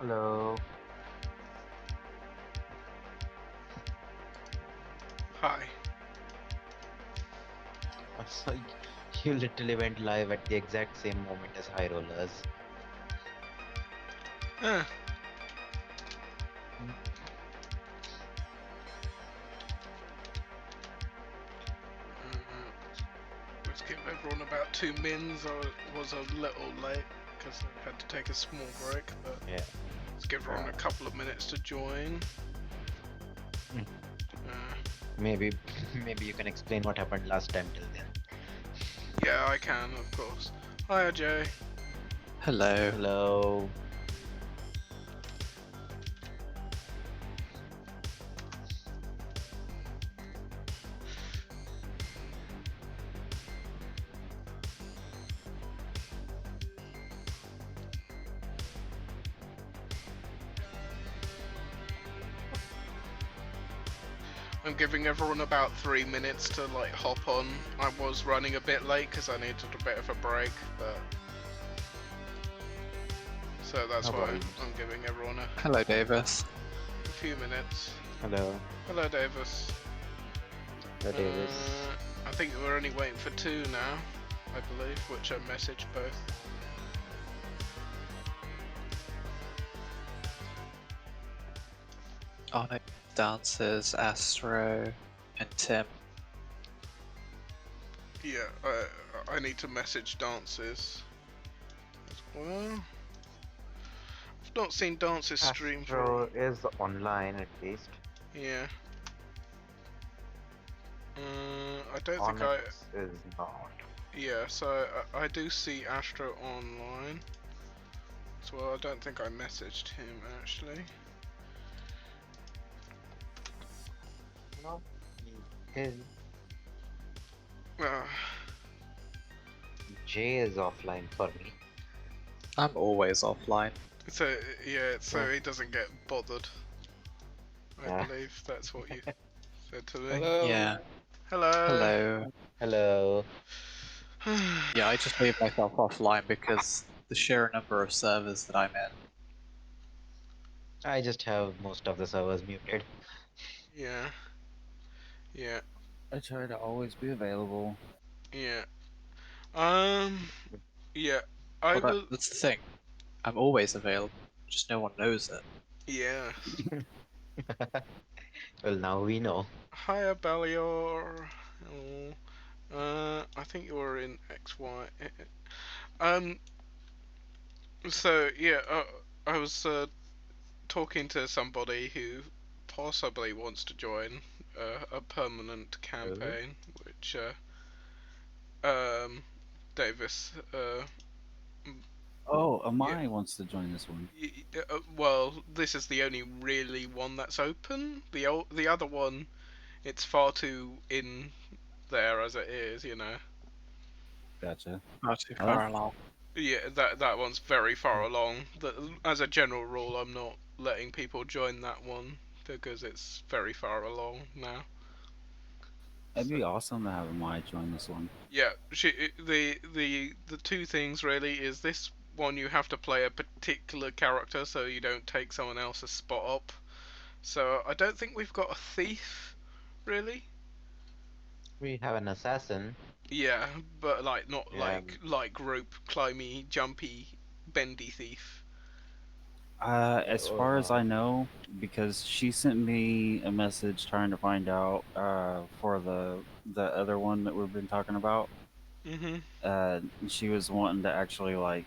Hello. Hi. So you literally went live at the exact same moment as High Rollers. Uh, Mm. let's give everyone about 2 mins. I was a little late because I had to take a small break, but Yeah. let's give everyone a couple of minutes to join. Mm. Uh, Maybe maybe you can explain what happened last time till then. yeah, I can, of course. Hi, Ajay. Hello. Hello. I'm giving everyone about 3 minutes to like hop on. I was running a bit late because I needed a bit of a break, but so that's No why problems. I'm giving everyone Hello, Davis. a few minutes. Hello. Hello, Davis. Hello, Davis. I think we're only waiting for 2 now, I believe, which I messaged both. Onyx, Dancers, Astro, and Tim. Yeah, I need to message Dances as well. I've not seen Dances stream for. Astro is online at least. Yeah. I don't think I. Onyx is not. Yeah, so I do see Astro online as well. I don't think I messaged him actually. No. He is. Uh, J is offline for me. I'm always offline. so yeah, so Yeah. he doesn't get bothered. I Yeah. believe that's what you said to me. Hello. Yeah. Hello. Hello. Hello. Yeah, I just leave myself offline because the sheer number of servers that I'm in. I just have most of the servers muted. Yeah. Yeah. I try to always be available. Yeah. Um. Yeah. I Well, will. that's the thing. I'm always available. Just no one knows it. Yeah. Well, now we know. Hiya, Balior. Oh, I think you're in XY. Um. So yeah. I was talking to somebody who possibly wants to join a permanent Oh. campaign, which um Davis Oh, yeah. Amai wants to join this one. Well, this is the only really one that's open. The other one, it's far too in there as it is, you know. Gotcha. Not too Oh, far that's along. Yeah, that one's very far along. As a general rule, I'm not letting people join that one because it's very far along now. It'd So be awesome to have Amai join this one. yeah, the two things really is this one you have to play a particular character so you don't take someone else's spot up. So I don't think we've got a thief really. We have an assassin. Yeah, but like not Yeah. like rope climby, jumpy, bendy thief. As far as I know, because she sent me a message trying to find out for the other one that we've been talking about. Mhm. She was wanting to actually like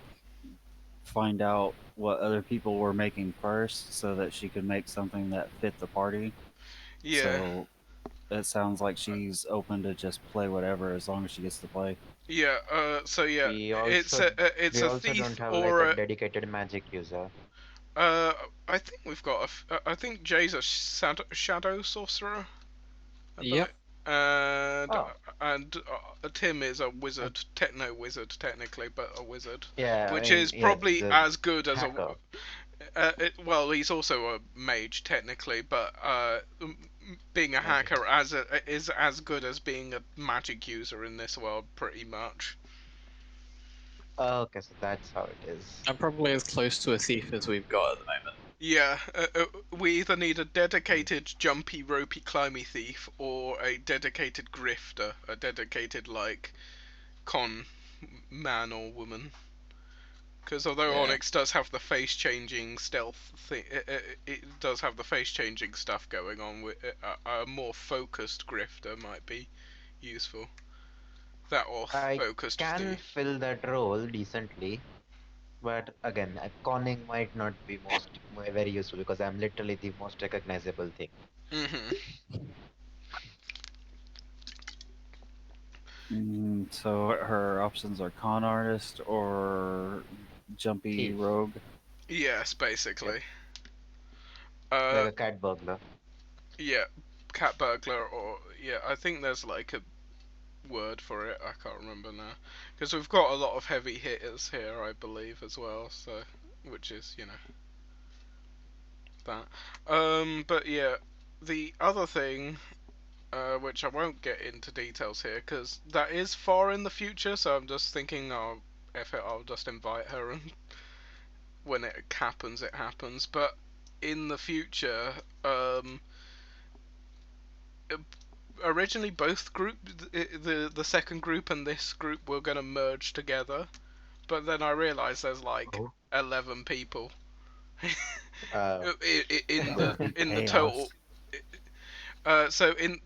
find out what other people were making first, so that she could make something that fit the party. Yeah. So it sounds like she's open to just play whatever as long as she gets to play. Yeah. So yeah, We it's also it's we a also don't thief have like or a a. dedicated magic user. I think we've got I think Jay's a shadow sorcerer, I believe. Yep. And Oh, Tim is a uh, wizard, techno wizard technically, but a wizard, yeah. I which mean, is yeah, probably the as good as a. hacker. Well, he's also a mage technically, but being a Okay. hacker is as good as being a magic user in this world, pretty much. Okay, so that's how it is. I'm probably as close to a thief as we've got at the moment. Yeah, we either need a dedicated jumpy, ropey, climby thief or a dedicated grifter, a dedicated like con man or woman. Because although Yeah. Onyx does have the face changing stealth thing, it does have the face changing stuff going on. With a more focused grifter might be useful. That or I focused can thief. fill that role decently, but again, conning might not be very useful because I'm literally the most recognizable thing. Mhm. So her options are con artist or jumpy Thief, rogue. Yes, yep, basically. like Uh, a cat burglar. yeah, cat burglar or yeah. I think there's like a word for it. I can't remember now. Because we've got a lot of heavy hitters here, I believe, as well. So, which is that. But yeah, the other thing, which I won't get into details here, because that is far in the future. So I'm just thinking, I'll just invite her, and when it happens, it happens. But in the future, originally both the second group and this group were gonna merge together, but then I realised there's like Oh. 11 people Uh, in That the would be in the chaos. total. So in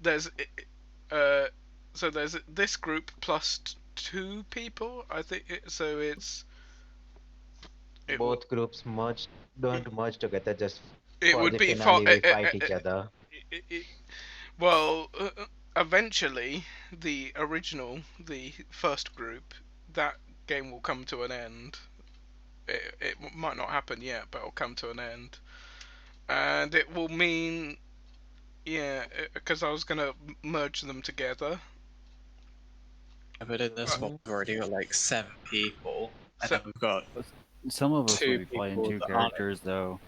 uh so there's this group plus two people. I think so. It w- both groups don't merge together just it for would the be far. finale we fight each other. Well, eventually, the first group, that game will come to an end. It might not happen yet, but it'll come to an end, and it will mean, yeah, because I was gonna merge them together. But in this one, Mhm. we've already got like 7 people, and So then we've got Some of us will two be playing people two that aren't. characters though,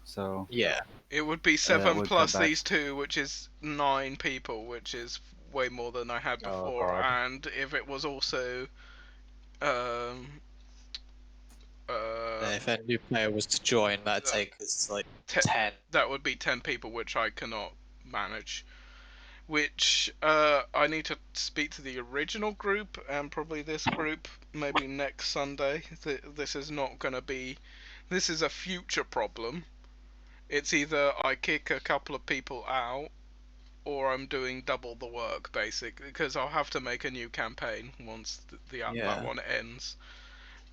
so Yeah. it would be that 7 would cut plus back. these two, which is 9 people, which is way more than I had Oh before. God. And if it was also, um, And uh, if a new player was to join, that'd that, take us like te- 10. that would be 10 people, which I cannot manage. Which I need to speak to the original group and probably this group maybe next Sunday. This is not going to be. This is a future problem. It's either I kick a couple of people out or I'm doing double the work basically because I'll have to make a new campaign once that Yeah. one ends.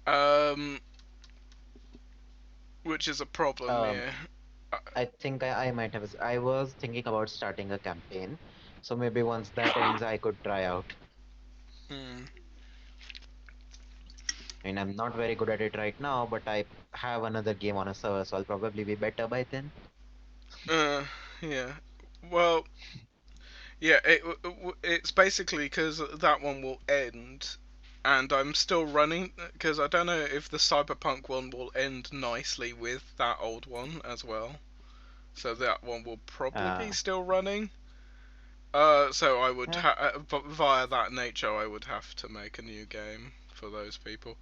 Um, which is a problem. Um, Yeah. I think I might have. I was thinking about starting a campaign, so maybe once that ends, I could try out. Hmm. I mean, I'm not very good at it right now, but I have another game on a server, so I'll probably be better by then. Uh, yeah. Well, yeah. It's basically because that one will end, and I'm still running because I don't know if the Cyberpunk one will end nicely with that old one as well. So that one will probably be Uh, still running. So I would eh, via that nature I would have to make a new game for those people.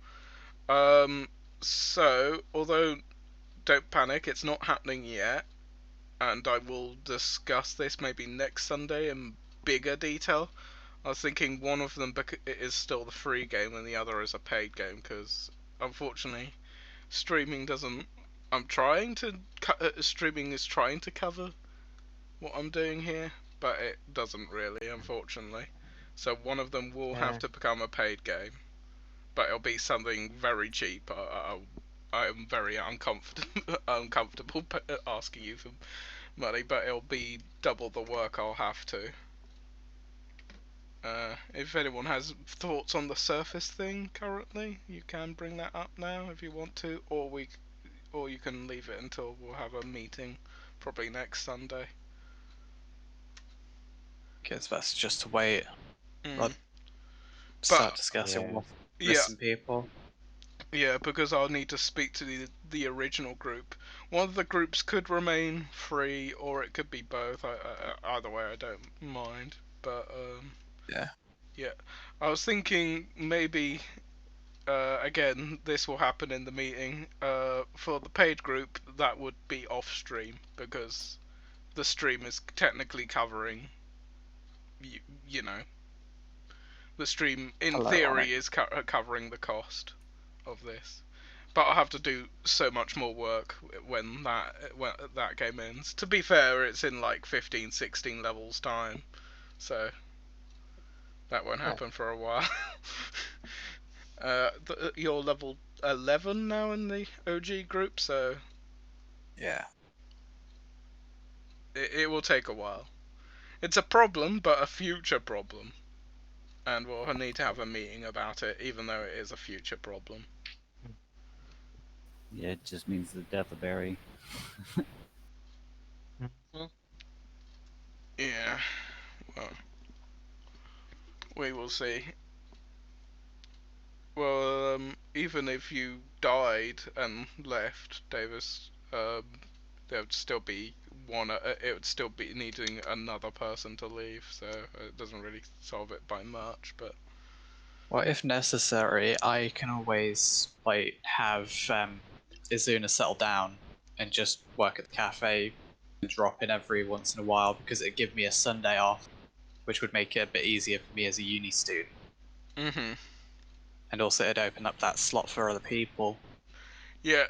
Um, so although don't panic, it's not happening yet, and I will discuss this maybe next Sunday in bigger detail. I was thinking one of them is still the free game and the other is a paid game because unfortunately streaming doesn't. I'm trying to streaming is trying to cover what I'm doing here, but it doesn't really, unfortunately. So one of them will have eh, to become a paid game, but it'll be something very cheap. I am very uncomfortable asking you for money, but it'll be double the work I'll have to. If anyone has thoughts on the Surface thing currently, you can bring that up now if you want to, or you can leave it until we'll have a meeting, probably next Sunday. Guess that's just to wait. Mm. I'll start But discussing yeah. with yeah, missing people. yeah, because I'll need to speak to the original group. One of the groups could remain free, or it could be both. Either way, I don't mind. But Yeah. yeah, I was thinking maybe again, this will happen in the meeting. For the paid group, that would be off stream because the stream is technically covering, you know, the stream in Hello, theory is covering the cost of this. But I'll have to do so much more work when that game ends. To be fair, it's in like 15, 16 levels time, so that won't happen for a while. You're level 11 now in the OG group, so Yeah. it will take a while. It's a problem, but a future problem. And we'll need to have a meeting about it, even though it is a future problem. Yeah, it just means the death of Barry. Yeah, well, we will see. Well, even if you died and left, Davis, there would still be one. It would still be needing another person to leave, so it doesn't really solve it by much. But Well, if necessary, I can always like have Izuna settle down and just work at the cafe and drop in every once in a while because it'd give me a Sunday off, which would make it a bit easier for me as a uni student. And also it'd open up that slot for other people. yeah,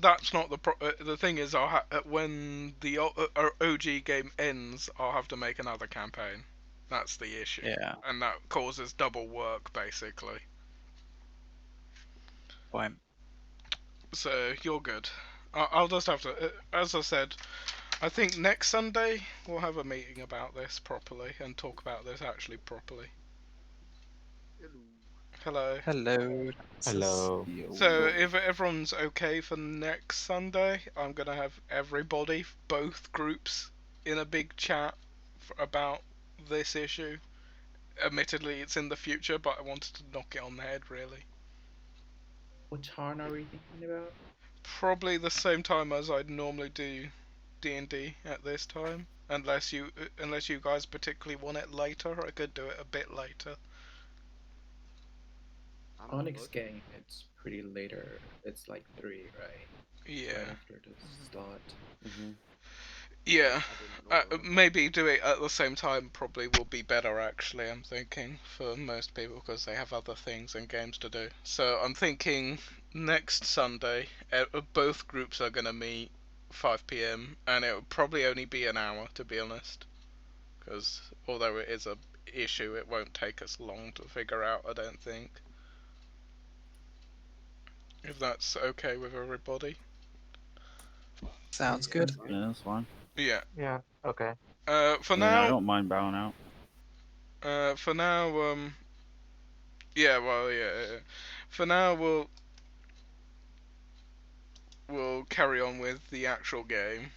that's not the thing is, when the OG game ends, I'll have to make another campaign. That's the issue. Yeah. And that causes double work, basically. Point. So, you're good. I'll just have to... as I said, I think next Sunday we'll have a meeting about this properly and talk about this actually properly. Hello. Hello. Hello. So, if everyone's okay for next Sunday, I'm going to have everybody, both groups, in a big chat about this issue. Admittedly, it's in the future, but I wanted to knock it on the head, really. What time are we thinking about? Probably the same time as I'd normally do D&D at this time. Unless you guys particularly want it later, I could do it a bit later. Onyx game, it's pretty later. It's like 3, right? Yeah. Right after the start. Yeah. Maybe do it at the same time probably will be better, actually, I'm thinking, for most people, because they have other things and games to do. So I'm thinking next Sunday, both groups are going to meet 5 PM, and it will probably only be an hour, to be honest. Because although it is a issue, it won't take us long to figure out, I don't think. If that's okay with everybody. Sounds good. Yeah, that's fine. Yeah. Yeah. Okay. For I now, don't mind bowing out. For now, yeah, well, yeah. For now, we'll carry on with the actual game.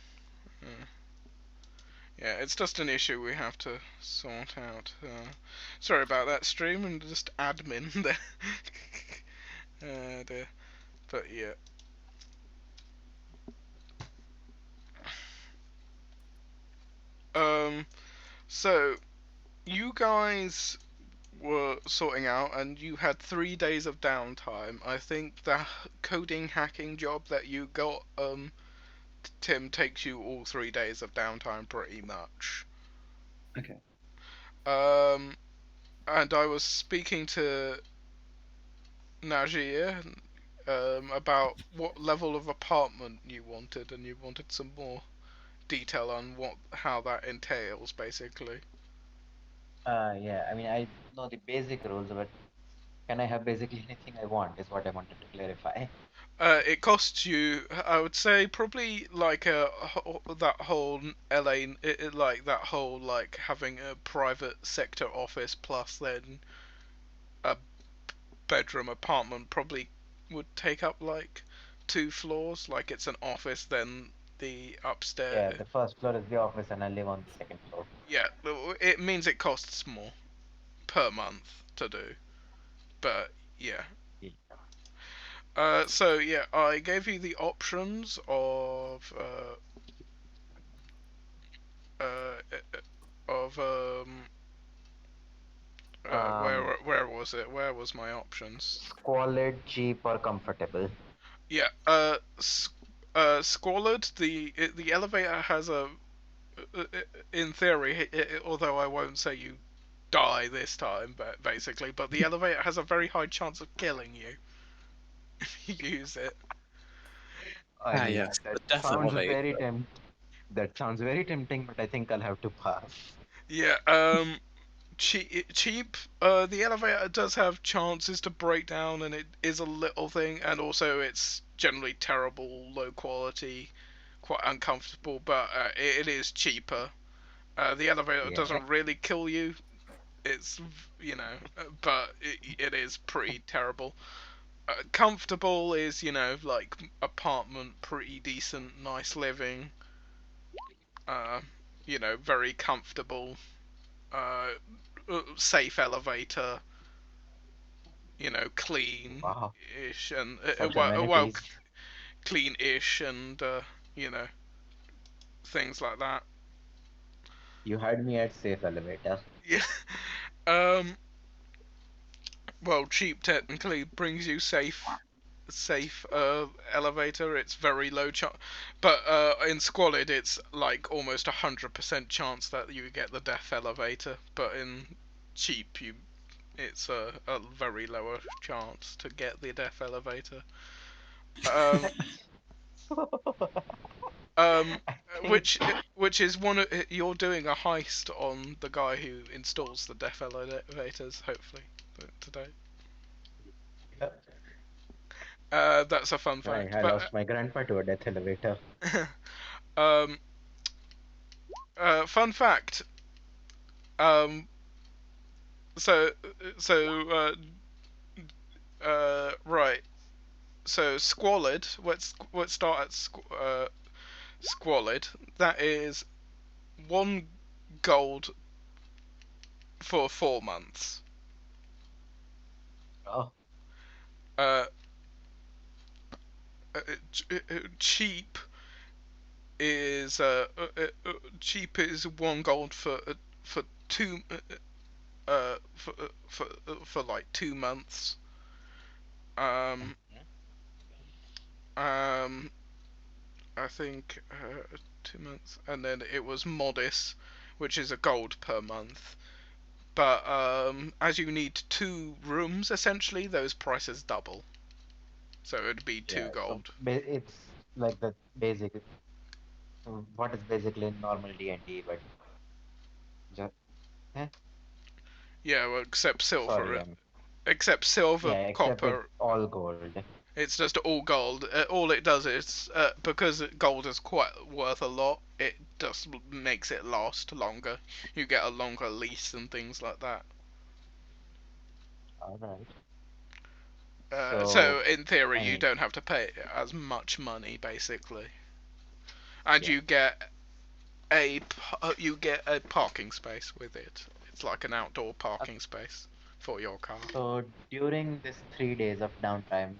Yeah, it's just an issue we have to sort out. Sorry about that, stream, and just admin there. Dear. But yeah. So you guys were sorting out, and you had 3 days of downtime. I think the coding hacking job that you got, Tim, takes you all 3 days of downtime pretty much. Okay. And I was speaking to Najir about what level of apartment you wanted, and you wanted some more detail on how that entails, basically. Yeah. I mean, I know the basic rules, but can I have basically anything I want? Is what I wanted to clarify. It costs you, I would say, probably like that whole LA, like that whole like having a private sector office plus then a bedroom apartment probably would take up like 2 floors. Like it's an office, then the upstairs. Yeah, the first floor is the office, and I live on the second floor. Yeah, it means it costs more per month to do, but yeah. So yeah, I gave you the options of where was was it? Where was my options? Squalid, cheap, or comfortable? Yeah. Squalid. The elevator has a, in theory, although I won't say you die this time, but basically, but the elevator has a very high chance of killing you if you use it. Yeah, Yes, that the death sounds elevator. very That sounds very tempting, but I think I'll have to pass. Yeah. Cheap. The elevator does have chances to break down, and it is a little thing, and also it's generally terrible, low quality, quite uncomfortable. But it is cheaper. The elevator Yeah. doesn't really kill you. It's but it is pretty terrible. Comfortable is like apartment, pretty decent, nice living. Uh, very comfortable. Uh, Safe elevator. Wow. Clean-ish and Such well, amenities. clean-ish and you know things like that. You had me at safe elevator. Yeah. Um. Well, cheap technically brings you safe elevator. It's very low chance, but in squalid it's like almost 100% chance that you get the death elevator. But in cheap, it's a very lower chance to get the death elevator. Um, um, I think. which is you're doing a heist on the guy who installs the death elevators. Hopefully today. That's a fun Right, fact. I But lost my grandpa to a death elevator. um, fun fact. Um, so right. So squalid. Let's start at squalid. That is 1 gold for 4 months. Oh, Uh, cheap is cheap is 1 gold for two for like 2 months. Um, um, I think 2 months, and then it was modest, which is a gold per month. But as you need 2 rooms, essentially, those prices double. So it'd be two yeah. So gold. it's like the basic, what is basically normal D&D, but just, eh? Yeah, well, except Sorry, silver. Except silver, yeah, except it's copper. all gold. It's just all gold. All it does is because gold is quite worth a lot. It just makes it last longer. You get a longer lease and things like that. All right. So So, in theory, I you mean, don't have to pay as much money basically, and yeah. you get a parking space with it. It's like an outdoor Uh, parking space for your car. So during this 3 days of downtime,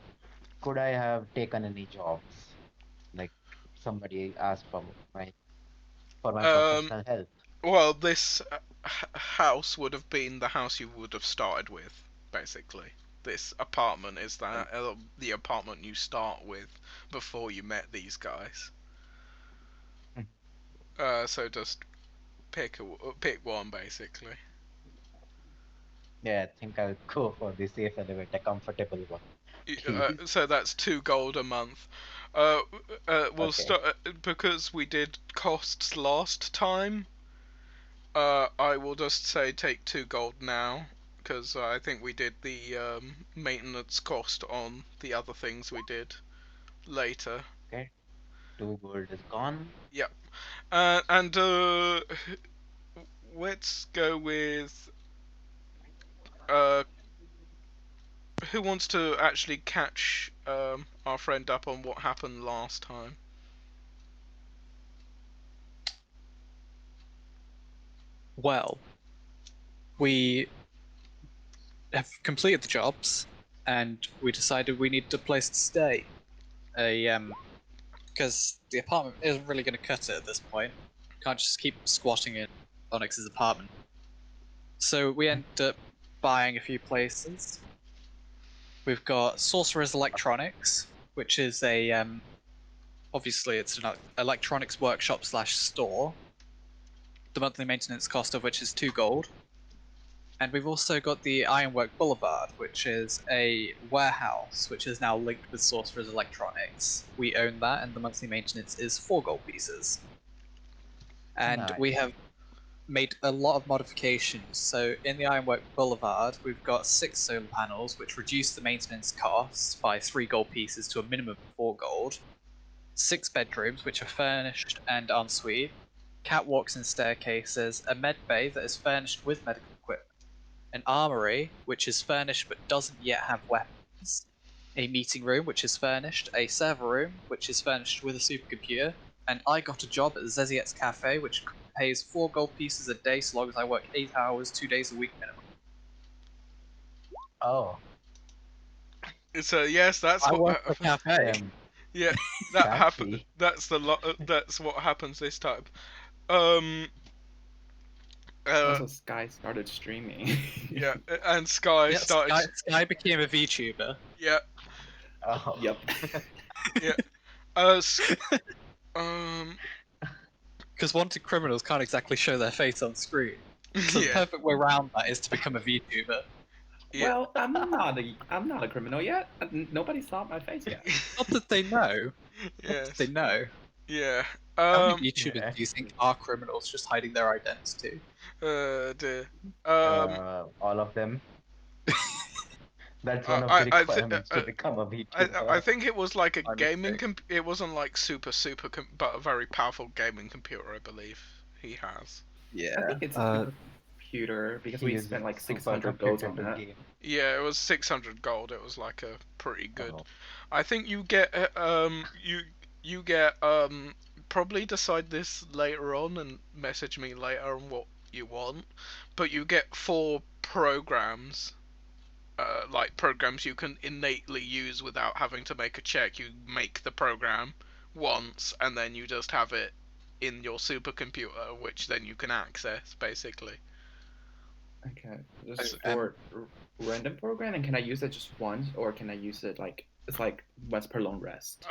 could I have taken any jobs? Like somebody asked for my Um, professional help. well, this house would have been the house you would have started with, basically. This apartment is Like, the apartment you start with before you met these guys. hmm, So just pick one, basically. yeah, I think I'll go for the safe elevator, comfortable one, please. So that's 2 gold a month. We'll Okay. start because we did costs last time. I will just say take 2 gold now because I think we did the maintenance cost on the other things we did later. Okay. 2 gold is gone. Yep. And let's go with uh, who wants to actually catch our friend up on what happened last time? Well, we have completed the jobs, and we decided we needed a place to stay. Because the apartment isn't really going to cut it at this point. Can't just keep squatting in Onyx's apartment. So we ended up buying a few places. We've got Sorcerer's Electronics, which is a obviously it's an electronics workshop / store. The monthly maintenance cost of which is 2 gold. And we've also got the Ironwork Boulevard, which is a warehouse which is now linked with Sorcerer's Electronics. We own that, and the monthly maintenance is 4 gold pieces. And we Nice. have made a lot of modifications. So in the Ironwork Boulevard, we've got 6 solar panels, which reduce the maintenance costs by 3 gold pieces to a minimum of 4 gold. 6 bedrooms, which are furnished and ensuite, catwalks and staircases, a med bay that is furnished with medical equipment, an armory, which is furnished but doesn't yet have weapons, a meeting room, which is furnished, a server room, which is furnished with a supercomputer, and I got a job at Zeziet's Cafe, which pays 4 gold pieces a day so long as I work 8 hours, 2 days a week minimum. Oh, So yes, that's I what. work at a cafe. Yeah, that happen. fancy. That's that's what happens this time. Um. Also, Sky started streaming. Yeah, and Sky Yeah, started. Sky became a VTuber. Yeah, Oh. Yep. yeah. Um. Because wanted criminals can't exactly show their face on screen. So the Yeah. perfect way around that is to become a VTuber. Yeah. Well, I'm not a criminal yet. Nobody saw my face yet. Not that they know. Not Yes. that they know. Yeah. How many VTubers yeah. do you think are criminals just hiding their identity? Dear. All of them. That's one of the requirements to become a VTuber. I think it was like a My gaming. mistake. It wasn't like but a very powerful gaming computer, I believe he has. I Yeah. think it's a computer because He we uses spent like super 600 gold on computer to that. game. Yeah, it was 600 gold. It was like a pretty good. Oh. I think you get you get probably decide this later on and message me later on what you want, but you get 4 programs. Like programs you can innately use without having to make a check. You make the program once and then you just have it in your supercomputer, which then you can access basically. Okay. Just for random programming, can I use it just once, or can I use it like it's like once per long rest?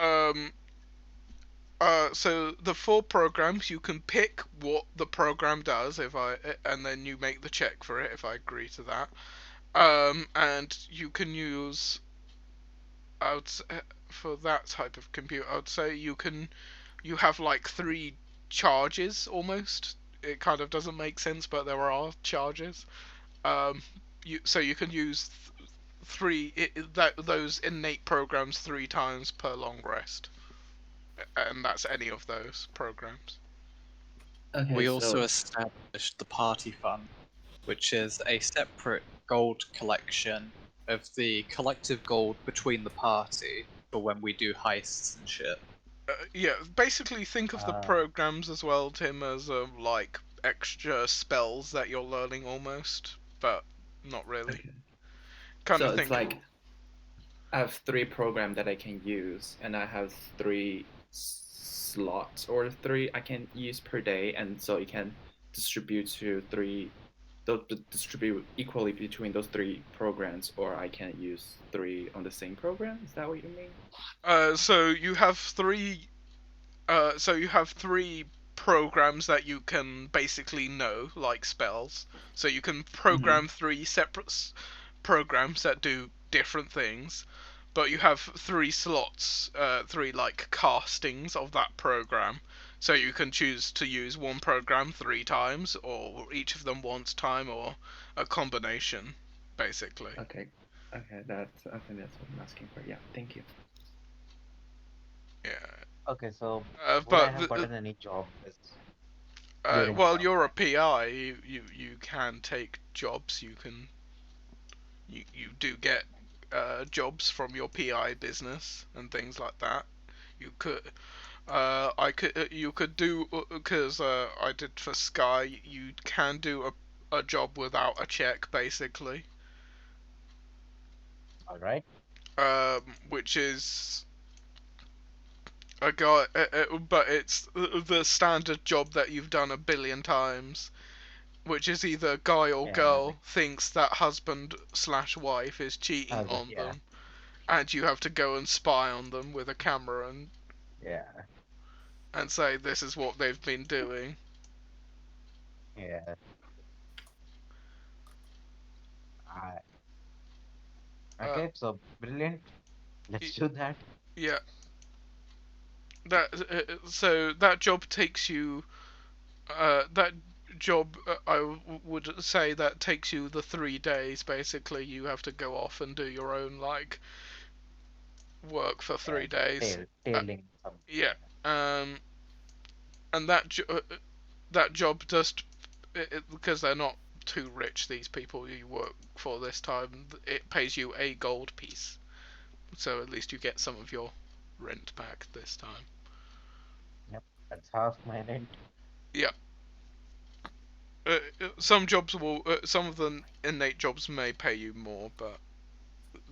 So the 4 programs you can pick what the program does and then you make the check for it if I agree to that. And you can use, for that type of computer, I would say you have like 3 charges almost. It kind of doesn't make sense, but there are charges. So you can use those innate programs 3 times per long rest, and that's any of those programs. Okay. We also established the Party Fund, which is a separate gold collection of the collective gold between the party for when we do heists and shit. Yeah, basically think of the programs as well, Tim, as like extra spells that you're learning almost, but not really. Okay. Kind So of it's think. like I have 3 programs that I can use, and I have 3 slots or 3 I can use per day, and so you can distribute to 3. Distribute equally between those 3 programs, or I can use 3 on the same program. Is that what you mean? So you have 3. So you have 3 programs that you can basically know, like spells. So you can program 3 separate programs that do different things, but you have 3 slots, 3 like castings of that program. So you can choose to use one program 3 times, or each of them once time, or a combination, basically. Okay. Okay, I think that's what I'm asking for. Yeah, thank you. Yeah. Okay, so would But I have gotten any job? well, during you're a PI. You can take jobs. You do get jobs from your PI business and things like that. You could. You could do, because I did for Sky. You can do a job without a check, basically. All right. Which is a guy, but it's the standard job that you've done a billion times. which is either guy or Yeah, girl, like thinks that husband/wife is cheating on yeah, them, and you have to go and spy on them with a camera yeah, and say this is what they've been doing. yeah. I, Uh, okay, so brilliant. y- Let's do that. yeah, so that job takes you. That job, would say that takes you the 3 days. Basically, you have to go off and do your own like work for Yeah, 3 days. Uh, tailing something. yeah. Um, and that job just because they're not too rich, these people you work for this time, it pays you a gold piece, so at least you get some of your rent back this time. Yep, that's half my rent. Yeah. Some jobs will, some of the innate jobs may pay you more, but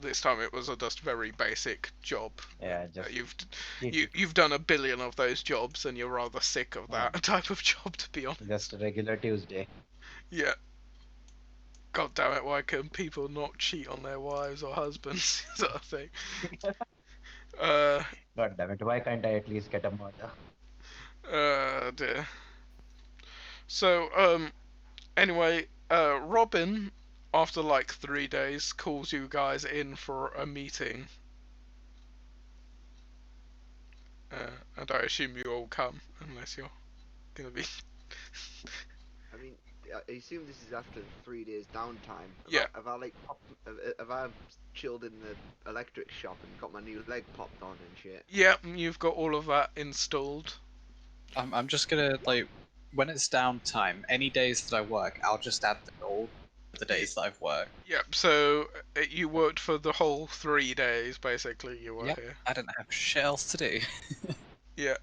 this time it was a just very basic job. Yeah, Uh, just you've did you've done a billion of those jobs, and you're rather sick of yeah, that type of job, to be honest. just a regular Tuesday. Yeah. God damn it! Why can people not cheat on their wives or husbands, sort of thing? Uh, God damn it, why can't I at least get a murder? dear. So, anyway, Robin, after like 3 days, calls you guys in for a meeting. And I assume you all come, unless you're gonna be. I mean, I assume this is after 3 days downtime. Yeah. Have I like have I chilled in the electric shop and got my new leg popped on and shit? Yeah, you've got all of that installed. I'm just gonna like when it's downtime, any days that I work, I'll just add the gold for the days that I've worked. Yep, so you worked for the whole 3 days, basically, you were Yep. here. I didn't have shit else to do. Yeah.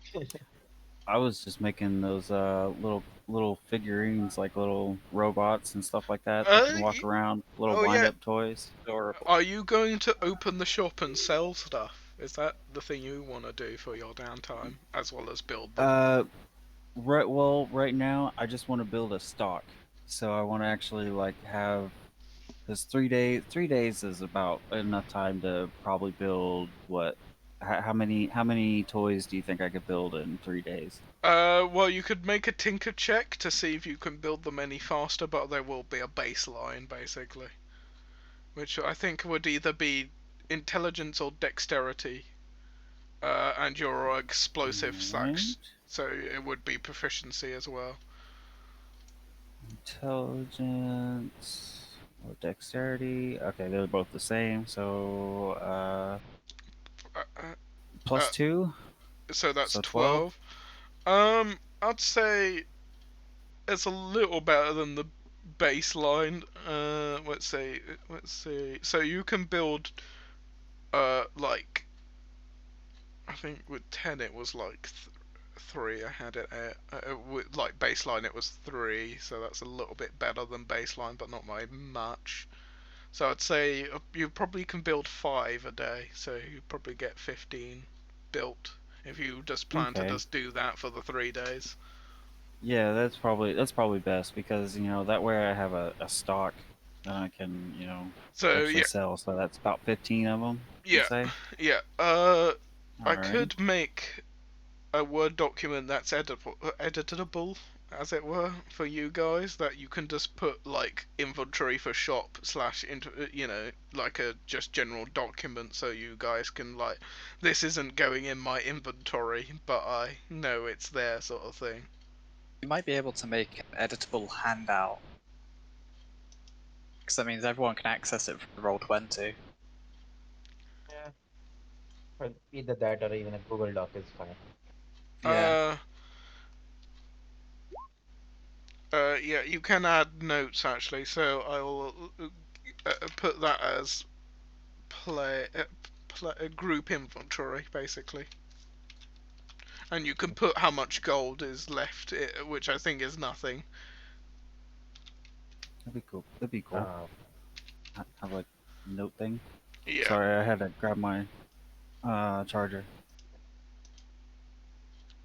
I was just making those little figurines, like little robots and stuff like that that can walk around, little oh, yeah. wind-up toys. Adorable. Are you going to open the shop and sell stuff? Is that the thing you want to do for your downtime, as well as build them? Right now I just want to build a stock, so I want to actually like have because 3 days is about enough time to probably build what. How many toys do you think I could build in 3 days? Well, you could make a tinker check to see if you can build them any faster, but there will be a baseline, basically. Which I think would either be intelligence or dexterity. And your explosive Alright. so it would be proficiency as well. Intelligence or dexterity. Okay, they're both the same. So Uh, uh, plus 2. so that's So 12. I'd say it's a little better than the baseline. Let's see. So you can build, like, I think with 10 it was like 3. I had it at, with like baseline it was 3, so that's a little bit better than baseline, but not by much. So I'd say you probably can build 5 a day, so you probably get 15 built if you just plan to Okay. just do that for the 3 days. Yeah, that's probably best because that way I have a stock that I can So actually sell. So that's about 15 of them. yeah, Say. yeah. I Alright. could make a Word document that's editable, as it were, for you guys that you can just put like inventory for shop slash like a just general document, so you guys can like, this isn't going in my inventory, but I know it's there, sort of thing. You might be able to make an editable handout, because that means everyone can access it from Roll20. Yeah, or either that or even a Google Doc is fine. Yeah. Yeah, you can add notes actually, so I will put that as group inventory, basically. And you can put how much gold is left, which I think is nothing. That'd be cool. That'd be cool. Have like note thing. Yeah. Sorry, I had to grab my charger.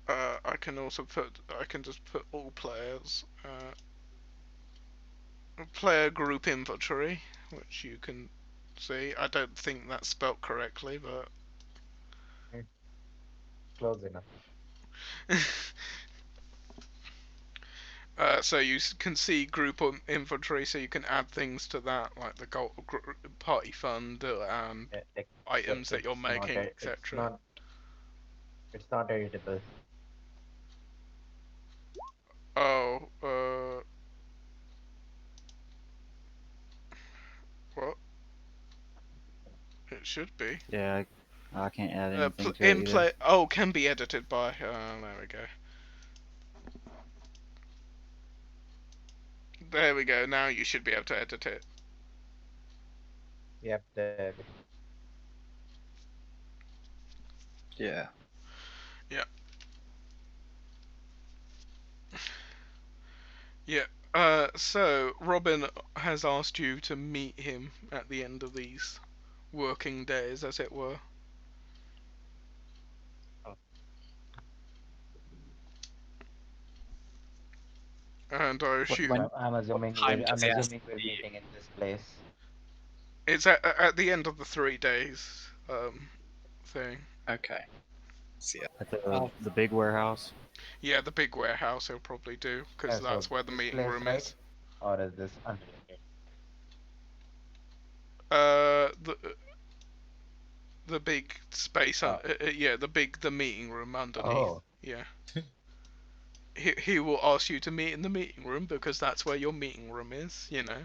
I can just put all players. player group inventory, which you can see. I don't think that's spelt correctly, but Close enough. so you can see group inventory, so you can add things to that, like the party fund and items that you're making, etc. It's not editable. Oh, what? It should be. Yeah, I can't add anything to it In either. play. Oh, can be edited by. There we go. There we go. Now you should be able to edit it. Yep, there. Yeah. Yeah. So Robin has asked you to meet him at the end of these working days, as it were. Oh. And I assume I'm assuming time we're, does I'm he assuming ask we're you? meeting in this place. it's at the end of the 3 days thing. Okay. So yeah. At the Oh. the big warehouse. Yeah, the big warehouse he'll probably do, because So that's where the this meeting place, room right? is. Or is this unrelated? The big space, yeah, the meeting room underneath. Oh. Yeah. He will ask you to meet in the meeting room because that's where your meeting room is. You know.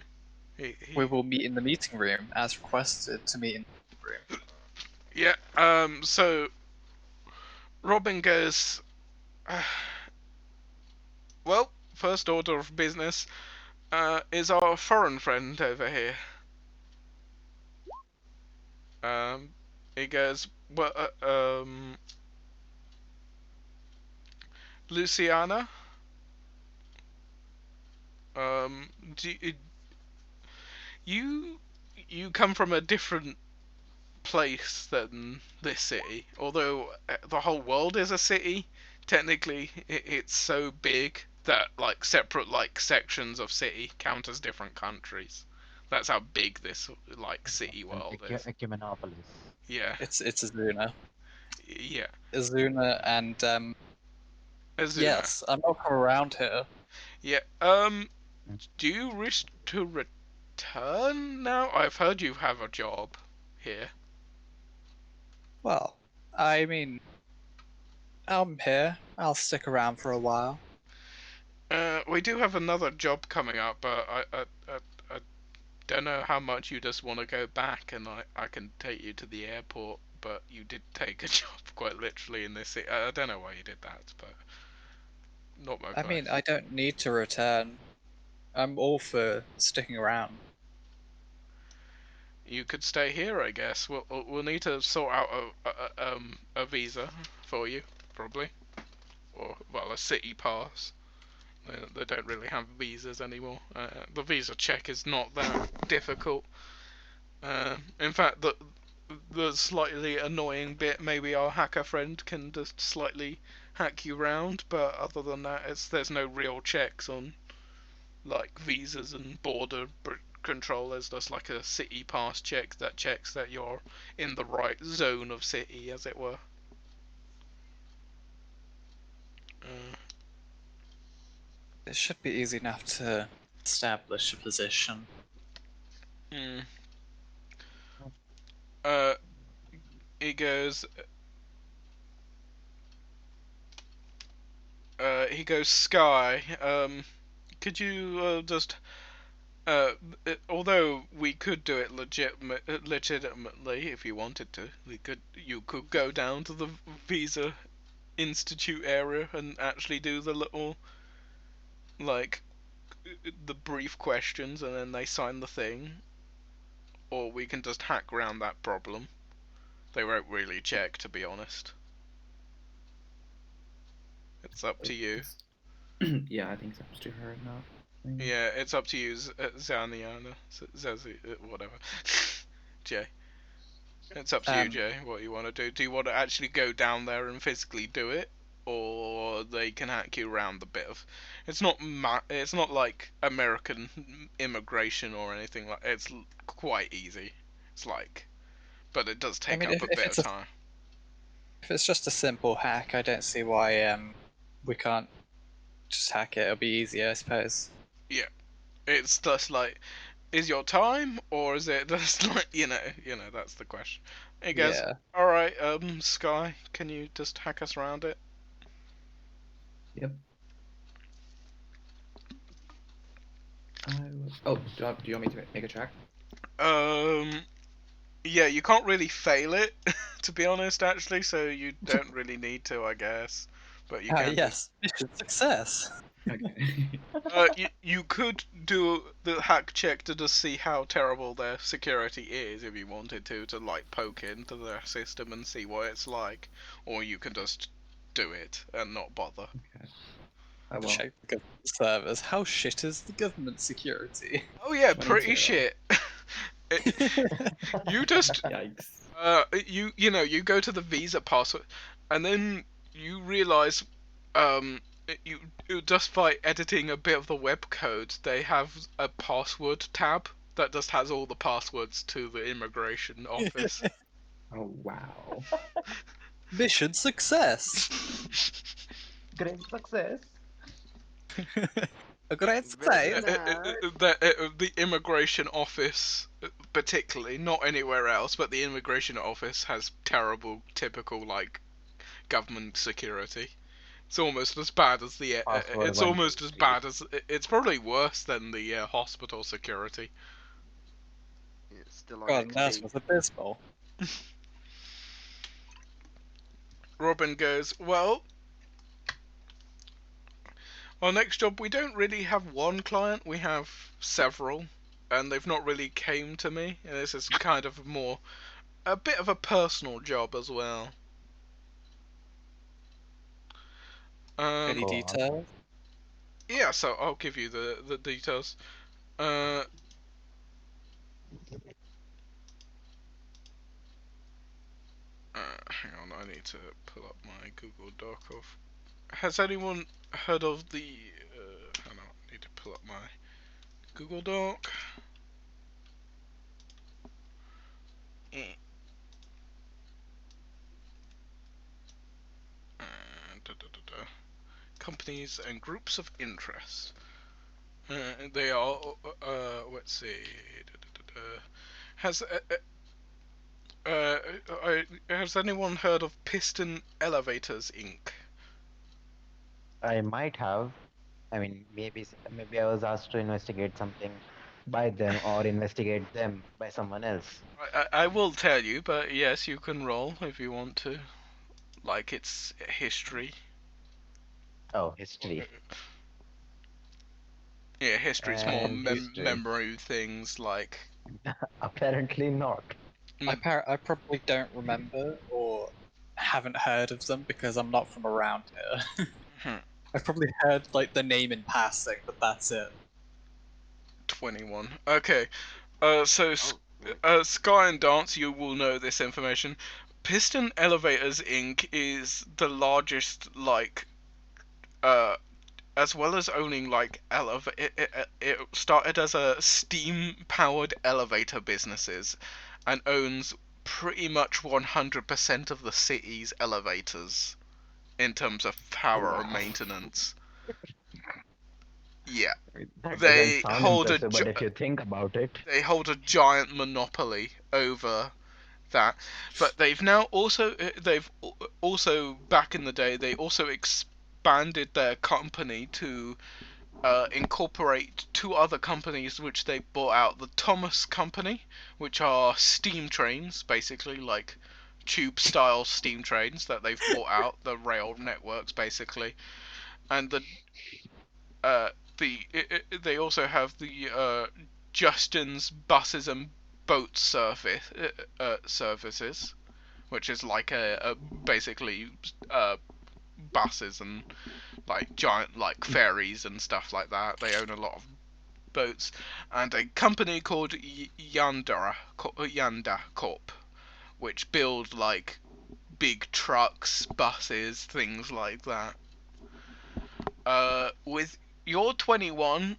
We will meet in the meeting room as requested to meet in the meeting room. Yeah. So Robin goes. Well, first order of business is our foreign friend over here. He goes, well, Luciana. Do you come from a different place than this city? Although the whole world is a city, technically it's so big that like separate like sections of city count as different countries. That's how big this like city world is. Ecumenopolis. Yeah, It's Azuna. yeah. Azuna and Azuna. yes, I'm not come around here. Yeah. Do you wish to return now? I've heard you have a job here. Well, I mean, I'm here. I'll stick around for a while. We do have another job coming up, but I don't know how much you just want to go back, and I can take you to the airport, but you did take a job quite literally in this city. I don't know why you did that, but not my I mean, place. I don't need to return. I'm all for sticking around. You could stay here, I guess. We'll need to sort out a visa for you, probably, or well, a city pass. They don't really have visas anymore. The visa check is not that difficult. In fact, the slightly annoying bit, maybe our hacker friend can just slightly hack you round, but other than that, there's no real checks on like visas and border control. There's just like a city pass check that checks that you're in the right zone of city, as it were. It should be easy enough to establish a position. Hmm. He goes. He goes, Sky. Could you just although we could do it legitimately if you wanted to, you could go down to the Visa Institute area and actually do the little, like, the brief questions and then they sign the thing, or we can just hack around that problem. They won't really check, to be honest. It's up to you. Yeah, I think it's up to her now. Yeah, it's up to you, Zaniana, Zazi, whatever. Jay. It's up to you, Jay, what you want to do. Do you want to actually go down there and physically do it? or they can hack you around a bit of. It's not it's not like American immigration or anything like. It's quite easy. It's like, but it does take mean, up a bit of time. if it's just a simple hack, I don't see why we can't just hack it. It'll be easier, I suppose. Yeah, it's just like, is your time, or is it just like that's the question. Hey guys, Yeah. all right, Sky, can you just hack us around it? Yep. Oh, do you want me to make a check? Yeah, you can't really fail it, to be honest, actually, so you don't really need to, I guess. But you can. Yes, mission success. Okay. You could do the hack check to just see how terrible their security is if you wanted to like poke into their system and see what it's like, or you can just do it and not bother. I will. Check the government servers. How shit is the government security? Oh yeah, 22. pretty shit. You just Yikes. you go to the Visa password, and then you realize you just by editing a bit of the web code, they have a password tab that just has all the passwords to the immigration office. Oh wow. Mission success. Great success. A great Very save. nice. The immigration office, particularly, not anywhere else, but the immigration office has terrible, typical like government security. It's almost as bad as the. Password It's one, almost two, as three. bad as. It's probably worse than the hospital security. It's still on God, that XP. was abysmal. Robin goes, well, our next job, we don't really have one client, we have several, and they've not really came to me, and this is kind of a bit of a personal job as well. Any Go on. details? Yeah, so I'll give you the details. Hang on, I need to pull up my Google Doc of. Has anyone heard of the? Hang on, I need to pull up my Google Doc. Companies and groups of interest. They are. Let's see. Has has anyone heard of Piston Elevators Inc? I might have. I mean, maybe I was asked to investigate something by them or investigate them by someone else. I will tell you, but yes, you can roll if you want to. Like it's history. Oh, history. Yeah, history's more And history. memory things like. Apparently not. I probably don't remember or haven't heard of them because I'm not from around here. Hmm. I've probably heard like the name in passing, but that's it. 21. Okay. So Oh, Sky and Dance, you will know this information. Piston Elevators Inc. is the largest, like, as well as owning, like, it started as a steam-powered elevator businesses, and owns pretty much 100% of the city's elevators, in terms of power and Wow. maintenance. Yeah. That They doesn't sound hold impressive, but if you think about it, They hold a giant monopoly over that, but they've also back in the day they also expanded their company to incorporate two other companies which they bought out: the Thomas Company, which are steam trains, basically like tube style steam trains that they've bought out, the rail networks basically, and they also have the Justin's buses and boat services, which is like a basically buses and like giant like ferries and stuff like that. They own a lot of boats, and a company called Yanda Corp, which build like big trucks, buses, things like that. With your 21,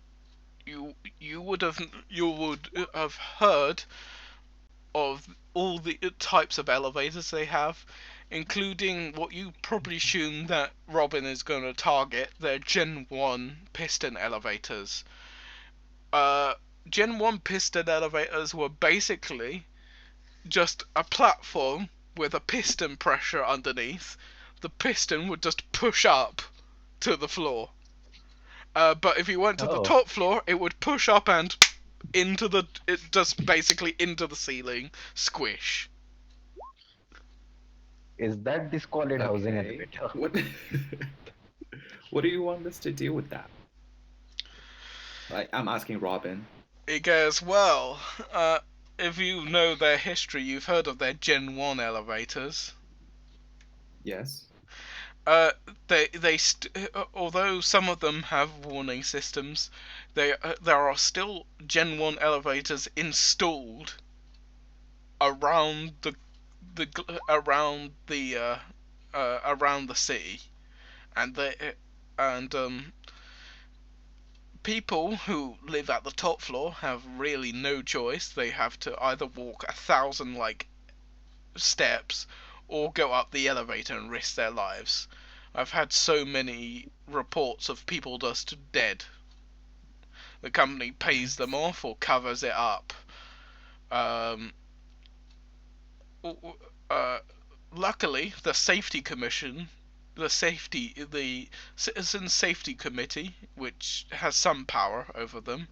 you would have heard of all the types of elevators they have, including what you probably assume that Robin is going to target, their Gen 1 piston elevators. Gen 1 piston elevators were basically just a platform with a piston pressure underneath. The piston would just push up to the floor. But if you went to the Oh, top floor, it would push up and just basically into the ceiling, squish. is that the squalid housing Okay. elevator? What? What do you want us to do with that? Like, I'm asking Robin. It goes, well, if you know their history, you've heard of their Gen 1 elevators. Yes. Although some of them have warning systems, there are still Gen 1 elevators installed around around the city, and people who live at the top floor have really no choice. They have to either walk 1,000 steps or go up the elevator and risk their lives. I've had so many reports of people just dead. The company pays them off or covers it up. Luckily, the Citizen Safety Committee, which has some power over them,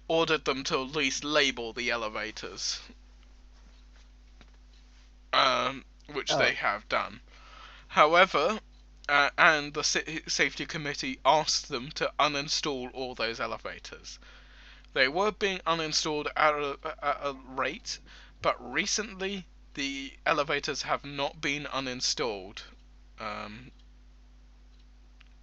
ordered them to at least label the elevators, which Oh, they have done. However, and the Safety Committee asked them to uninstall all those elevators. They were being uninstalled at a rate, but recently the elevators have not been uninstalled.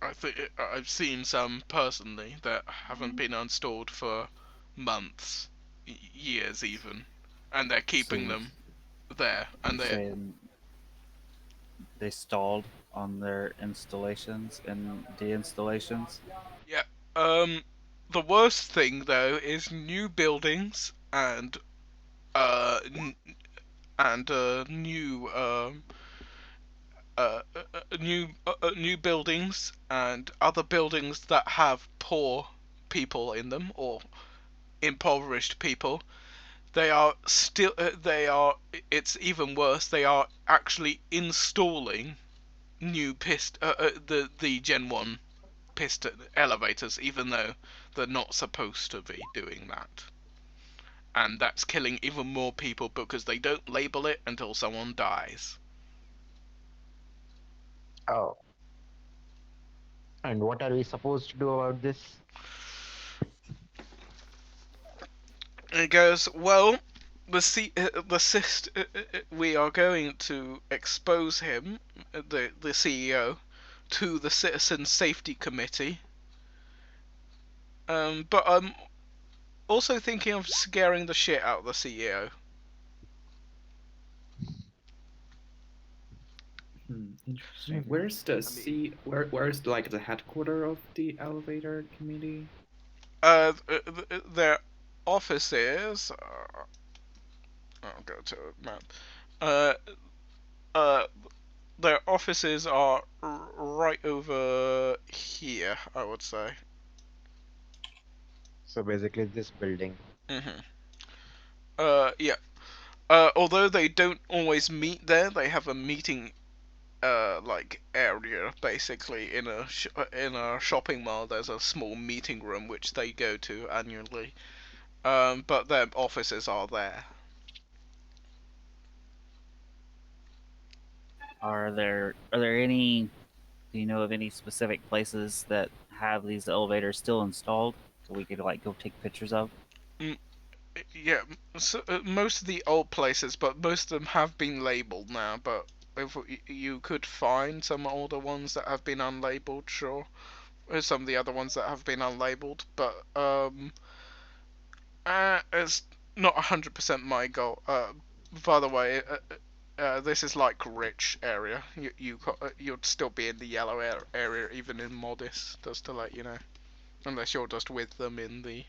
I've seen some personally that haven't been uninstalled for months, years even, and they're So keeping them there, you're and they're saying they stalled on their installations and deinstallations? yeah. Um, the worst thing though is new buildings and uh n- and new buildings and other buildings that have poor people in them or impoverished people. They are, it's even worse, they are actually installing new the Gen 1 piston elevators, even though they're not supposed to be doing that. And that's killing even more people because they don't label it until someone dies. oh. And what are we supposed to do about this? And it goes, well, we are going to expose him, the CEO, to the Citizen Safety Committee. But I'm also thinking of scaring the shit out of the CEO. Interesting. Mhm. Where's the I mean, where's like the headquarter of the elevator committee? Their offices. I'll go to a map. Uh, uh, their offices are right over here, I would say. So basically, this building. Mm-hmm. Yeah. Although they don't always meet there, they have a meeting area basically in a shopping mall. There's a small meeting room which they go to annually. But their offices are there. Are there any? Do you know of any specific places that have these elevators still installed that we could like go take pictures of? Mm, yeah, so, most of the old places, but most of them have been labeled now. But if you could find some older ones that have been unlabeled, sure. There's some of the other ones that have been unlabeled, but it's not 100% my goal. By the way, This is like rich area. You'd still be in the yellow area even in modest, just to let you know. Unless you're just with them in the.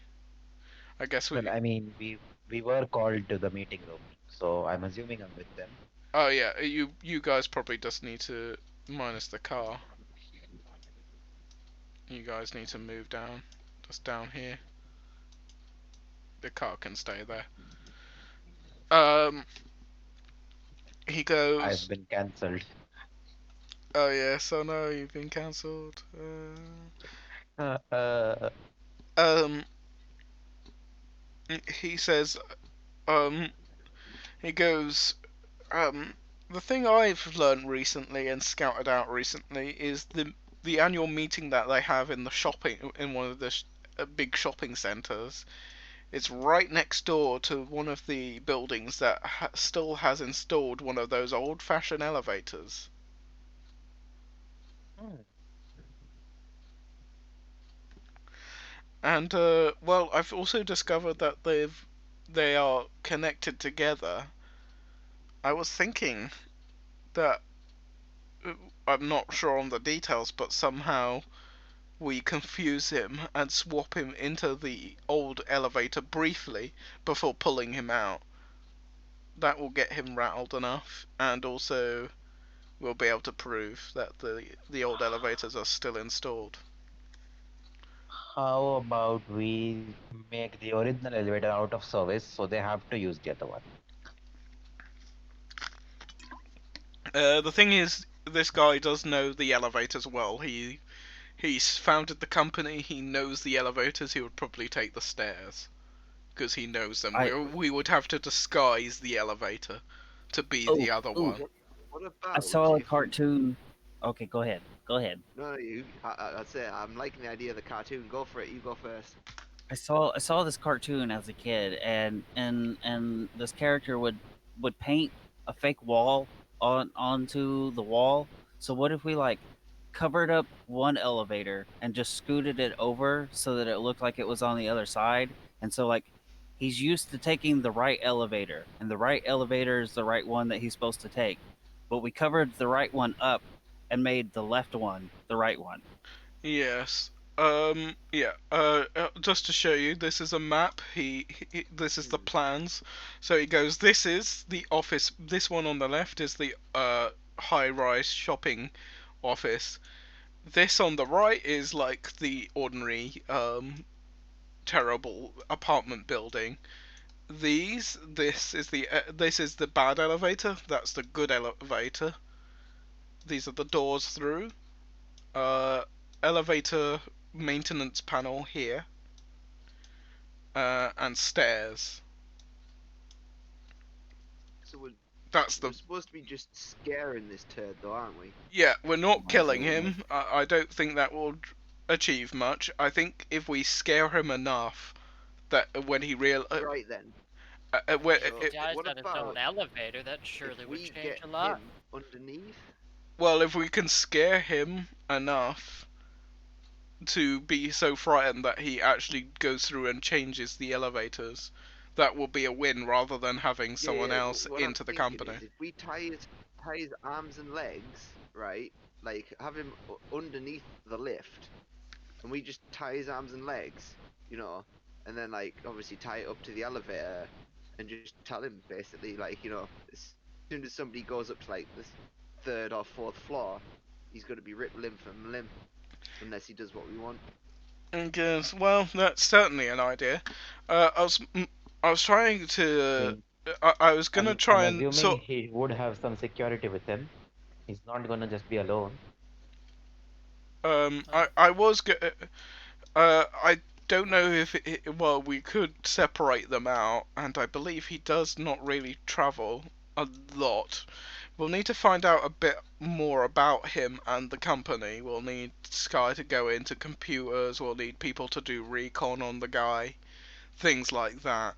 I guess Well, we. I mean, we were called to the meeting room, so I'm assuming I'm with them. Oh yeah, you guys probably just need to minus the car. You guys need to move down, just down here. The car can stay there. He I've goes. been cancelled. Oh yes, oh no, you've been cancelled. Um, he says. Um, he goes. Um, the thing I've learned recently and scouted out recently is the annual meeting that they have in the shopping in one of the big shopping centres. It's right next door to one of the buildings that still has installed one of those old-fashioned elevators. Hmm. And well, I've also discovered that they are connected together. I was thinking that I'm not sure on the details, but somehow we confuse him and swap him into the old elevator briefly before pulling him out. That will get him rattled enough, and also we'll be able to prove that the old elevators are still installed. How about we make the original elevator out of service, so they have to use the other one? The thing is, this guy does know the elevators well. He's founded the company. He knows the elevators. He would probably take the stairs because he knows them. I We would have to disguise the elevator to be oh the other oh one. What I about saw a if we? cartoon. Okay, go ahead. Go ahead. No, you. I'd say I'm liking the idea of the cartoon. Go for it. You go first. I saw this cartoon as a kid, and this character would paint a fake wall onto the wall. So what if we like covered up one elevator and just scooted it over so that it looked like it was on the other side? And so like he's used to taking the right elevator, and the right elevator is the right one that he's supposed to take. But we covered the right one up and made the left one the right one. Yes. Yeah. Just to show you, this is a map. This is the plans. So he goes. This is the office. This one on the left is the high-rise shopping office. This on the right is like the ordinary terrible apartment building. This is the bad elevator. That's the good elevator. These are the doors through. Elevator maintenance panel here, and stairs. So we're That's the. we're supposed to be just scaring this turd, though, aren't we? Yeah, we're not my killing goodness. him. I don't think that will achieve much. I think if we scare him enough that when he Right then. when, So He dies what on his own about elevator, that if surely would we change get a lot. him underneath? well, if we can scare him enough to be so frightened that he actually goes through and changes the elevators, that will be a win rather than having Yeah, someone yeah. else What I'm into the thinking company. is, if we tie his arms and legs, right? Like have him underneath the lift, and we just tie his arms and legs, you know, and then like obviously tie it up to the elevator, and just tell him basically like as soon as somebody goes up to like this third or fourth floor, he's going to be ripped limb from limb, unless he does what we want. I guess. Well, that's certainly an idea. I was trying I to. mean, I was gonna I'm try and assuming he would have some security with him. He's not gonna just be alone. I was. I don't know if well, we could separate them out, and I believe he does not really travel a lot. We'll need to find out a bit more about him and the company. We'll need Sky to go into computers. We'll need people to do recon on the guy, things like that.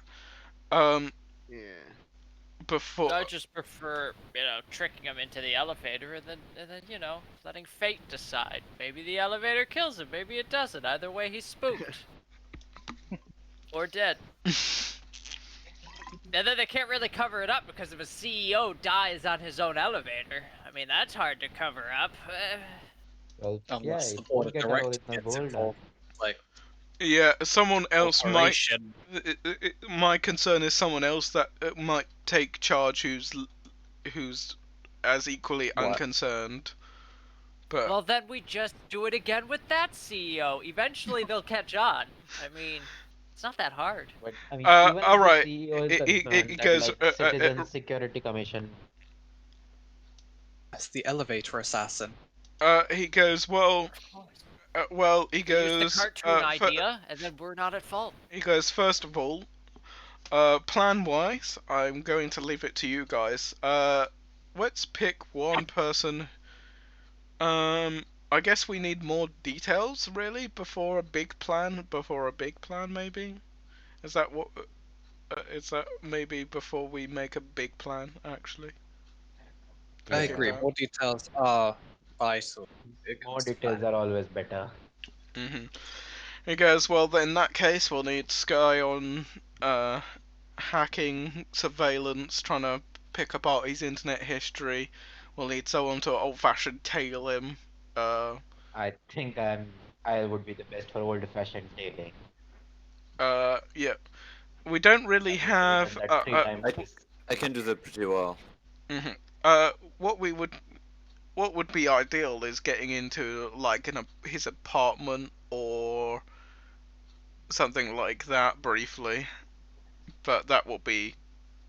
Um, Yeah. before. I just prefer, tricking him into the elevator and then letting fate decide. Maybe the elevator kills him, maybe it doesn't. Either way, he's spooked or dead. And then they can't really cover it up because if a CEO dies on his own elevator, I mean, that's hard to cover up. Well, yeah, Unless the it board will of get a directors original gets boulder. involved. Like, Yeah, someone else might. operation. My concern is someone else that might take charge who's as equally What? unconcerned. But Well, then we just do it again with that CEO. Eventually they'll catch on. I mean, it's not that hard. But, I mean, Uh, even if alright, the CEO is it concerned that, goes, like, Citizen Security Commission. That's the elevator assassin. he goes, well, he Use goes, the cartoon idea, and then we're not at fault. he goes, first of all, plan-wise, I'm going to leave it to you guys. Let's pick one person. I guess we need more details, really, before a big plan, maybe? Is that what, is that maybe before we make a big plan, actually? I Yeah. agree. More details are vital. It More comes to details that. are always better. He goes, well, then in that case, we'll need Sky on, hacking, surveillance, trying to pick apart his internet history. We'll need someone to old-fashioned tail him. I think I would be the best for old-fashioned tailing. Yeah. We don't really I've have, done that 3 times. I can do that pretty well. what would be ideal is getting into, like, his apartment or something like that briefly. But that will be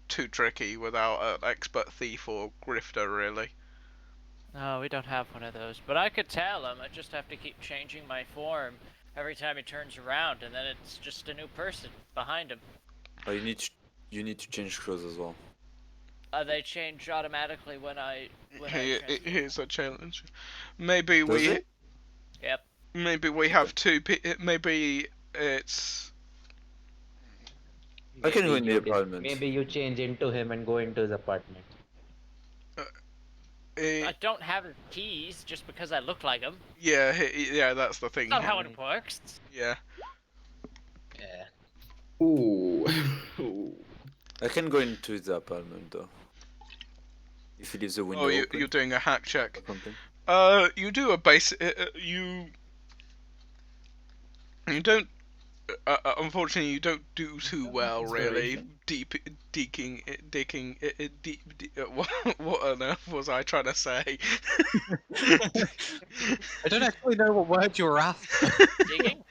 too tricky without an expert thief or grifter, really. No, we don't have one of those. But I could tell him. I just have to keep changing my form every time he turns around, and then it's just a new person behind him. Oh, you need to change clothes as well. They change automatically when I transfer. Here's a challenge. Maybe Does we. it? Yep. Maybe we have two. Maybe it's. I can go Maybe in the you did- apartment. Maybe you change into him and go into his apartment. I don't have his keys just because I look like him. Yeah, yeah, that's the thing. That's not how it works. Yeah. Yeah. Ooh. I can go into the apartment though. If he leaves the window Oh, open you're doing a hack check. or something. You do a basic. You don't. Unfortunately, you don't do too well, really. Digging. What on earth was I trying to say? I don't actually know what word you're after. Digging?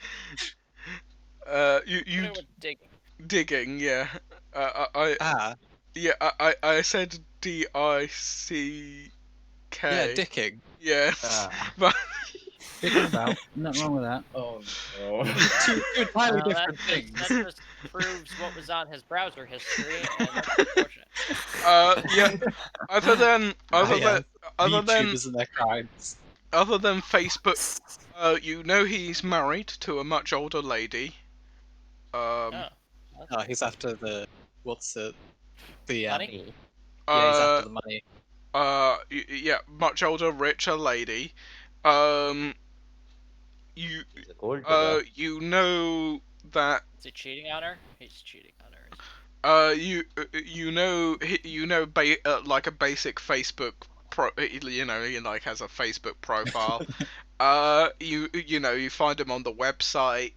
You Digging. digging, yeah. I said D-I-C-K. Yeah, dicking. Yeah, Ah. but Dicking about. Nothing wrong with that. Oh no. Two entirely Well, different that things. just proves what was on his browser history, and that's unfortunate. yeah. Other than YouTubers and their crimes. other than Facebook, you know he's married to a much older lady. Oh. Oh, he's after the what's it? The Money? yeah, he's after the money. Yeah, much older, richer lady. You He's a gold digger. you know that Is he cheating on her? He's cheating on her. you know like a basic Facebook he like has a Facebook profile. You know you find him on the website.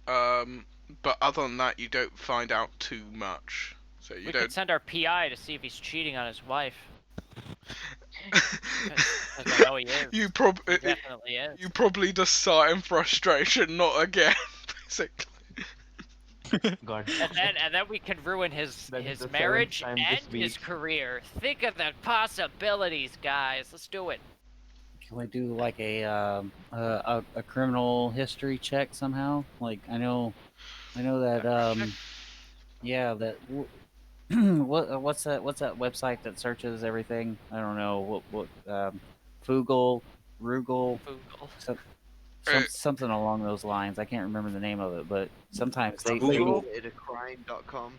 But other than that, you don't find out too much. So you We don't. could send our PI to see if he's cheating on his wife. 'Cause I know he is. You He probably definitely is. you probably just sigh in frustration, not again, basically. God. And then we can ruin his That is the seventh marriage time and this his week. career. Think of the possibilities, guys. Let's do it. Can we do like a criminal history check somehow? Like I know that yeah that what's that website that searches everything? I don't know what Fugle, Rugal, Google. something along those lines. I can't remember the name of it, but sometimes they Google? Crime.com.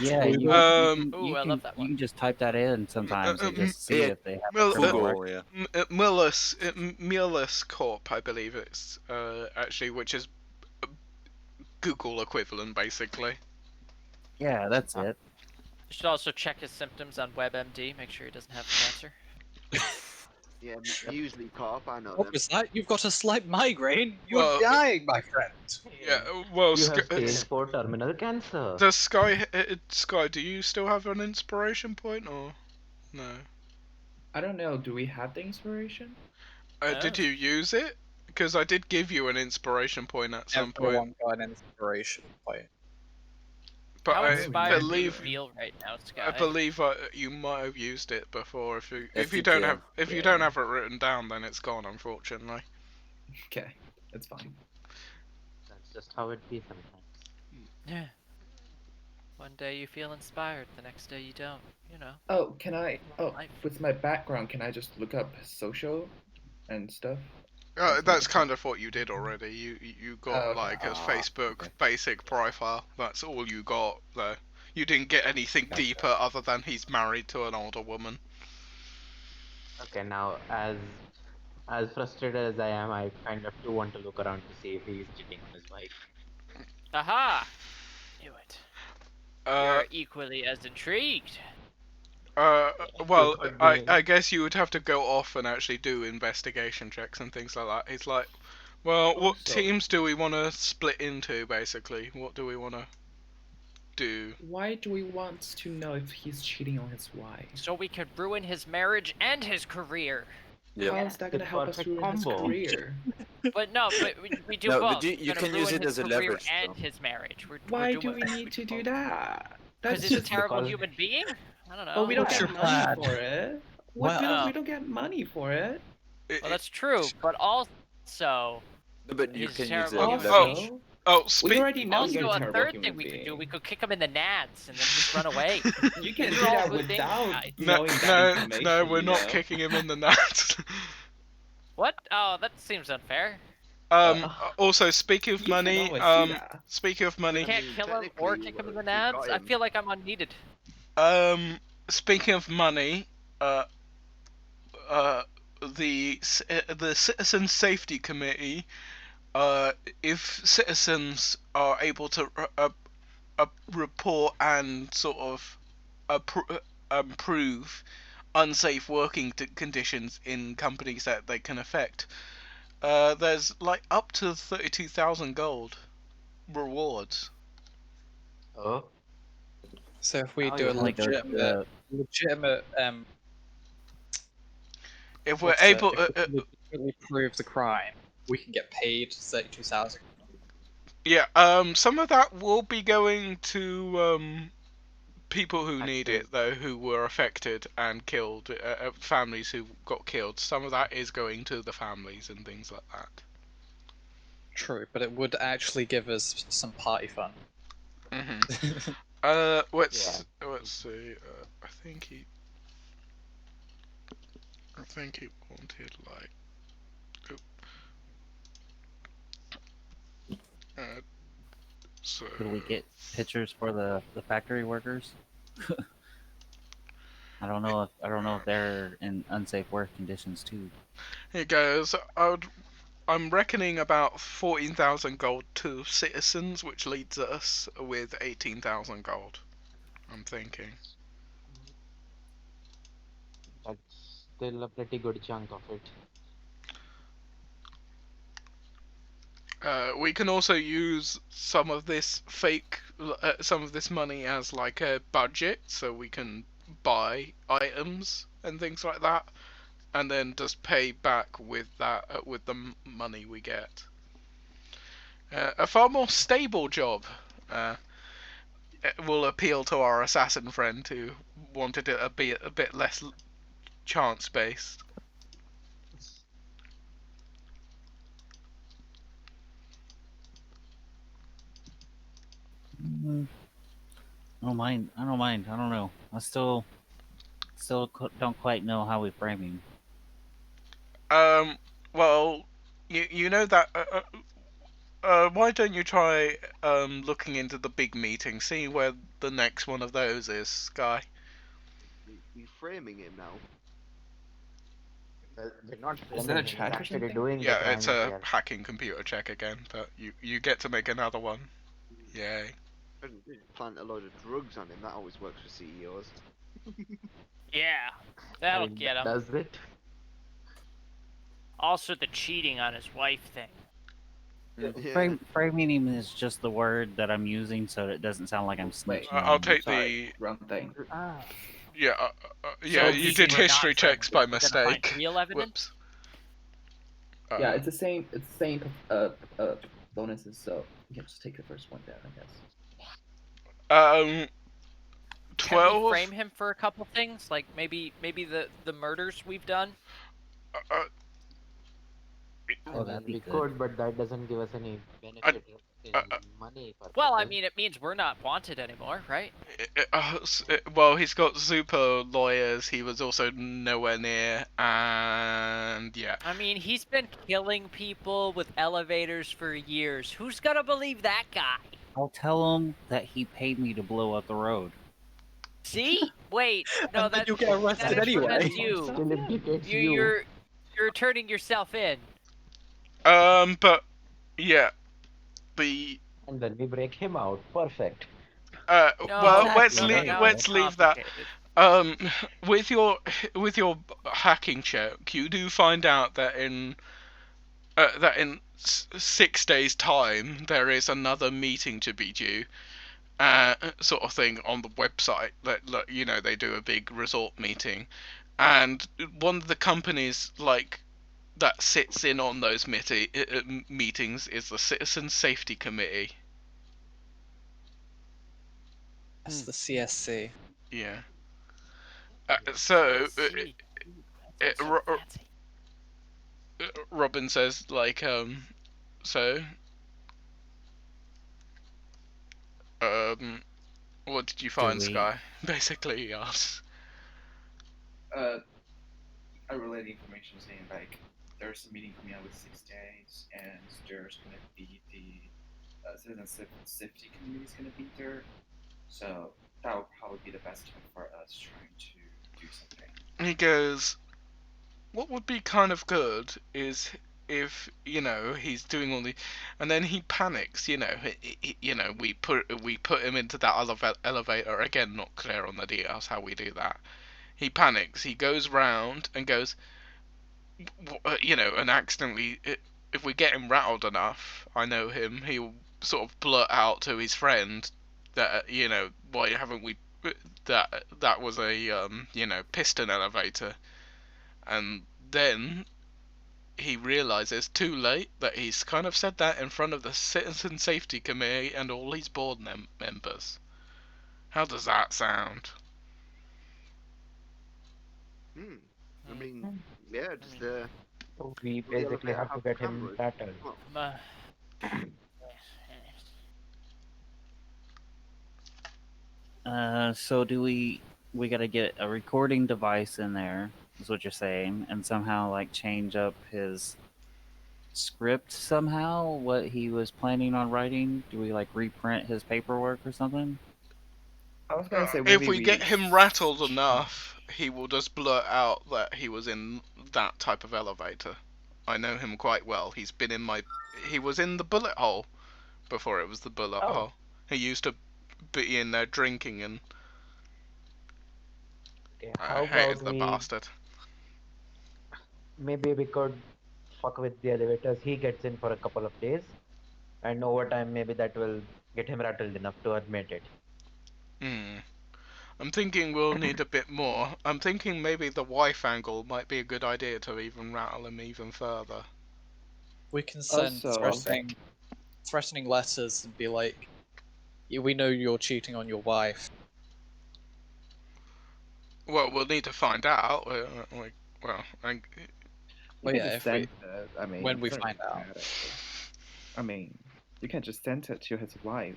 yeah you, Ooh, you I can, love that you one. can just type that in sometimes and just see yeah, if they have Well, a criminal Google, record. yeah. Millis Corp, I believe it's actually, which is Google equivalent, basically. Yeah, that's Ah. it. You should also check his symptoms on WebMD. Make sure he doesn't have cancer. Yeah, usually Corp, I know What them. was that? You've got a slight migraine. You're Well, dying, my friend. Yeah, well, You have stage 4 terminal cancer. does Sky, do you still have an inspiration point or no? I don't know. Do we have the inspiration? Did you use it? Because I did give you an inspiration point at some point. Everyone got an inspiration point. But How I inspired do you believe feel right now, Sky? I believe you might have used it before. If you think, don't yeah. have you don't have it written down, then it's gone, unfortunately. Okay, that's fine. That's just how it be sometimes. Yeah. One day you feel inspired, the next day you don't. You know. Oh, can I? Oh, Life. with my background, can I just look up social and stuff? That's kind of what you did already. You got Okay. like a Facebook okay. basic profile. That's all you got there. You didn't get anything Gotcha. deeper other than he's married to an older woman. Okay, now as frustrated as I am, I kind of do want to look around to see if he's cheating on his wife. Aha! Knew it. Uh, You're equally as intrigued. well, could I be. guess you would have to go off and actually do investigation checks and things like that. It's like, well, what So- teams do we want to split into, basically? What do we want to do? Why do we want to know if he's cheating on his wife? So we could ruin his marriage and his career. Yeah. How is that gonna the help us perfect ruin his combo. career? But no, but we do No, both. but you We're gonna can use ruin it his as a career leverage, and though. his marriage. Why do doing we need to do both. that? Because That's he's a just terrible because- human being? I don't know. Well, we don't What's get your money plan? for it. Well- We don't get money for it. Well, that's true, but also, No, but you He's can use terrible it human as Oh. leverage. being. Oh, We speak. already know also you're a a terrible third human thing we could being. do, we could kick him in the nads and then just run away. You can These do are all that good things, without guys. No, knowing that no, information. no, we're you not know? kicking him in the nuts. What? Oh, that seems unfair. Also, speaking of You money, can always do that. speaking of money, You can't kill him or technically, kick him in the we've got nads? I him. feel like I'm unneeded. speaking of money, the Citizen Safety Committee, if citizens are able to report and sort of improve unsafe working conditions in companies that they can affect, there's like up to 32,000 gold rewards. Oh, So if we Oh, do you a like those, legitimate If we're what's it? able, If we legitimately prove the crime, we can get paid 32,000. yeah, some of that will be going to people who need it, though, who were affected and killed, families who got killed. Some of that is going to the families and things like that. True, but it would actually give us some party fun. Mm-hmm. Let's see. I think he wanted like. So. Could we get pictures for the factory workers? I don't know if they're in unsafe work conditions too. Here goes. I'm reckoning about 14,000 gold to citizens, which leads us with 18,000 gold. I'm thinking. that's still a pretty good chunk of it. We can also use some of this some of this money as like a budget, so we can buy items and things like that, and then just pay back with that with the money we get. A far more stable job will appeal to our assassin friend who wanted it a bit less chance based. I don't mind. I don't mind. I don't know. I still don't quite know how we frame him. Well, you know that. Why don't you try looking into the big meeting, see where the next one of those is, Sky? We framing him now. We're not Is framing that a him, he's check or actually something? doing the Yeah, crime it's a here. hacking computer check again, but you get to make another one. Yay. And plant a load of drugs on him. That always works for CEOs. Yeah, I that'll mean, get him. does it? Also, the cheating on his wife thing. Yeah. Framing him is just the word that I'm using so that it doesn't sound like I'm Wait, snitching. I'll on him. take Sorry, wrong thing. Ah, yeah. So You he's did we're not history friends, checks by we're gonna find mistake. real evidence? Whoops. Yeah, it's the same. It's the same bonuses. So you can just take the first one down, I guess. 12. Can we 12. frame him for a couple things? Like maybe the murders we've done? Oh, that'd be we good. could, but that doesn't give us any benefit in money purposes. Well, I mean, it means we're not wanted anymore, right? Well, he's got super lawyers. He was also nowhere near, and yeah. I mean, he's been killing people with elevators for years. Who's gonna believe that guy? I'll tell him that he paid me to blow up the road. See? Wait, no, And then that you'll get arrested that anyway. implements you. Still implicates you. You're turning yourself in. But yeah, And then we break him out. Perfect. No, well, exactly. let's Now let's it's leave that. complicated. With your hacking check, you do find out that in 6 days' time there is another meeting to be due, sort of thing on the website. That they do a big resort meeting, and one of the companies that sits in on those meetings is the Citizen Safety Committee. That's the CSC. Yeah. So See. it- So ro- fancy. Robin says so what did you find, we- Sky? Basically, he asks. I relay the information saying like there's a meeting coming out with 6 days, and there's gonna be the citizen safety committee is gonna be there, so that would probably be the best time for us trying to do something. He goes, what would be kind of good is if he's doing all the, and then he panics. We put him into that elevator again. Not clear on the details how we do that. He panics. He goes round and goes, and accidentally, if we get him rattled enough, I know him. He'll sort of blurt out to his friend that why haven't we that was a piston elevator, and then he realizes too late that he's kind of said that in front of the Citizen Safety Committee and all his board members. How does that sound? I mean, yeah, just So we the basically elevator have to have get him cameras. rattled. Well, So do we gotta get a recording device in there, is what you're saying, and somehow like change up his script somehow, what he was planning on writing? Do we like reprint his paperwork or something? I was gonna say If maybe we get him rattled enough, he will just blurt out that he was in that type of elevator. I know him quite well. He was in the bullet hole before it was the bullet Oh. hole. He used to be in there drinking, and Okay, I how hated about the we bastard. maybe we could fuck with the elevators. He gets in for a couple of days, and over time maybe that will get him rattled enough to admit it. I'm thinking we'll need a bit more. I'm thinking maybe the wife angle might be a good idea to even rattle him even further. We can send Also- threatening letters and be like, we know you're cheating on your wife. Well, we'll need to find out. Well, yeah, if we, I mean, when we it's not find really out. bad, actually. I mean, you can just send it to his wife.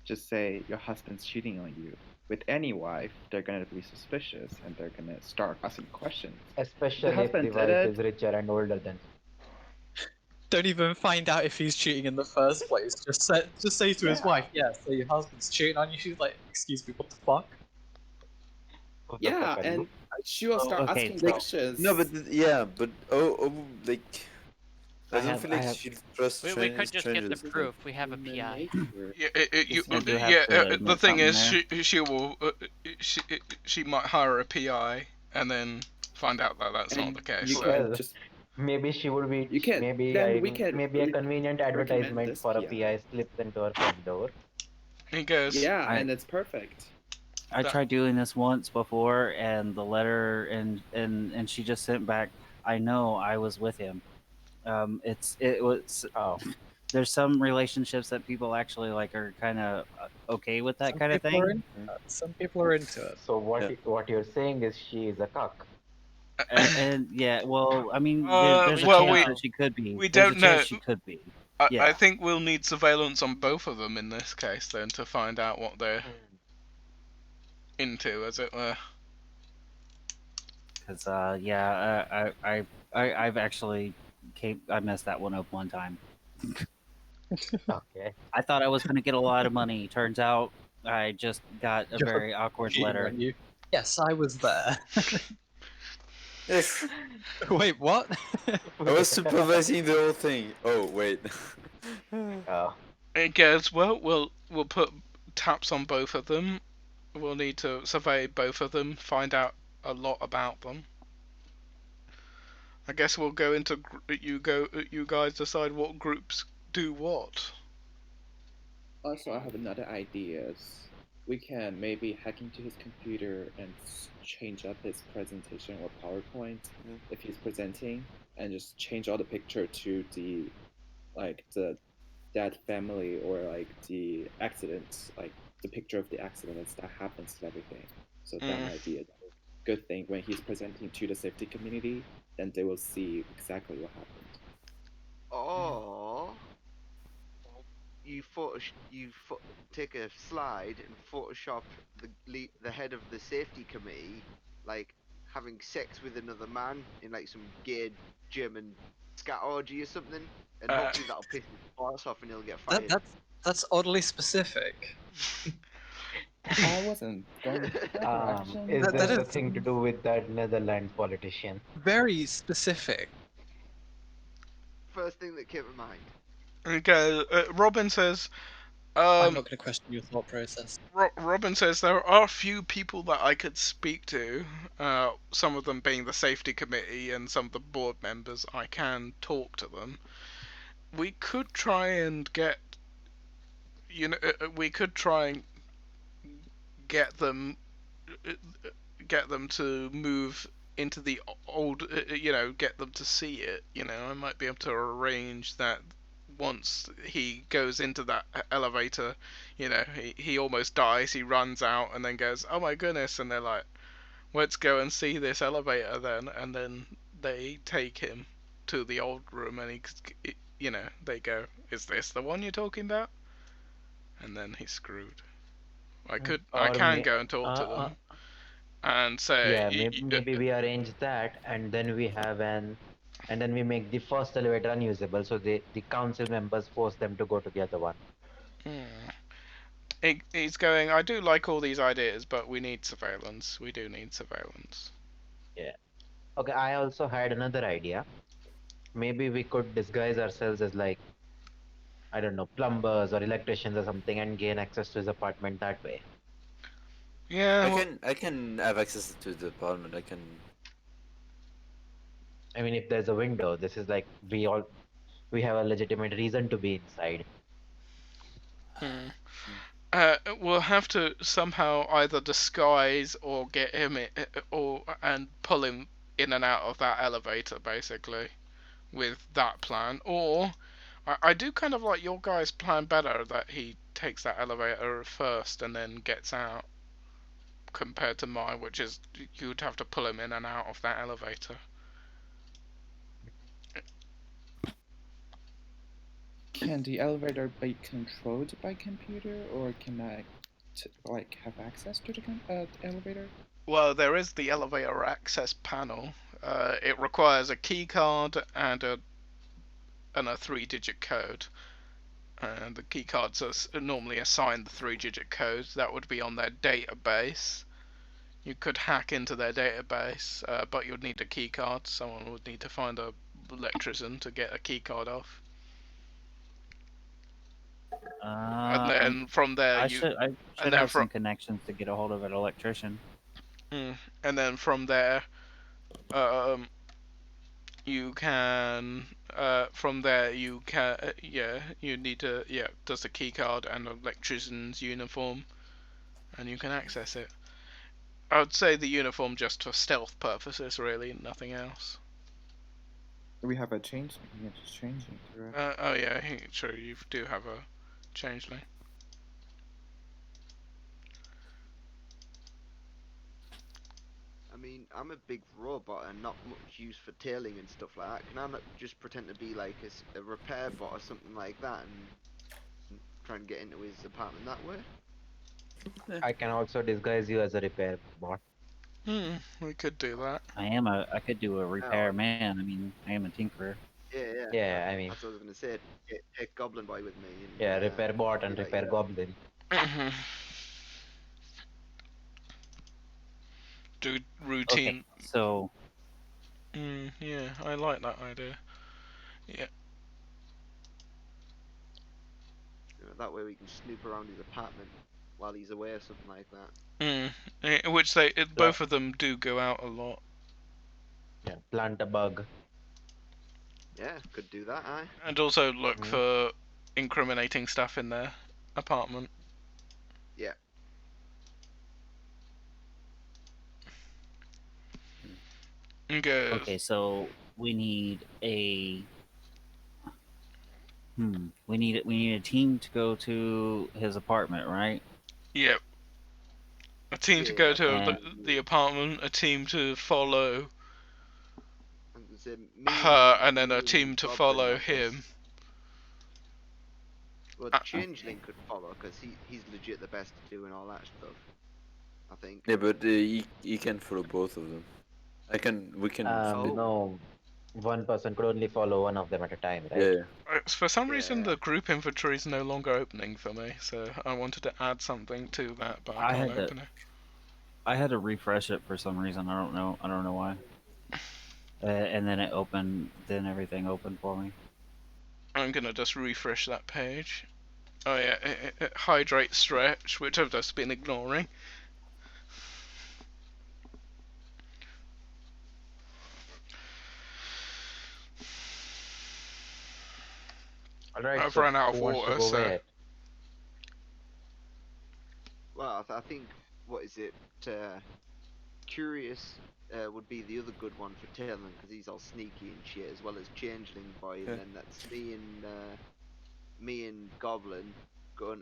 Just say your husband's cheating on you. With any wife, they're gonna be suspicious and they're gonna start asking questions. Especially if the husband did wife it. is richer and older than. Don't even find out if he's cheating in the first place. Just say to his wife, yeah, so your husband's cheating on you. She's like, excuse me, what the fuck? What the Yeah, fuck are you? and she will start okay, asking so- questions. No, but I don't feel like she'll trust We could just get the strangers. proof. We have a PI. Yeah, I do have to the admit thing something is, there. she will she might hire a PI and then find out that that's not And the case. you So. can Well, just maybe she would be. you can then we can Maybe a convenient recommend advertisement this for a PI. PI slips into her front door. He goes. Yeah, and it's perfect. I That- tried doing this once before, and the letter and she just sent back, "I know I was with him." It was. Oh, There's some relationships that people actually like are kind of okay with that Some kind of people are thing. Some people are into it. so Yeah. what you're saying is she is a cuck. And yeah, well, I mean, there's a well, chance we- that she could be. we There's don't a chance know. she could be. I Yeah. think we'll need surveillance on both of them in this case then to find out what they're into, as it were. Because I've actually I messed that one up one time. Okay. I thought I was going to get a lot of money. Turns out I just got a You're very awkward letter. Yes, I was there. Yes, Wait, what? I was supervising the whole thing. Oh wait. Oh. It goes, well, we'll put taps on both of them. We'll need to survey both of them, find out a lot about them. I guess we'll go into you guys decide what groups do what. Also, I have another idea. We can maybe hack into his computer and change up his presentation or PowerPoint if he's presenting, and just change all the picture to the that family or like the accidents, like the picture of the accidents that happens and everything. So that might be a good thing when he's presenting to the safety community. Then they will see exactly what happened. Or take a slide and Photoshop the head of the safety committee, like having sex with another man in like some gay German scat orgy or something, and hopefully that'll piss his boss off and he'll get fired. That's oddly specific. I wasn't going in that direction. Is That this a is- thing to do with that Netherlands politician? Very specific. First thing that came to mind. Okay, Robin says. I'm not going to question your thought process. Robin says there are a few people that I could speak to. Some of them being the safety committee and some of the board members. I can talk to them. We could try and get. We could try and get them to move into the old. Get them to see it. I might be able to arrange that. Once he goes into that elevator, he almost dies, he runs out and then goes, oh my goodness, and they're like, let's go and see this elevator then, and then they take him to the old room and they go, is this the one you're talking about? And then he's screwed. I can go and talk to them and say, Yeah, maybe we arrange that, and then we make the first elevator unusable, so the council members force them to go to the other one. He's going, I do like all these ideas, but we need surveillance. We do need surveillance. Yeah. Okay, I also had another idea. Maybe we could disguise ourselves as, like, I don't know, plumbers or electricians or something, and gain access to his apartment that way. Yeah. I can have access to the apartment. I mean, if there's a window, this is like we have a legitimate reason to be inside. We'll have to somehow either disguise or get him and pull him in and out of that elevator, basically, with that plan. Or I do kind of like your guys' plan better, that he takes that elevator first and then gets out, compared to mine, which is you'd have to pull him in and out of that elevator. Can the elevator be controlled by computer, or can I have access to the elevator? Well, there is the elevator access panel. It requires a key card and a 3-digit code. And the key cards are normally assigned the 3-digit codes. That would be on their database. You could hack into their database, but you'd need a key card. Someone would need to find a electrician to get a key card off. And Um, then from there I you should and then have some from connections to get a hold of an electrician. and then from there you can from there you can you need to does the key card and electrician's uniform, and you can access it. I would say the uniform just for stealth purposes, really, nothing else. We have a change. Yeah, just changing. Right? Oh yeah, true. You do have a changeling. I mean, I'm a big robot and not much use for tailing and stuff like that. Can I not just pretend to be like a repair bot or something like that and try and get into his apartment that way? I can also disguise you as a repair bot. We could do that. I could do a repair man. I mean, I am a tinkerer. Yeah. Yeah, I mean, That's what I was gonna say. Take Goblin Boy with me. And, yeah, repair bot be and like, repair goblin. Do Okay, routine. so Yeah, I like that idea. Yeah. That way we can snoop around his apartment while he's away or something like that. Which both of them do go out a lot. Yeah, plant a bug. Yeah, could do that, aye. And also look for incriminating stuff in their apartment. Yeah. okay, so we need a we need a team to go to his apartment, right? Yep. A team to go to the apartment, a team to follow her, and then a team to follow him. Well, the Changeling could follow because he's legit the best at doing all that stuff, I think. Yeah, but he can follow both of them. We can. No, one person could only follow one of them at a time, right? Yeah. For some reason, the group inventory is no longer opening for me, so I wanted to add something to that, but I can't open it. I had to refresh it for some reason. I don't know why. And then it opened. Then everything opened for me. I'm gonna just refresh that page. Oh yeah, hydrate stretch, which I've just been ignoring. Alright, I've so run out of who wants to water, go so. where? Well, I think, what is it? Curious would be the other good one for Tailman because he's all sneaky and shit, as well as Changeling Boy, and then that's me and Goblin going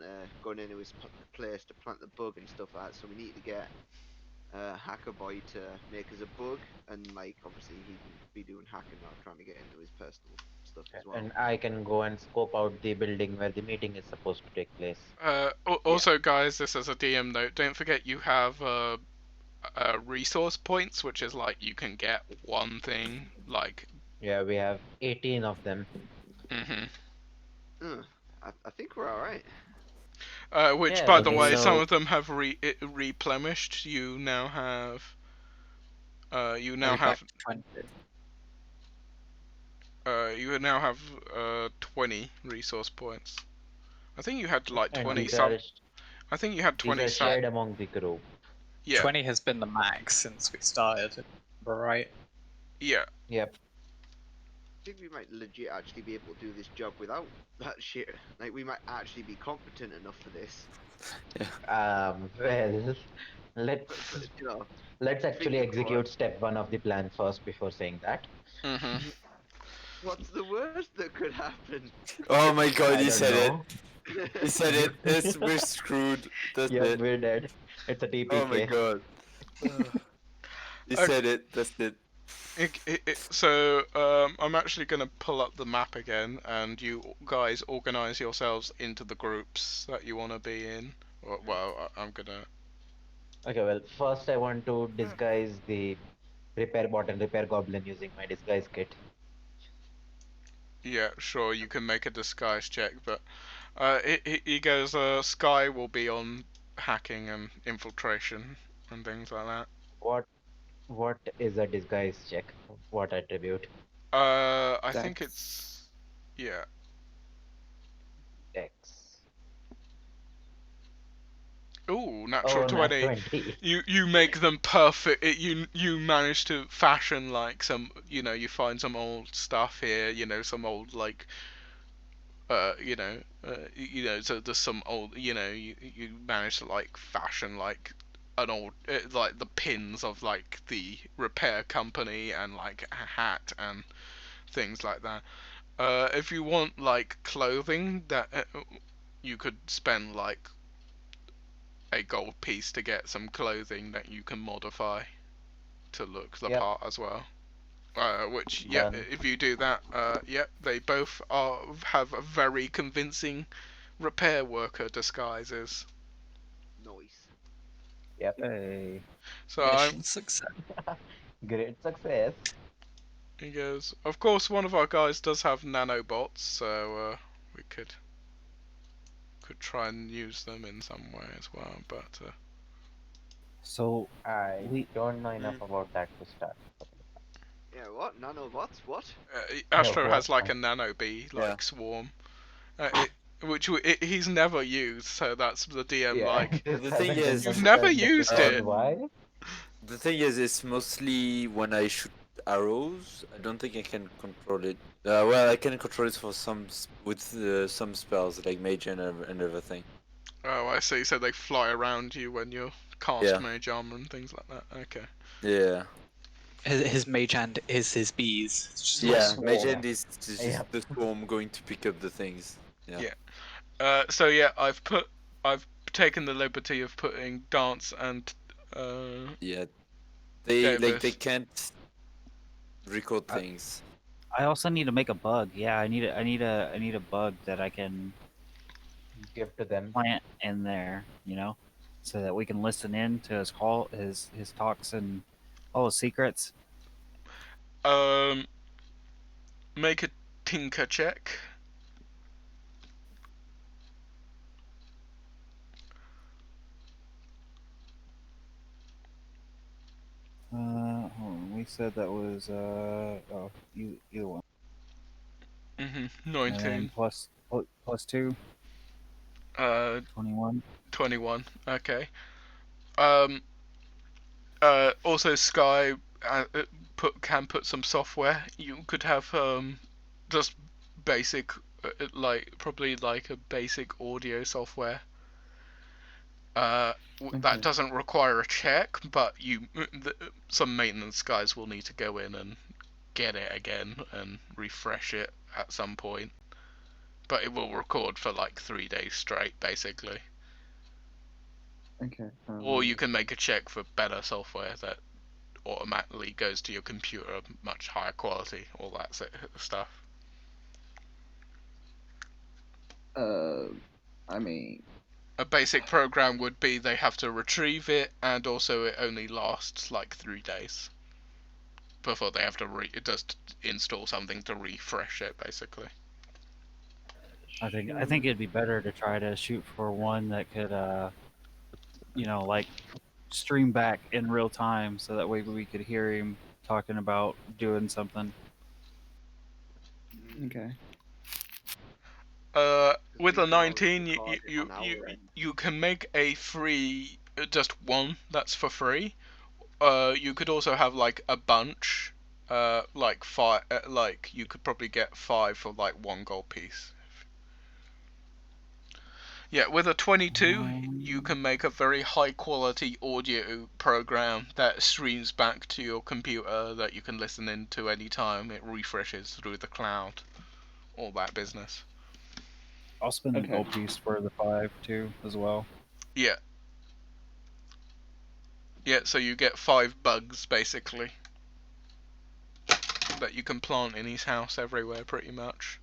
into his place to plant the bug and stuff like that. So we need to get Hacker Boy to make us a bug, and like obviously he can be doing hacking, not trying to get into his personal stuff as well. And I can go and scope out the building where the meeting is supposed to take place. Also, guys, this is a DM note. Don't forget you have resource points, which is like you can get one thing. Like. Yeah, we have 18 of them. I think we're all right. Which, by the way, some of them have replenished. You now have. You now have 20 resource points. I think you had like 20 some. I think you had 20 these are shared among the group. Yeah. 20 has been the max since we started, right? Yeah. Yep. I think we might legit actually be able to do this job without that shit. Like, we might actually be competent enough for this. Well, let's actually execute step 1 of the plan first before saying that. What's the worst that could happen? Oh my god, he said it. He said it. We're screwed. That's it. We're dead. It's a TPK. Oh my god. He said it. That's it. So I'm actually going to pull up the map again, and you guys organize yourselves into the groups that you want to be in. Well, I'm gonna. Okay, well, first I want to disguise the repair bot and repair goblin using my disguise kit. Yeah, sure, you can make a disguise check, but he goes, Sky will be on hacking and infiltration and things like that. What is a disguise check? What attribute? I think it's yeah. X. Ooh, natural Oh, nat 20. 20. You make them perfect. You manage to fashion like some, you find some old stuff here, some old like so there's some old, you manage to like fashion like an old like the pins of like the repair company and like a hat and things like that. If you want like clothing, that you could spend like a gold piece to get some clothing that you can modify to look the Yep. part as well. Which, Done. if you do that, they both have a very convincing repair worker disguises. Nice. Yep. Hey. So I'm, Mission success. Great success. he goes, of course, one of our guys does have nanobots, so we could try and use them in some way as well. But So I we don't know enough about that to start. Yeah, what? Nanobots? What? Astro what? has like a nano bee like swarm, he's never used. So that's the DM like. The thing is, You've never used it. Why? the thing is, it's mostly when I shoot arrows. I don't think I can control it. Well, I can control it for with some spells like mage and everything. Oh, I see. So they fly around you when you cast mage armor and things like that. Okay. Yeah. His mage hand is his bees. It's just a Yeah, swarm. mage hand is just Yep. the swarm going to pick up the things. Yeah. So yeah, I've taken the liberty of putting Dance and Yeah. They Davis. can't record things. I also need to make a bug. Yeah, I need a bug that I can Give to them. plant in there, so that we can listen in to his his talks and all his secrets. Make a tinker check. Hold on. We said that was either one. 19. And plus 2, 21. 21. Okay. Also Sky can put some software. You could have just basic probably like a basic audio software. That doesn't require a check, but some maintenance guys will need to go in and get it again and refresh it at some point. But it will record for like 3 days straight, basically. Okay. Or you can make a check for better software that automatically goes to your computer, much higher quality, all that stuff. I mean, A basic program would be they have to retrieve it, and also it only lasts like 3 days before they have to just install something to refresh it, basically. I think it'd be better to try to shoot for one that could like stream back in real time, so that way we could hear him talking about doing something. okay. With a we can always 19, record it on our end. you can make a free, just one that's for free. You could also have like a bunch, like 5, like you could probably get 5 for like 1 gold piece. Yeah, with a 22, you can make a very high quality audio program that streams back to your computer that you can listen into anytime. It refreshes through the cloud, all that business. I'll spend a Okay. gold piece for the 5 too, as well. Yeah. Yeah, so you get 5 bugs basically that you can plant in his house everywhere, pretty much.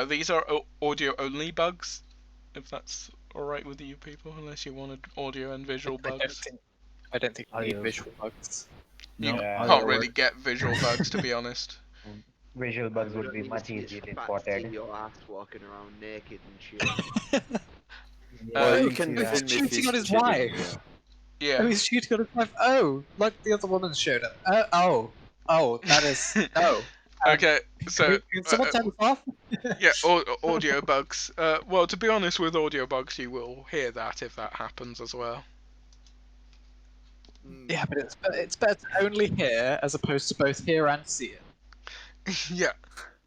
These are audio only bugs, if that's alright with you people, unless you wanted audio and visual bugs. I don't think you need Audio. visual bugs. You No, Yeah. audio can't really works. get visual bugs, to be honest. Visual bugs would be You much just see a easier fat spotted. see your ass walking around naked and shit. Well, you Oh, can he's film if cheating he's on his cheating, wife. Yeah. Oh, he's shooting on his wife. Oh, like the other woman showed up. Oh, that is. Oh, Okay, so Can someone turn this off? yeah, audio bugs. Well, to be honest, with audio bugs, you will hear that if that happens as well. Yeah, but it's better to only hear as opposed to both hear and see it. Yeah,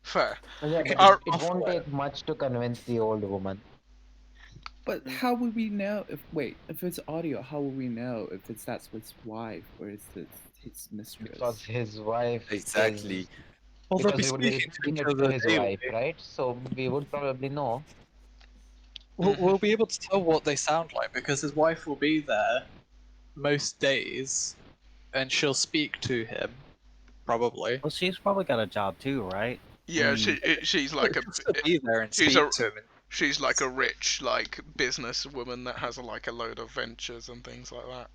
fair. Yeah, but Our- it won't take much to convince the old woman. But how would we know if it's audio? How will we know if that's his wife or is it his mistress? Because his wife Exactly. is... Well, they'll Because be we would be speaking to repeating each it to other his daily. wife, right? So we would probably know. We'll be able to tell what they sound like because his wife will be there most days, and she'll speak to him, probably. Well, she's probably got a job too, right? Yeah, Mm. she's like a She'll still be there and she's speak a- to him. she's like a rich business woman that has like a load of ventures and things like that.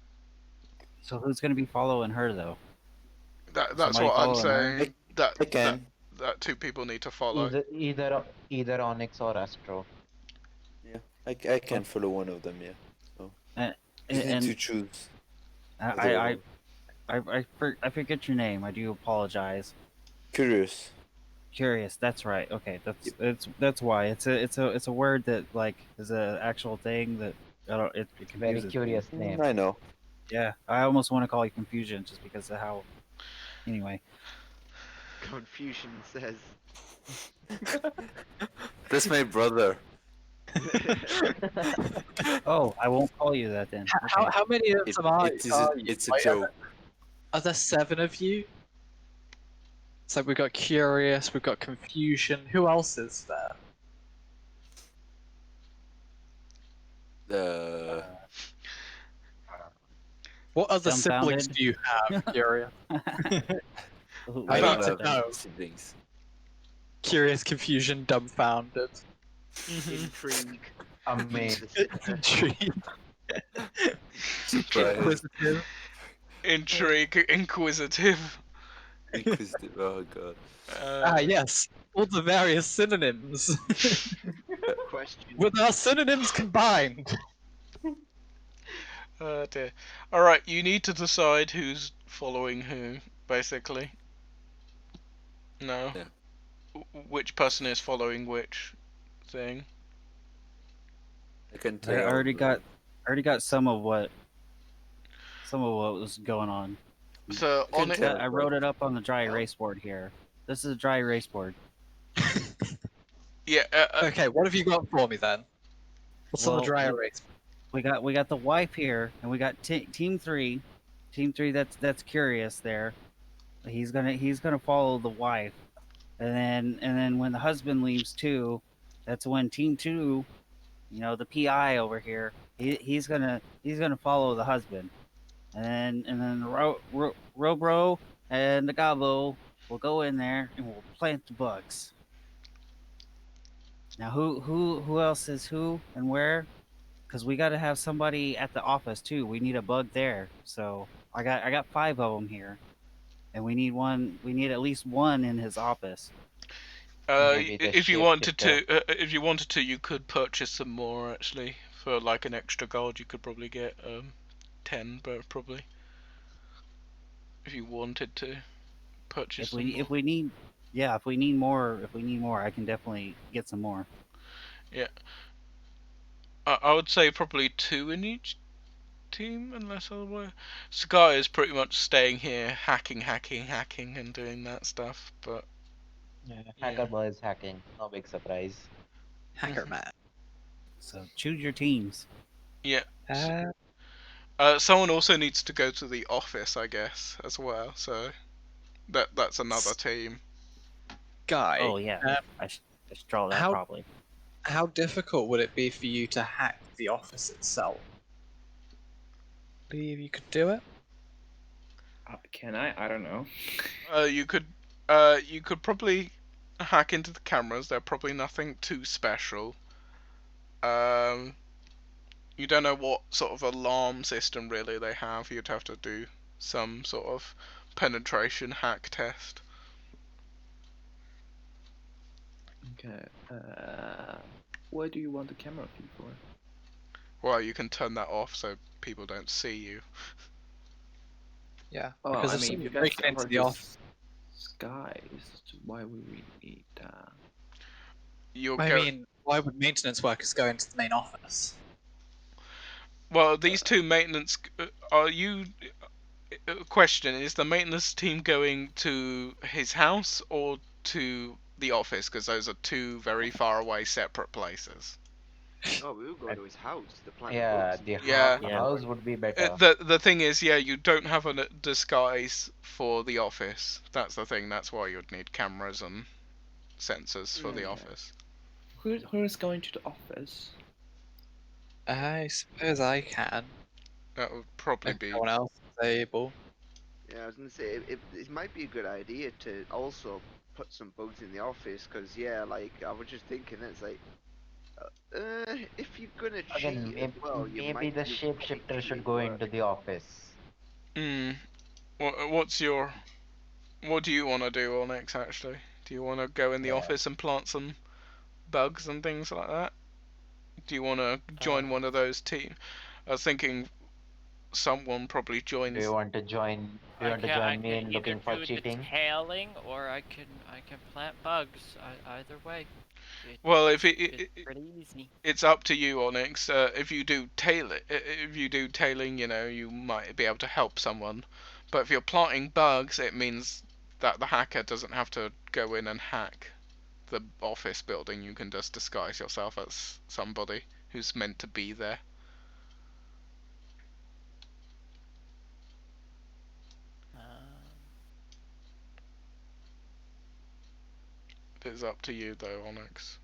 So who's going to be following her though? That's Somebody what I'm following her? saying. That I can. that two people need to follow. Either Onyx or Astro. Yeah, I can follow one of them. Yeah. You need And to choose. I forget your name. I do apologize. Curious. Curious. That's right. Okay. That's why it's a word that like is a actual thing that I don't. It Very confuses me. curious name. I know. Yeah, I almost want to call you Confusion just because of how. Anyway. Confucian says. That's my brother. Oh, I won't call you that then. Okay. How many of them are It's a Wait, joke. Are there 7 of you? So we've got Curious, we've got Confusion. Who else is there? What other siblings Dumbfounded? do you have, Curious? I I don't need to have know. siblings. Curious, Confusion, Dumbfounded. Intrigue. Amazing. Intrigued. Surprise. Inquisitive. Intrigue, inquisitive. Inquisitive. Oh god. Yes. All the various synonyms. Question. With our synonyms combined. Oh dear. Alright, you need to decide who's following who, basically. No? Yeah. Which person is following which thing? I can I tell. already got some of what was going on. So, I can on it. tell. I wrote it up on the dry erase board here. This is a dry erase board. Yeah, Okay, what have you got for me then? What's on the Well, dry erase? We got the wife here, and we got team 3. Team 3, that's Curious there. He's gonna follow the wife, and then when the husband leaves too, that's when team 2, the PI over here, he's gonna follow the husband, and then Robro and the Gabo will go in there and we'll plant the bugs. Now who else is who and where? Because we got to have somebody at the office too. We need a bug there. So I got 5 of them here, and we need one. We need at least one in his office. Maybe the if you shapeshifter. wanted to, you could purchase some more actually for like an extra gold. You could probably get 10, but probably if you wanted to purchase. If we need more, I can definitely get some more. Yeah, I would say probably 2 in each team, unless otherwise. Sky is pretty much staying here, hacking, and doing that stuff. But Hacker boy is hacking. No big surprise. Hacker man. So choose your teams. yeah. Someone also needs to go to the office, I guess, as well. So that's another team. Guy. Oh yeah, I should draw that properly. How difficult would it be for you to hack the office itself? Believe you could do it? Can I? I don't know. You could probably hack into the cameras. They're probably nothing too special. You don't know what sort of alarm system really they have. You'd have to do some sort of penetration hack test. Okay. What do you want the camera feed for? Well, you can turn that off so people don't see you. Yeah. Oh, Because I if mean, someone you guys breaking into covered the this office. disguised. Why would we need that? You'll I go. mean, why would maintenance workers go into the main office? Well, these two maintenance. Are you? Question: is the maintenance team going to his house or to the office? Because those are two very far away, separate places. Oh, we would go to his house. The plant Yeah, bugs. the Yeah. house would be better. The thing is, yeah, you don't have a disguise for the office. That's the thing. That's why you'd need cameras and sensors for the Yeah. office. Who's going to the office? I suppose I can. That would probably If be. no one else is able. Yeah, I was gonna say it might be a good idea to also put some bugs in the office, cause yeah, like I was just thinking, it's like, if you're gonna Again, cheat as maybe well, you maybe might the you probably shapeshifter cheat should at go work. into the office. What's your? What do you want to do, Onyx? Actually, do you want to go in the Yeah. office and plant some bugs and things like that? Do you want to join one of those teams? I was thinking someone probably joins. Do you want to join? Do you want to I join me can in either looking for do cheating? the tailing, or I can plant bugs. Either way. Well, if It's pretty easy. it's up to you, Onyx. If you do tailing, you know, you might be able to help someone. But if you're planting bugs, it means that the hacker doesn't have to go in and hack the office building. You can just disguise yourself as somebody who's meant to be there. It's up to you, though, Onyx.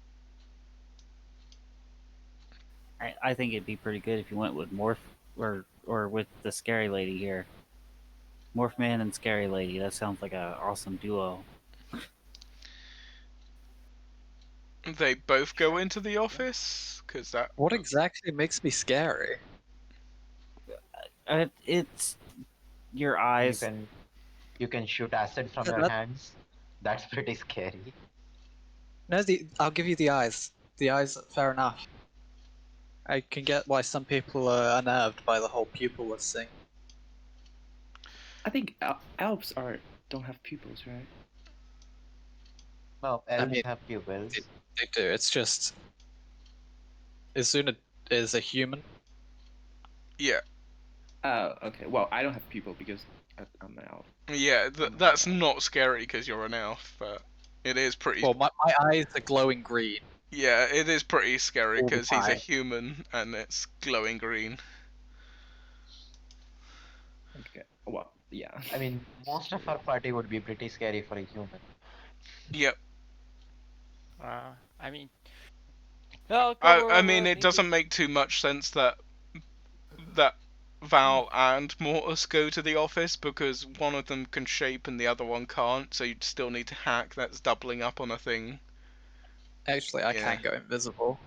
I think it'd be pretty good if you went with Morph or with the Scary Lady here. Morph Man and Scary Lady. That sounds like an awesome duo. They both go into the office, because that. What exactly makes me scary? It's your You eyes. you can shoot acid from Yeah, your that- hands. That's pretty scary. No, I'll give you the eyes. The eyes, fair enough. I can get why some people are unnerved by the whole pupilless thing. I think elves don't have pupils, right? No, elves mean, have pupils. They do. It's just Izuna is a human. Yeah. Oh, okay. Well, I don't have pupil because I'm an elf. Yeah, that's not scary because you're an elf, but it is pretty. Well, my eyes are glowing green. Yeah, it is pretty scary All the because he's a time. human and it's glowing green. Okay. Well, yeah. I mean, most of our party would be pretty scary for a human. Yep. I mean, I'll go I mean, wherever it doesn't make too much sense that Val and Mortis go to the office because one of them can shape and the other one can't, so you'd still need to hack. That's doubling up on a thing. Actually, I Yeah. can't go invisible.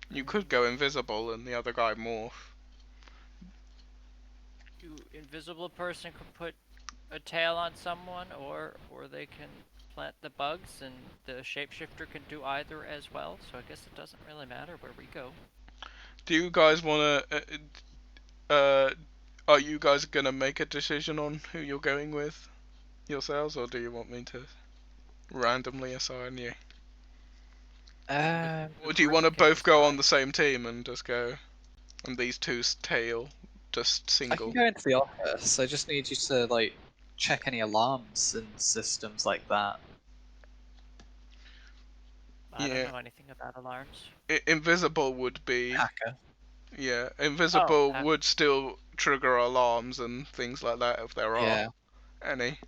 You could go invisible and the other guy morph. Invisible person can put a tail on someone, or they can plant the bugs, and the shapeshifter can do either as well. So I guess it doesn't really matter where we go. Do you guys want to? Are you guys gonna make a decision on who you're going with yourselves, or do you want me to randomly assign you? Or do you want to both go on the same team and just go, and these two's tail just I single? can go into the office. I just need you to like check any alarms and systems like that. I Yeah. don't know anything about alarms. Invisible would be. Hacker. Yeah, invisible Oh, would still trigger alarms and things like that if there are Yeah. any.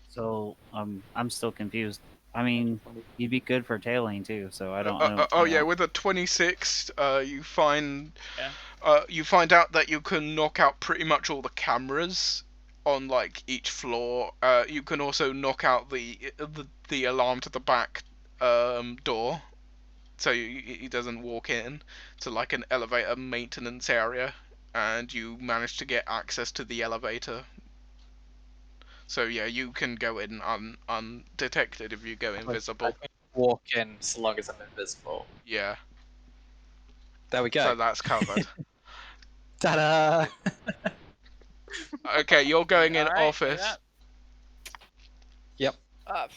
So I'm still confused. I mean, you'd be good for tailing too. So I don't. Oh yeah, with a 26, you find Yeah. you find out that you can knock out pretty much all the cameras on like each floor. You can also knock out the alarm to the back door, so he doesn't walk in to like an elevator maintenance area, and you manage to get access to the elevator. So yeah, you can go in undetected if you go invisible. I can walk in so long as I'm invisible. Yeah. There we go. So that's covered. Ta-da! Okay, you're going in All right, do office. that. Yep. Uh,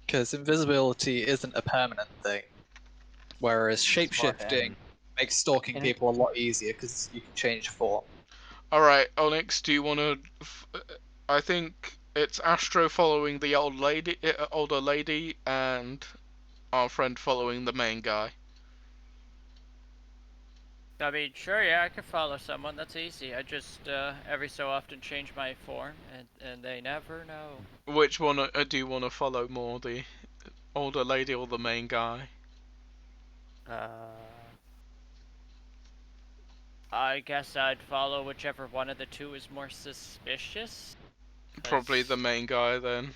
Because invisibility isn't a permanent thing, whereas shapeshifting makes stalking Can- people a lot easier because you can change form. All right, Onyx, do you want to? I think it's Astro following the older lady, and our friend following the main guy. I mean, sure, yeah, I could follow someone. That's easy. I just every so often change my form, and they never know. Which one do you want to follow more, the older lady or the main guy? I guess I'd follow whichever one of the two is more suspicious. Probably 'Cause the main guy then.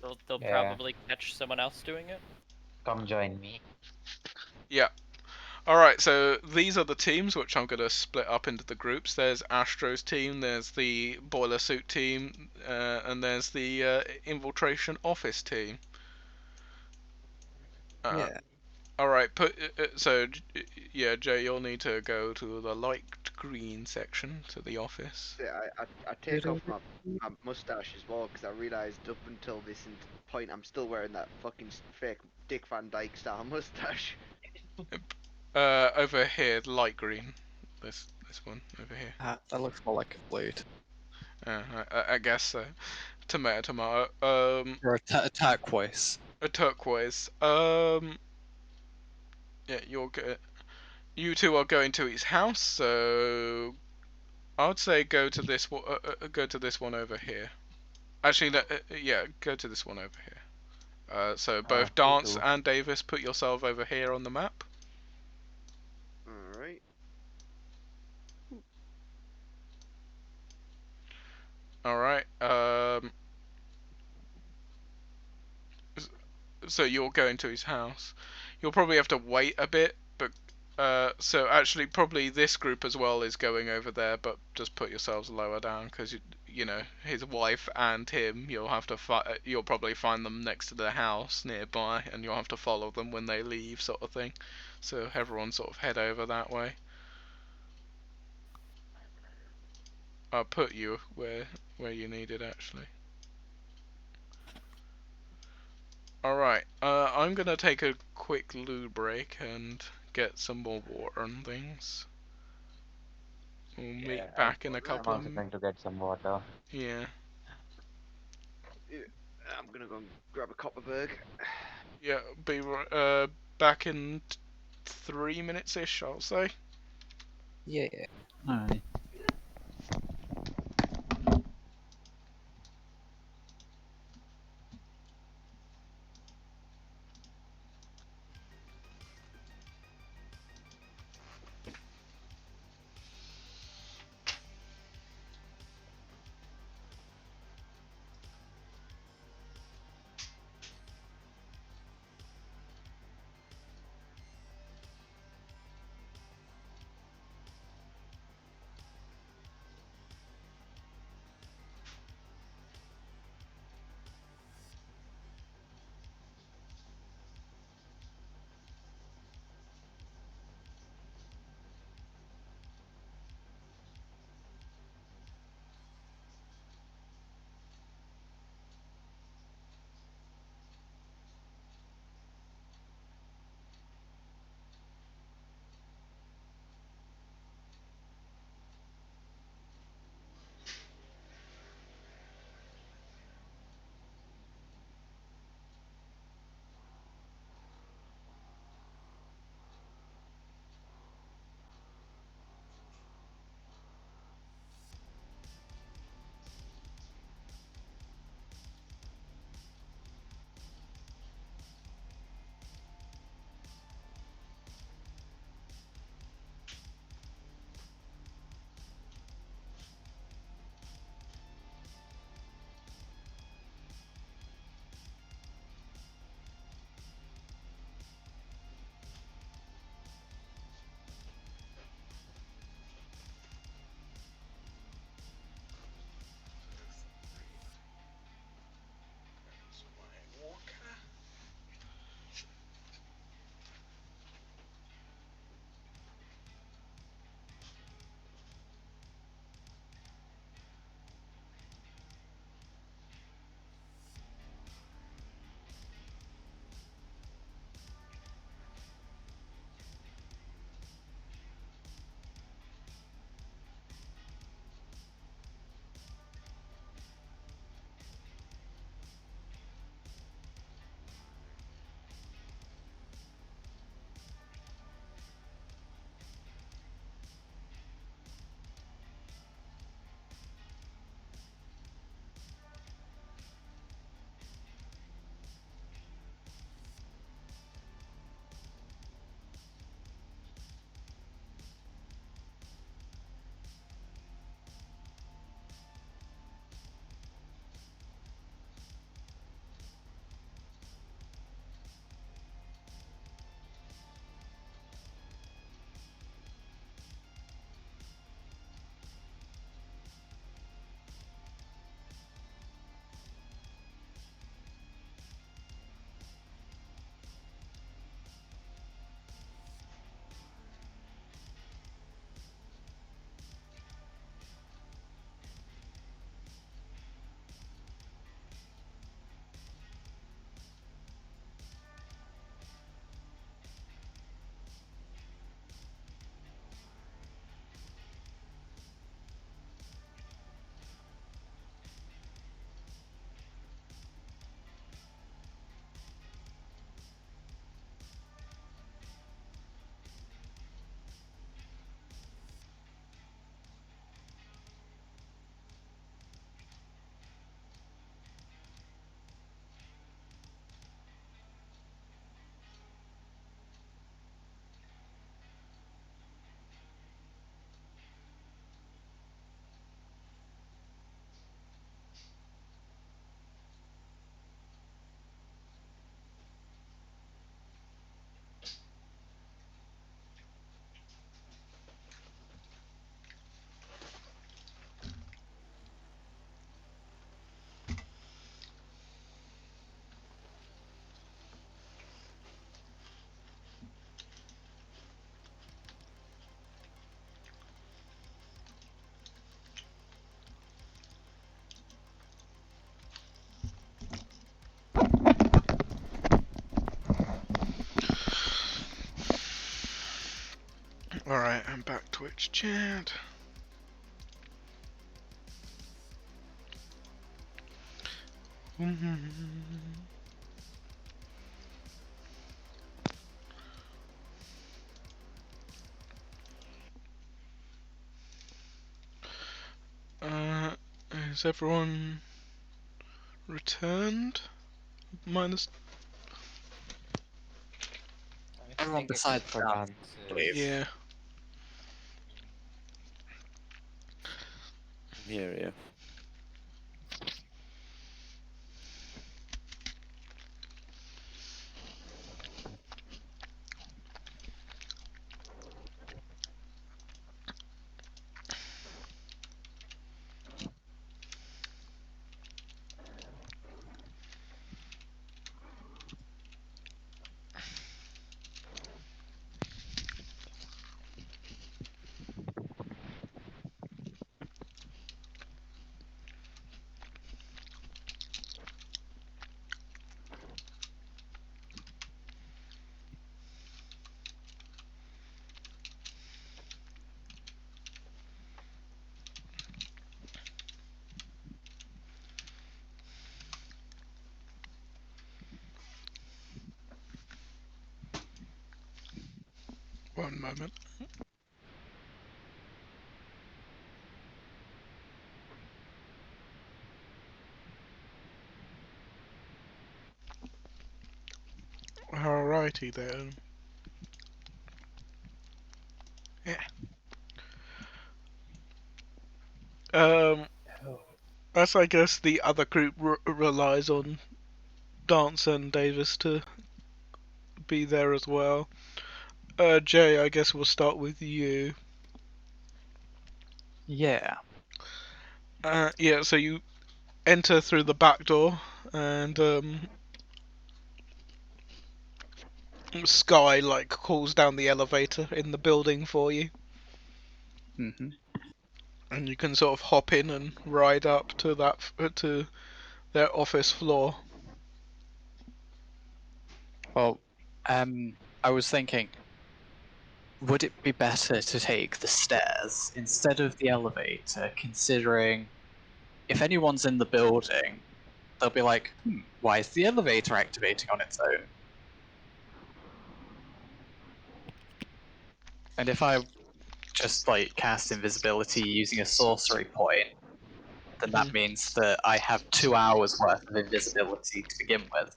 they'll Yeah. probably catch someone else doing it. Come join me. Yeah. Alright, so these are the teams which I'm going to split up into the groups. There's Astro's team, there's the Boiler Suit team, and there's the Infiltration Office team. Yeah. Alright, yeah, Jay, you'll need to go to the light green section, to the office. Yeah, I take off my mustache as well because I realised up until this point I'm still wearing that fucking fake Dick Van Dyke style mustache. Over here, light green. This one, over here. That looks more like a flute. I guess so. Tomato, tomato. Or a turquoise. A turquoise. Yeah, you two are going to his house, so I would say go to this one over here. Actually, no, yeah, go to this one over here. So both Dance too. and Davis, put yourself over here on the map. Alright. All right. So you're going to his house. You'll probably have to wait a bit, but so actually probably this group as well is going over there, but just put yourselves lower down because you know his wife and him. You'll have to you'll probably find them next to the house nearby, and you'll have to follow them when they leave, sort of thing. So everyone sort of head over that way. I'll put you where you need it actually. Alright, I'm gonna take a quick loo break and get some more water and things. We'll meet back in a I'm couple also of trying to get some water. yeah. Yeah, I'm gonna go and grab a Copperberg. Yeah, be back in 3 minutes ish, I'll say. Yeah. Alright. Twitch chat. Is everyone returned? Minus. Everyone besides Dan, please. Yeah. Here, yeah. One moment. Alrighty then. Yeah. As I guess the other group relies on Dance and Davis to be there as well. Jay, I guess we'll start with you. Yeah. Yeah, so you enter through the back door, and Sky like calls down the elevator in the building for you, Mm-hmm. and you can sort of hop in and ride up to to their office floor. Well, I was thinking, would it be better to take the stairs instead of the elevator, considering if anyone's in the building, they'll be like, why is the elevator activating on its own? And if I just like cast invisibility using a sorcery point, then that means that I have 2 hours worth of invisibility to begin with.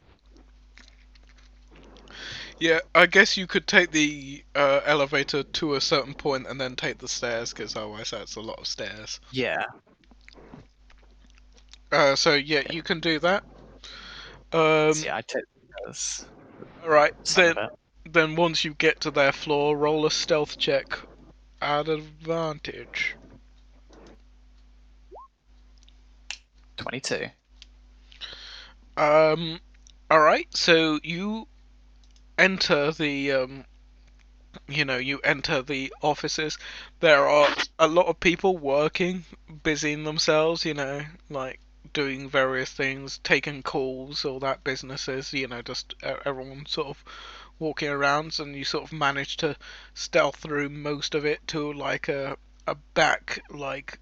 Yeah, I guess you could take the elevator to a certain point and then take the stairs, because otherwise that's a lot of stairs. Yeah. So yeah, you can do that. Yeah, I take those. Alright, Some of it. then once you get to their floor, roll a stealth check at advantage. 22. Alright, so you enter the you enter the offices. There are a lot of people working, busying themselves, like doing various things, taking calls, all that businesses, just everyone sort of walking around, and you sort of manage to stealth through most of it to like a back like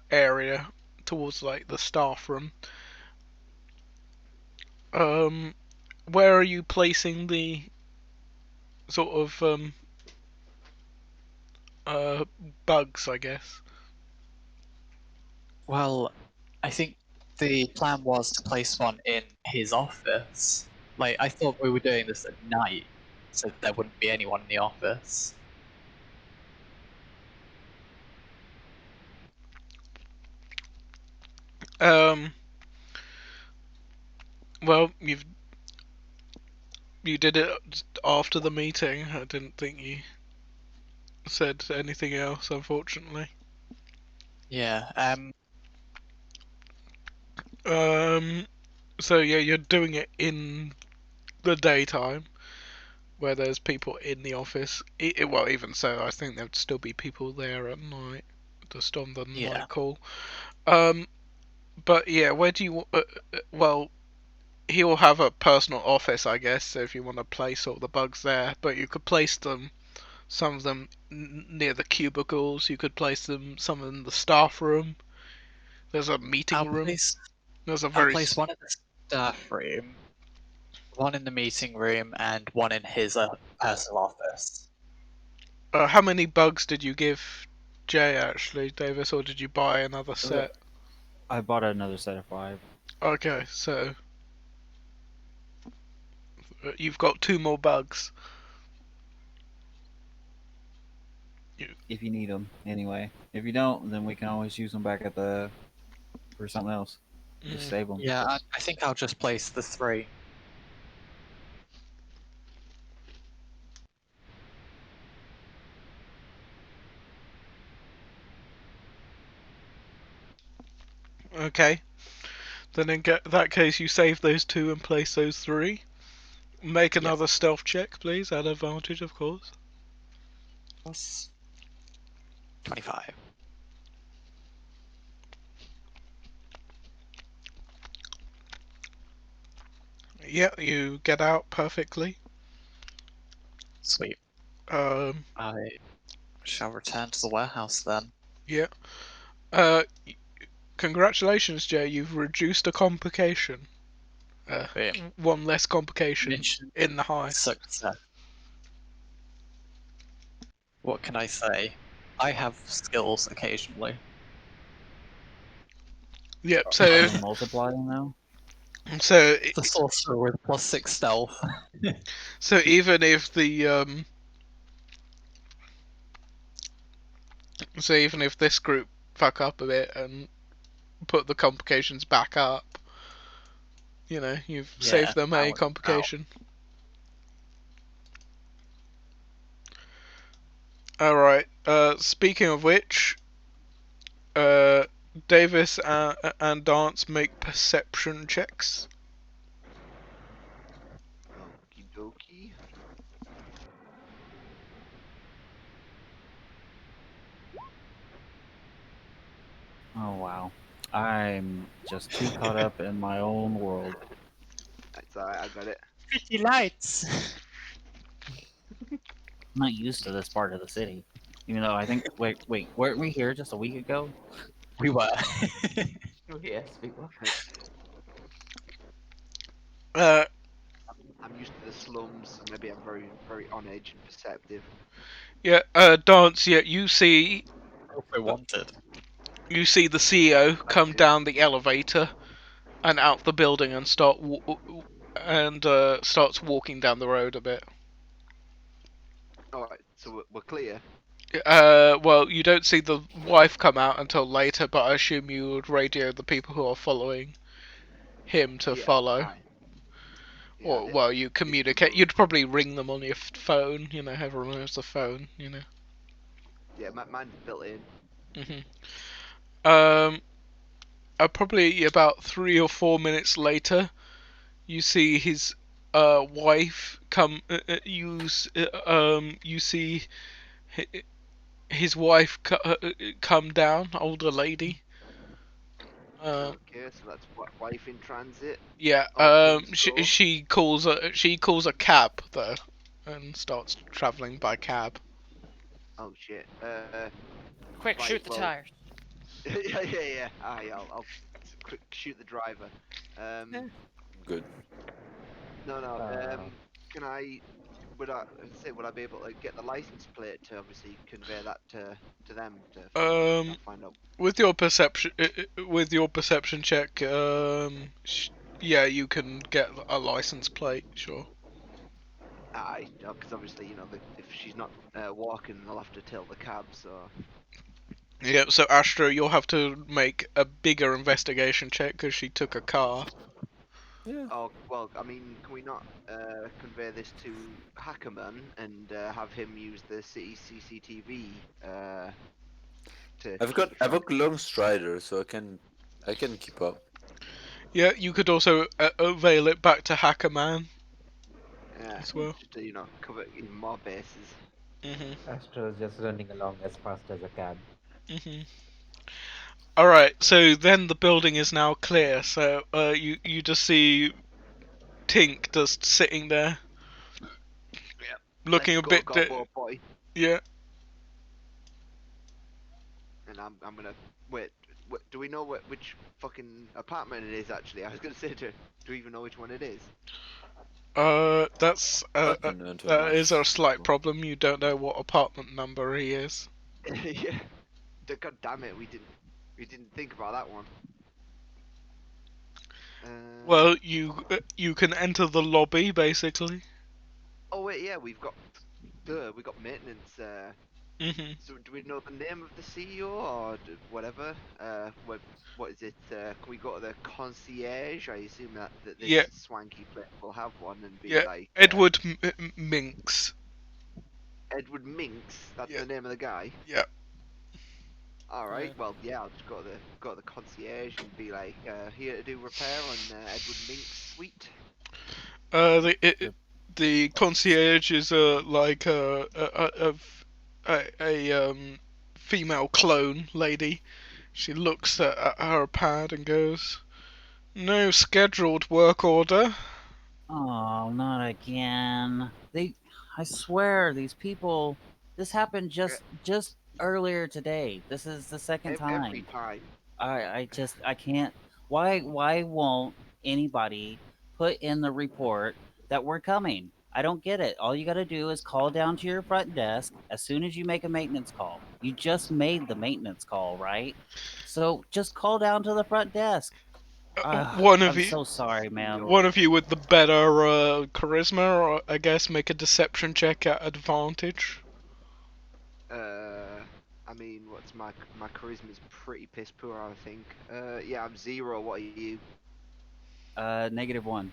area towards like the staff room. Where are you placing the sort of bugs, I guess? Well, I think the plan was to place one in his office. Like, I thought we were doing this at night, so there wouldn't be anyone in the office. Well, you did it after the meeting. I didn't think you said anything else, unfortunately. Yeah, So yeah, you're doing it in the daytime, where there's people in the office. Well, even so, I think there'd still be people there at night, just on the night call. But yeah, where do you? Well, he'll have a personal office, I guess. So if you want to place all the bugs there, but you could place them Some of them near the cubicles. You could place them. Some in the staff room. There's a meeting I'll room. place, There's a I'll very place one in the staff room, one in the meeting room, and one in his personal office. how many bugs did you give Jay actually, Davis, or did you buy another set? I bought another set of 5. Okay, so you've got 2 more bugs. If you need them, anyway. If you don't, then we can always use them back at the for something else. Just save them. Yeah, I think I'll just place the 3. Okay. Then in that case, you save those 2 and place those 3. Make another stealth check, please. At advantage, of course. Plus 25. Yeah, you get out perfectly. Sweet. I shall return to the warehouse then. Yeah. Congratulations, Jay. You've reduced a complication. One less complication Mission in the heist. success. What can I say? I have skills occasionally. Yep. So, Are you multiplying now? so, The sorcerer with +6 stealth. so even if the so even if this group fuck up a bit and put the complications back up, you know, you've saved them a complication. Alright, speaking of which, Davis and Dance make perception checks. Okie dokie. Oh wow. I'm just too caught up in my own world. That's alright, I got it. Pretty lights. I'm not used to this part of the city. Even though I think wait, weren't we here just a week ago? We were. Oh, yes, we were. I'm used to the slums, so maybe I'm very, very on edge and perceptive. Yeah, Dance, yeah, you see If we wanted. the CEO come down the elevator and out the building and starts walking down the road a bit. Alright, so we're clear. Well, you don't see the wife come out until later, but I assume you would radio the people who are following him to follow. Fine. Yeah, Or, well, you communicate. You'd probably ring them on your phone, you know, everyone has a phone, you know. Yeah, mine's built in. Probably about 3 or 4 minutes later, you see his wife come. You see his wife come down, older lady. Okay, so that's wife in transit. Yeah. She calls a cab though, and starts traveling by cab. Oh shit. Quick, Right, shoot the well- tires. yeah. I'll quick shoot the driver. Good. No. Can I? Would I be able to get the license plate to obviously convey that to them to find out? With your perception check, yeah, you can get a license plate, sure. Aye, because obviously if she's not walking, they'll have to tail the cab. So. Yeah, so Astra, you'll have to make a bigger investigation check because she took a car. Yeah. Oh well, I mean, can we not convey this to Hackerman and have him use the city CCTV to? I've got a long strider, so I can keep up. Yeah, you could also avail it back to Hackerman as well. Just to, cover even more bases. Astro is just running along as fast as a cab. Alright, so then the building is now clear, so you just see Tink just sitting there. Looking Let's a bit go, boy. Yeah. And I'm gonna wait. Do we know which fucking apartment it is? Actually, I was gonna say, do we even know which one it is? That's that is a slight problem. You don't know what apartment number he is. Yeah. God damn it, we didn't think about that one. Well, you can enter the lobby basically. Oh wait, yeah, we got maintenance. Mhm. So do we know the name of the CEO or whatever? What is it? Can we go to the concierge? I assume that this Yeah. swanky place will have one and be Yeah. like Edward Minks. Edward Minks. That's Yeah. the name of the guy. Yeah. All right. Yeah. Well, yeah, I'll just go to the concierge and be like, here to do repair on Edward Minks' suite. The concierge is like a female clone lady. She looks at her pad and goes, "No scheduled work order." Oh, not again. I swear, these people. This happened just earlier today. This is the second Every time. time. I can't. Why won't anybody put in the report that we're coming? I don't get it. All you got to do is call down to your front desk as soon as you make a maintenance call. You just made the maintenance call, right? So just call down to the front desk. One of I'm you, so sorry, man. one of you with the better charisma, or I guess make a deception check at advantage. I mean, what's my charisma's pretty piss poor, I think. Yeah, I'm 0. What are you? -1.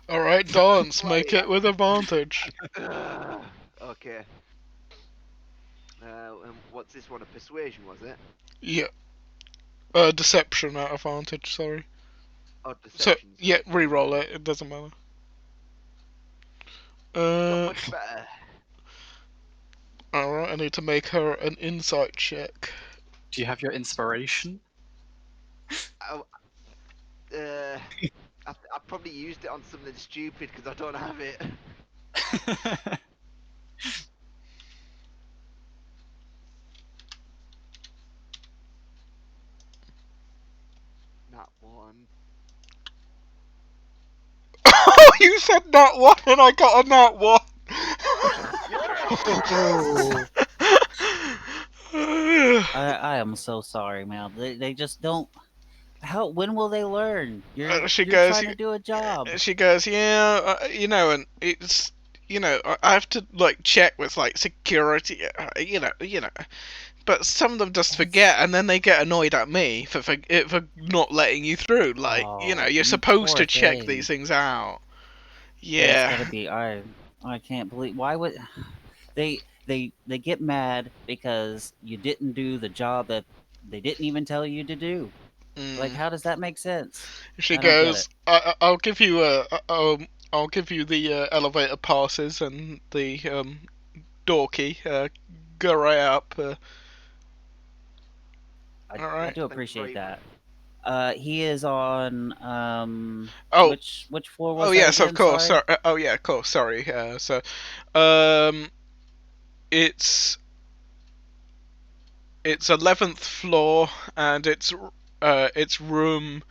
All right, dance, make Bloody it with advantage. Okay. And what's this one? A persuasion, was it? Yeah. Deception at advantage. Sorry. Oh, So deception. yeah, re-roll it. It doesn't matter. Not much better. Alright, I need to make her an insight check. Do you have your inspiration? I probably used it on something stupid because I don't have it. Not one. Oh, you said nat 1 and I got a nat 1! I am so sorry, man. They just don't. How? When will they learn? You're She you're goes, trying to do a job. She goes, yeah, you know, and it's, you know, I have to like check with like security, you know, but some of them just forget, and then they get annoyed at me for not letting you through. Like, you know, Oh, you're you supposed poor to check thing. these things out. It's Yeah. gotta be. I can't believe. Why would they get mad because you didn't do the job that they didn't even tell you to do? Like, how does that make sense? She I don't get goes, I'll give you I'll give you the elevator passes and the door key. Go right up. I Alright. do appreciate that. He is on Oh. which floor was Oh that yes, again? of course. Sorry. Oh yeah, of course. Sorry. So, it's 11th floor, and it's room.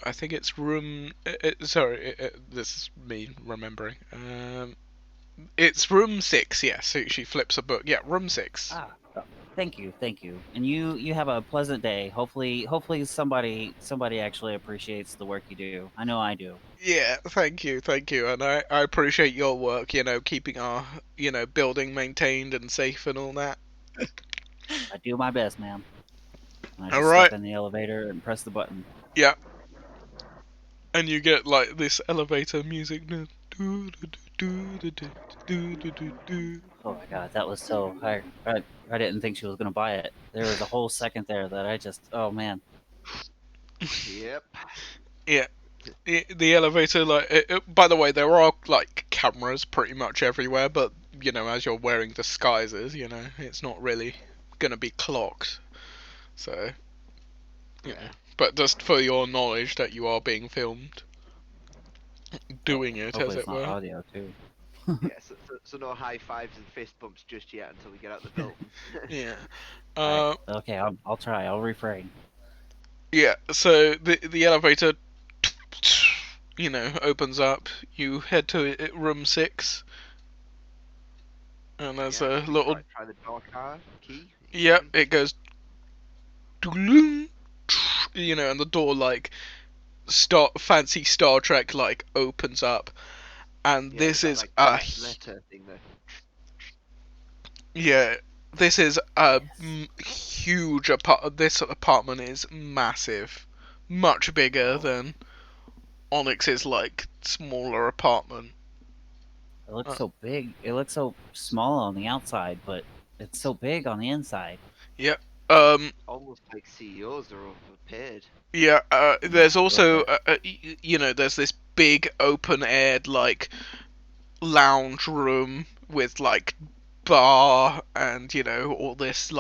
I think it's room. Sorry, this is me remembering. It's room 6. Yes, so she flips a book. Yeah, room 6. Ah, thank you. And you have a pleasant day. Hopefully somebody actually appreciates the work you do. I know I do. Yeah, thank you, and I appreciate your work. You know, keeping our building maintained and safe and all that. I do my best, man. I just Alright. step in the elevator and press the button. Yeah. And you get like this elevator music. Oh my god, that was so hard. I didn't think she was gonna buy it. There was a whole second there that I just, oh man. Yep. Yeah. The elevator, like, by the way, there are like cameras pretty much everywhere, but you know, as you're wearing disguises, you know, it's not really gonna be clocked. So, yeah. But just for your knowledge that you are being filmed, doing it, Hopefully as it's it not were. audio too. Yeah, so no high fives and fist bumps just yet until we get out the building. Yeah. Alright, okay, I'll try. I'll refrain. Yeah. So the elevator, opens up. You head to room 6, and there's a Should we little. try the door card key. Yep, it goes. And the door fancy Star Trek opens up, and Yeah, this that, is like, a letter thing there. yeah. This is a huge This apartment is massive, much bigger than Onyx's smaller apartment. It looks so big. It looks so small on the outside, but it's so big on the inside. Yep. Almost like CEOs are overpaid. Yeah. There's also there's this big open-aired lounge room with bar and all this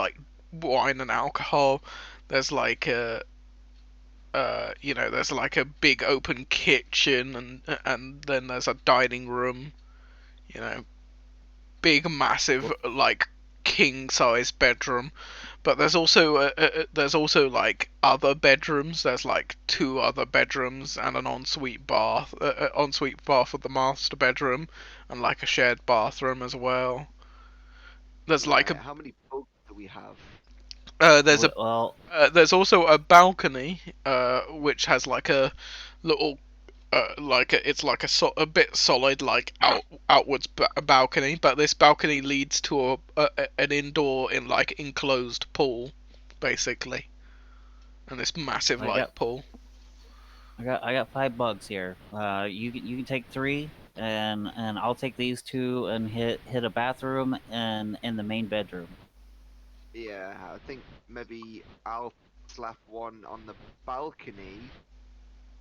wine and alcohol. There's there's a big open kitchen, and then there's a dining room, big massive king size bedroom. But there's also other bedrooms. There's 2 other bedrooms and an ensuite bath for the master bedroom, and a shared bathroom as well. There's how many bugs do we have? There's also a balcony, which has a little, it's a bit solid outwards balcony, but this balcony leads to an indoor enclosed pool, basically, and this massive pool. I got 5 bugs here. You can take 3, and I'll take these 2 and hit a bathroom and in the main bedroom. Yeah, I think maybe I'll slap 1 on the balcony,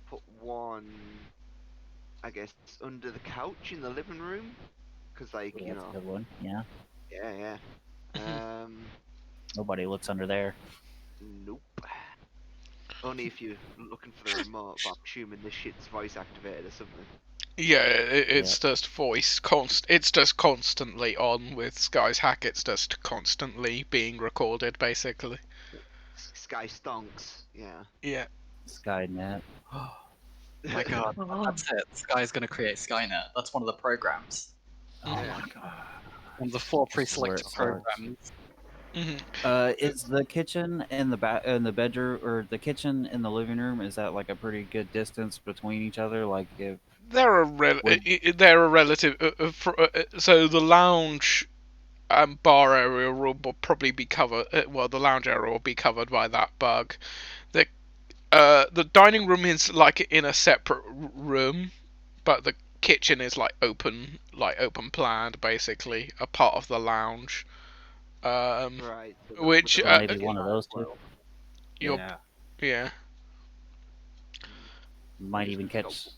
put 1, I guess, under the couch in the living room, because That's a good one. Yeah. Yeah. Nobody looks under there. Nope. Only if you're looking for the remote, but I'm assuming this shit's voice activated or something. Yeah, it's just voice it's just constantly on with Sky's hack. It's just constantly being recorded, basically. Sky stonks. Yeah. Yeah. Skynet. Oh my god, that's it. Sky's gonna create Skynet. That's one of the programs. Oh my god. One of the 4 pre-selected programs. Is the kitchen and the bedroom, or the kitchen and the living room, is that a pretty good distance between each other? They're a relative. So the lounge and bar area will probably be covered. The lounge area will be covered by that bug. The dining room is in a separate room, but the kitchen is open planned, basically a part of the lounge. Right. So which maybe one of those 2. Yeah. Might even catch.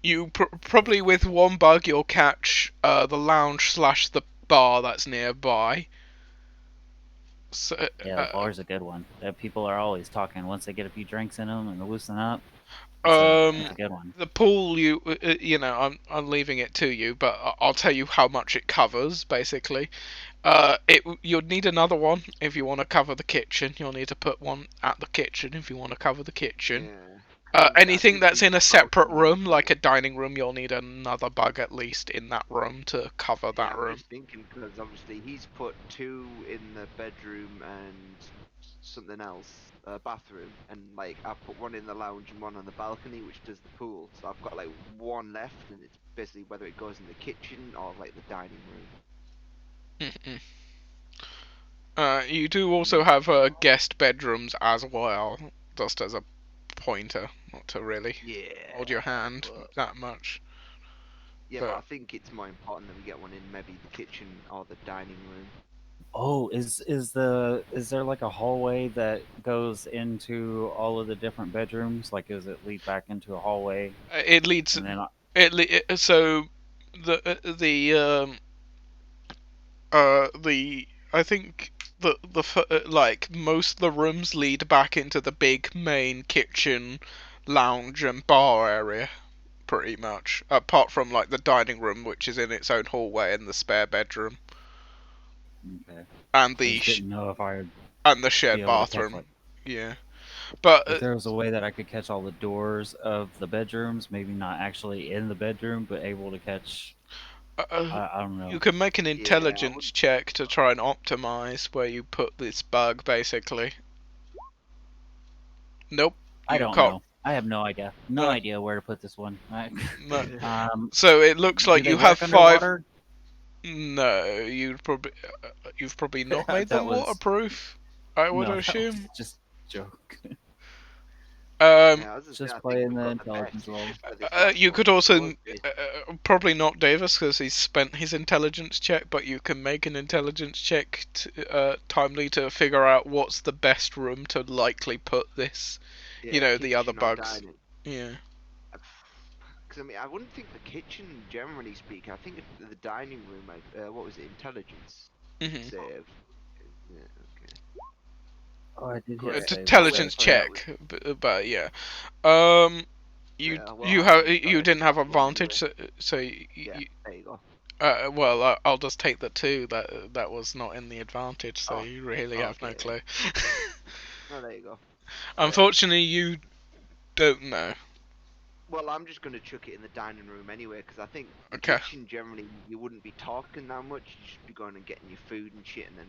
You probably with 1 bug you'll catch the lounge / the bar that's nearby. So, yeah, the bar's a good one. People are always talking once they get a few drinks in them and loosen up. It's a good one. The pool, I'm leaving it to you, but I'll tell you how much it covers, basically. You'll need another one if you want to cover the kitchen. You'll need to put 1 at the kitchen if you want to cover the kitchen. Yeah. Anything that's in a separate room, like a dining room, you'll need another bug at least in that room to cover that room. I was thinking, because obviously he's put 2 in the bedroom and something else, bathroom, and I put 1 in the lounge and 1 on the balcony, which does the pool. So I've got 1 left, and it's basically whether it goes in the kitchen or the dining room. You do also have guest bedrooms as well, just as a pointer, not to really hold your hand that much. Yeah, but I think it's more important that we get 1 in maybe the kitchen or the dining room. Oh, is there a hallway that goes into all of the different bedrooms? Does it lead back into a hallway? It leads. So I think most of the rooms lead back into the big main kitchen, lounge, and bar area, pretty much, apart from like the dining room, which is in its own hallway, and the spare bedroom, Okay. and I the just didn't know if I would be shared able to catch bathroom. like Yeah, but if there was a way that I could catch all the doors of the bedrooms, maybe not actually in the bedroom, but able to catch. I don't know. you can make an Yeah, intelligence check to try and optimize where you put this bug, basically. Nope. I don't can't. know. I have no idea. No idea where to put this one. No. So it looks like do they you have work 5. underwater? No, you've probably not made That them was- waterproof. I would No, that was assume. just a joke. Yeah, I was Just I think playing we've the got intelligence best roll. for this last You one, could also won't we? probably not Davis because he's spent his intelligence check, but you can make an intelligence check timely to figure out what's the best room to likely put this. Yeah, The other kitchen or bugs. dining. Yeah. Because I mean, I wouldn't think the kitchen, generally speaking. I think if the dining room, what was it, intelligence Mhm. save? Yeah, okay. Oh, I did Great. hit save. Intelligence So that check, but yeah. You Yeah, well, you I have haven't got you it didn't have anyway. advantage, so Yeah, there you go. well, I'll just take the 2. That was not in the advantage, so Oh, you really have no okay. clue. Oh, there you go. Unfortunately, you don't know. Well, I'm just gonna chuck it in the dining room anyway, because I think the Okay. kitchen generally you wouldn't be talking that much. You'd just be going and getting your food and shit, and then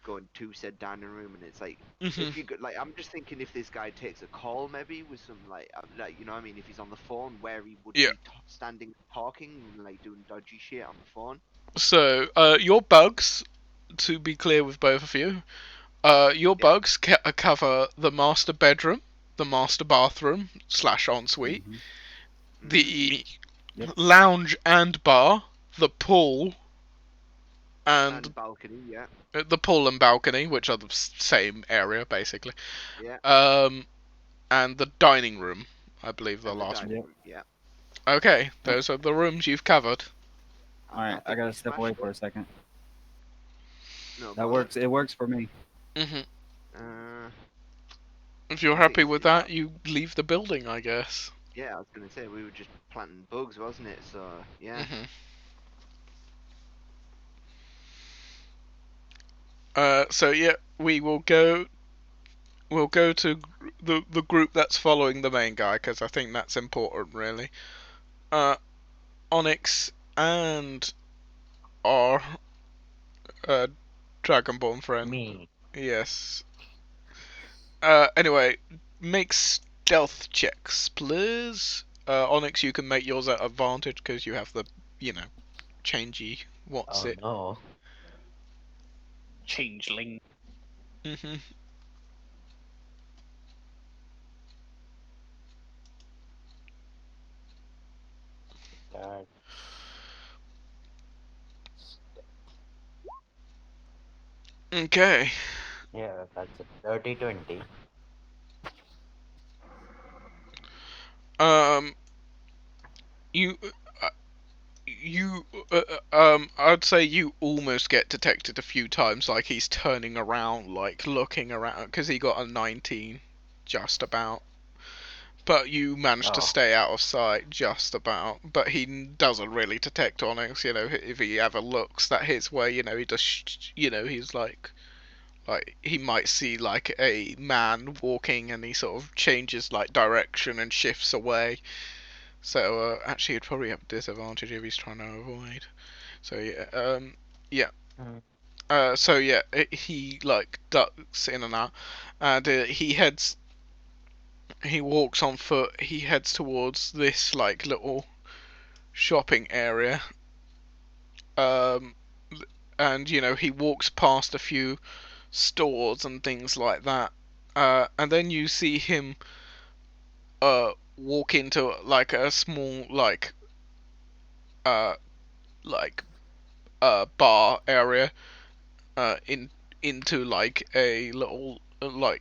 going to said dining room, and it's like Mhm. if you go, like I'm just thinking if this guy takes a call maybe with some like I mean if he's on the phone where he would Yeah. be standing talking and like doing dodgy shit on the phone. So, your bugs, to be clear with both of you, your bugs cover the master bedroom, the master bathroom / ensuite, Mhm. the Yep. lounge and bar, the pool, And balcony, yeah. the pool and balcony, which are the same area basically. Yeah. And the dining room, I believe the And the last dining one. room, yeah. Okay, those are the rooms you've covered. Alright, I think gotta we step smashed away it. for a second. No, That works. It works for me. Mhm. Uh, If you're I think happy it's with that, you leave the building, I guess. yeah, I was gonna say we were just planting bugs, wasn't it? So yeah. Mhm. So yeah, we'll go to the group that's following the main guy because I think that's important, really. Onyx and our Dragonborn friend. Me. Yes. Anyway, make stealth checks, please. Onyx, you can make yours at advantage because you have the, changey. What's Oh it? no. Changeling. Mhm. God. Okay. Yeah, that's a dirty 20. You I'd say you almost get detected a few times, like he's turning around, like looking around, because he got a 19, just about. But you managed to Oh. stay out of sight, just about. But he doesn't really detect Onyx, if he ever looks that his way, he just, he's like he might see like a man walking and he sort of changes like direction and shifts away. So actually, he'd probably have a disadvantage if he's trying to avoid. So yeah. So yeah, he like ducks in and out, and he walks on foot. He heads towards this like little shopping area. And he walks past a few stores and things like that. And then you see him walk into like a small bar area, into like a little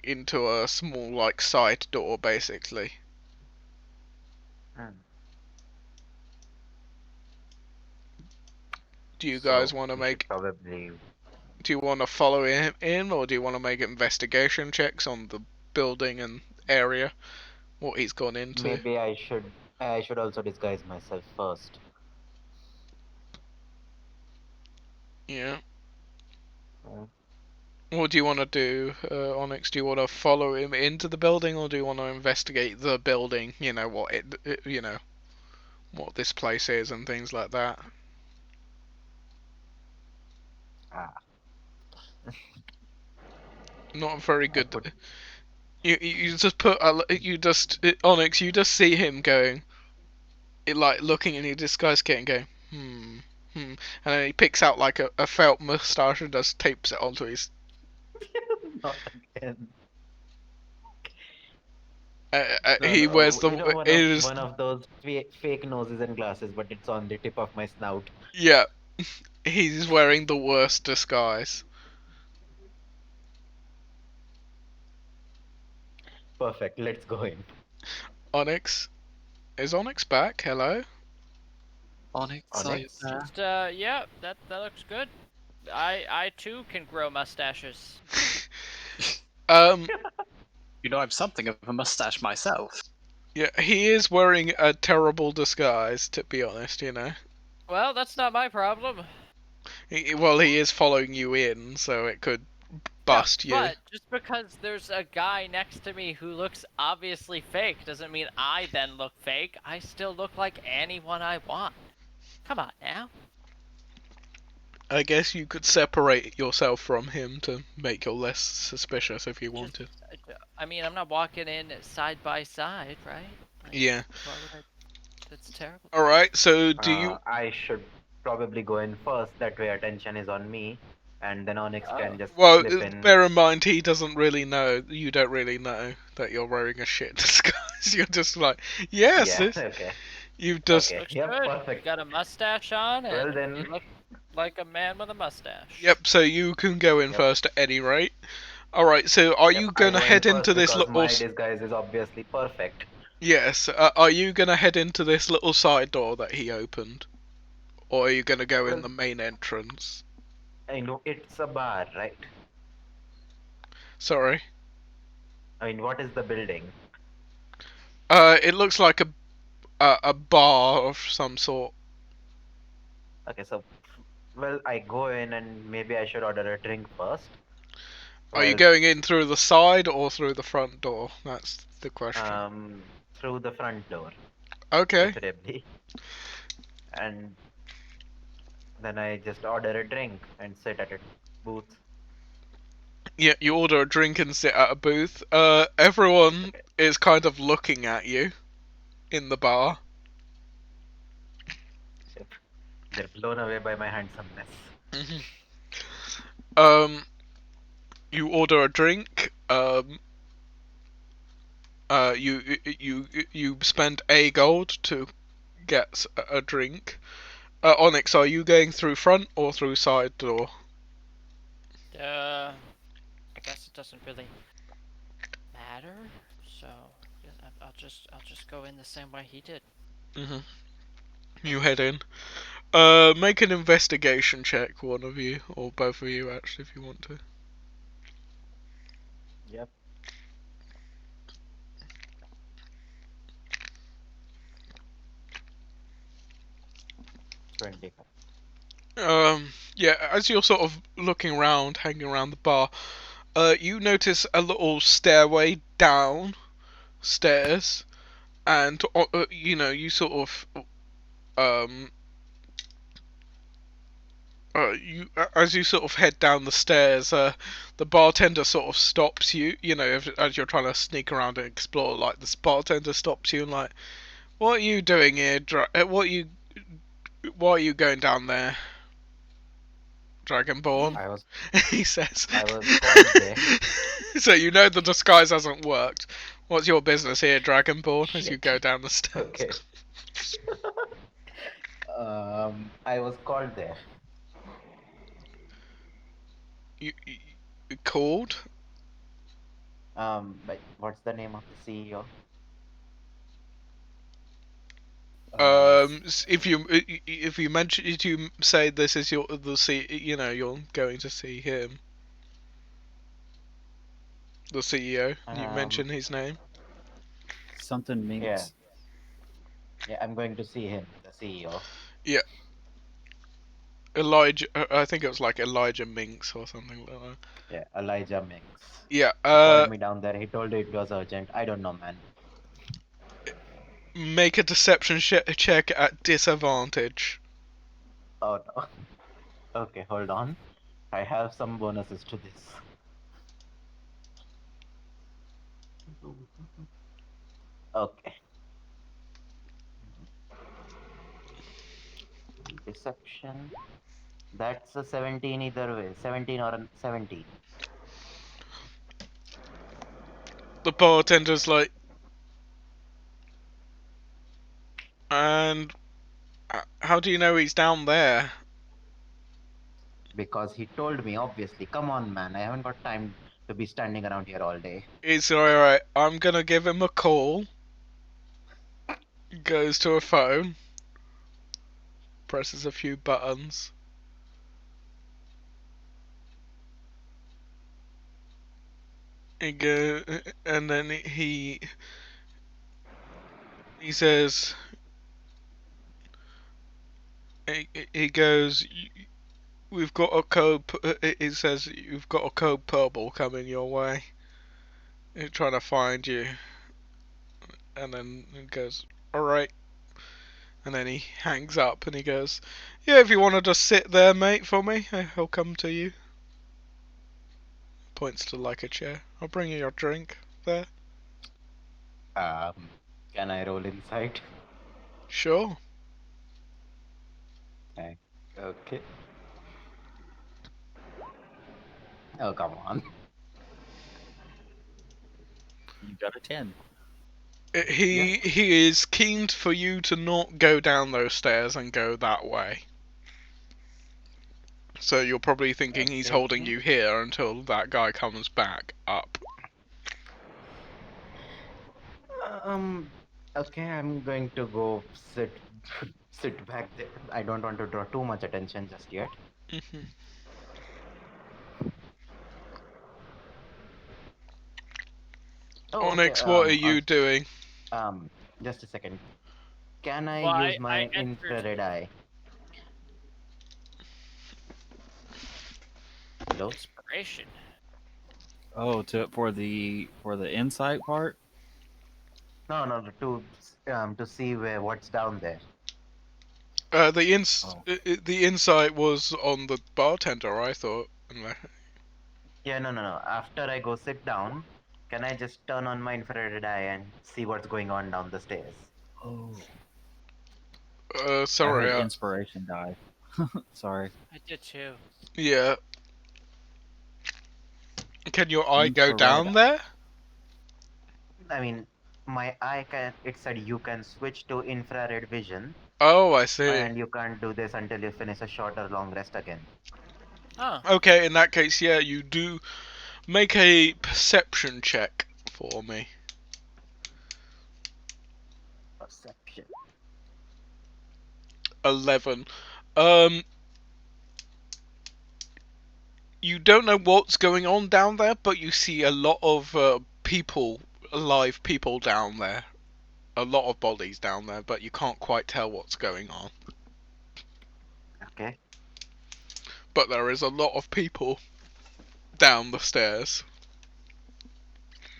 into a small like side door basically. Do you guys want to make? Probably. Do you want to follow him in, or do you want to make investigation checks on the building and area, what he's gone into? Maybe I should I should also disguise myself first. Yeah. Uh, What do you want to do, Onyx? Do you want to follow him into the building, or do you want to investigate the building? You know what what this place is and things like that. ah, Not very I good. put You just put Onyx. You just see him going, like looking in his disguise kit and going, and then he picks out like a felt mustache and just tapes it onto his. not again. No, He wears no, the. you know, It is one of those fake noses and glasses, but it's on the tip of my snout. yeah. He's wearing the worst disguise. Perfect. Let's go in. Onyx, is Onyx back? Hello. Onyx, are you Onyx? there? Just, yeah, that looks good. I too can grow mustaches. Um. You know, I'm something of a mustache myself. Yeah, he is wearing a terrible disguise, to be honest, you know. Well, that's not my problem. Well, he is following you in, so it could bust you. But just because there's a guy next to me who looks obviously fake doesn't mean I then look fake. I still look like anyone I want. Come on now. I guess you could separate yourself from him to make you less suspicious if you wanted. I mean, I'm not walking in side by side, right? Like, Yeah. why would I... That's terrible. Alright, so do you... I should probably go in first. That way, attention is on me, and then Onyx can just Well, slip in. bear in mind, he doesn't really know, you don't really know that you're wearing a shit disguise. You're just like, yes, Yeah. this... Okay. You've just... Okay. Looks Yep. good. Perfect. You got a mustache on, and Well, then- you look like a man with a mustache. Yep, so you can go in Yep. first at any rate. Alright, so are you Yep, gonna I go in head first into this because little... my disguise is obviously perfect. Yes, are you gonna head into this little side door that he opened? Or are you gonna go in Well- the main entrance? I know it's a bar, right? Sorry. I mean, what is the building? It looks like a bar of some sort. Okay, so, well, I go in and maybe I should order a drink first. Are you Well, going in through the side or through the front door? That's the question. through the front door, Okay. preferably. And then I just order a drink and sit at a booth. Yeah, you order a drink and sit at a booth. Everyone is kind of looking at you in the bar. They're blown away by my handsomeness. You order a drink. You spend a gold to get a drink. Onyx, are you going through front or through side door? I guess it doesn't really matter. So yeah, I'll just go in the same way he did. You head in. Make an investigation check, one of you, or both of you actually, if you want to. Yep. Yeah, as you're sort of looking around, hanging around the bar, you notice a little stairway down stairs, and you sort of as you sort of head down the stairs, the bartender sort of stops you. You know, as you're trying to sneak around and explore, like this bartender stops you and like, "What are you doing here? Why are you going down there, Dragonborn?" He says. I was called there. So you know the disguise hasn't worked. What's your business here, Dragonborn? As you go down the stairs. Okay. I was called there. You called? But what's the name of the CEO? If you mention, if you say this is you're going to see him, the CEO. You mention his name. Something Minx. Yeah. Yeah, I'm going to see him, the CEO. Elijah, I think it was like Elijah Minks or something like that. Yeah, Elijah Minks. Yeah, He called me down there. He told it was urgent. I don't know, man. make a deception check at disadvantage. Oh no. Okay, hold on. I have some bonuses to this. Okay. Deception. That's a 17 either way. 17 or a 17. The bartender's like, and how do you know he's down there? Because he told me, obviously. Come on, man. I haven't got time to be standing around here all day. It's alright, I'm gonna give him a call. Goes to a phone. Presses a few buttons. He go, and then he says, he goes, we've got a code, he says, you've got a code purple coming your way. He's trying to find you. And then he goes, alright. And then he hangs up and he goes, yeah, if you want to just sit there, mate, for me, I'll come to you. Points to like a chair. I'll bring you your drink there. Can I roll inside? Sure. Okay. Oh, come on. You got a 10. He is keen for you to not go down those stairs and go that way. So you're probably thinking he's holding you here until that guy comes back up. Okay, I'm going to go sit back there. I don't want to draw too much attention just yet. Oh, Onyx, okay, what are you doing? Just a second. Can I Well, use my I entered- infrared eye? Hello? Inspiration. Oh, for the insight part. No, to see what's down there. The insight was on the bartender, I thought. Yeah, no. After I go sit down, can I just turn on my infrared eye and see what's going on down the stairs? Oh. Sorry. I heard inspiration die. Sorry. I did too. Yeah. Can your eye go Infrared down eye. there? I mean, my eye can. It said you can switch to infrared vision, Oh, I see. and you can't do this until you finish a short or long rest again. Oh. Okay, in that case, yeah, you do make a perception check for me. Perception. 11. You don't know what's going on down there, but you see a lot of alive people down there. A lot of bodies down there, but you can't quite tell what's going on. Okay. But there is a lot of people down the stairs.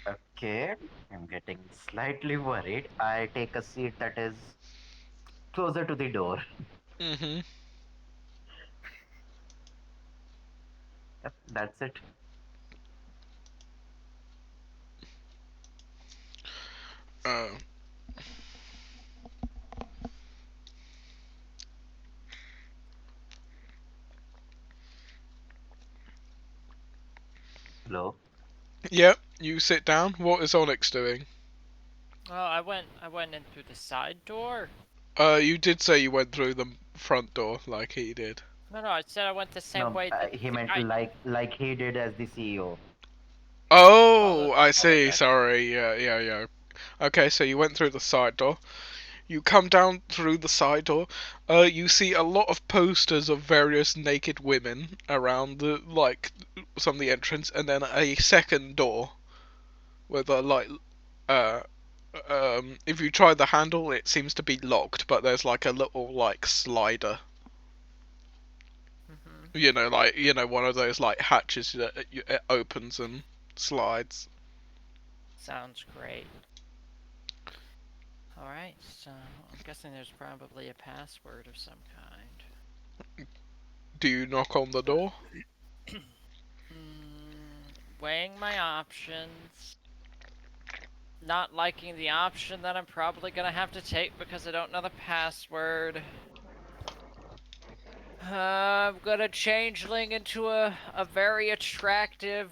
Okay. I'm getting slightly worried. I take a seat that is closer to the door. Mm-hmm. Yep, that's it. Hello. Yep, you sit down. What is Onyx doing? Oh, I went in through the side door. You did say you went through the front door like he did. No, I said I went the same No, way. That he the meant guy- like he did as the CEO. Oh, I see. back. Sorry. Yeah. Okay, so you went through the side door. You come down through the side door. You see a lot of posters of various naked women around some of the entrance, and then a second door with a If you try the handle, it seems to be locked, but there's like a little like slider. One of those like hatches that it opens and slides. Sounds great. Alright, so I'm guessing there's probably a password of some kind. Do you knock on the door? Weighing my options. Not liking the option that I'm probably gonna have to take because I don't know the password. I'm gonna changeling into a very attractive,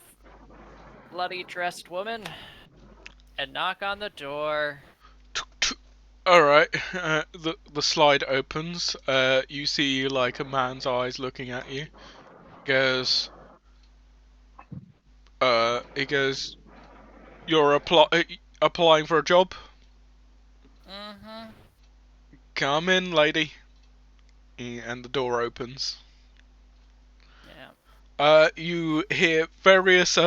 bloody dressed woman and knock on the door. Alright, the slide opens. You see like a man's eyes looking at you. He goes, "You're applying for a job? Mm-hmm. Come in, lady." And the door opens. Yeah. You hear various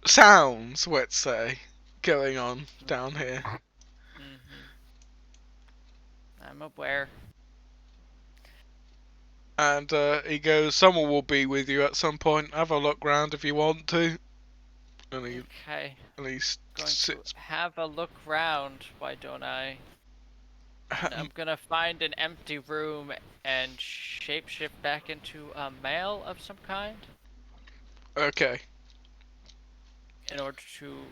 sounds, let's say, going on down here. I'm aware. And he goes, "Someone will be with you at some point. Have a look round if you want to." And he Okay. and he Going sits. to have a look round. Why don't I? And I'm gonna find an empty room and shapeshift back into a male of some kind. Okay. In order to,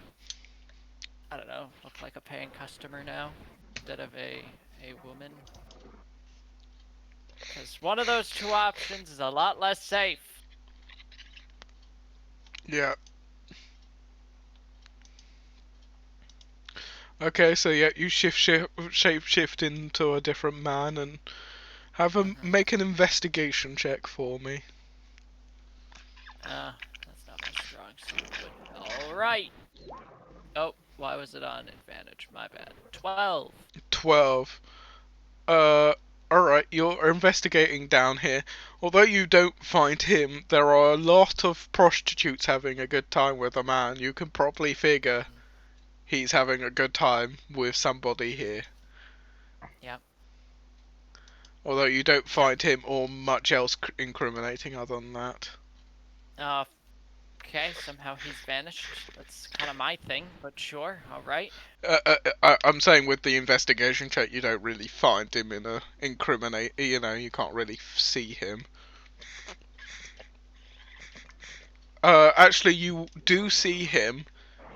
I don't know, look like a paying customer now instead of a woman. Because one of those two options is a lot less safe. Yeah. Okay, so yeah, you shape-shift into a different man and have him make an investigation check for me. That's not my strong suit, but alright. Oh, why was it on advantage? My bad. 12. 12. Alright, you're investigating down here. Although you don't find him, there are a lot of prostitutes having a good time with a man. You can probably figure he's having a good time with somebody here. Yep. Although you don't find him or much else incriminating other than that. Okay, somehow he's vanished. That's kind of my thing, but sure, alright. I'm saying with the investigation check, you don't really find him in a incriminate. You can't really see him. Actually, you do see him.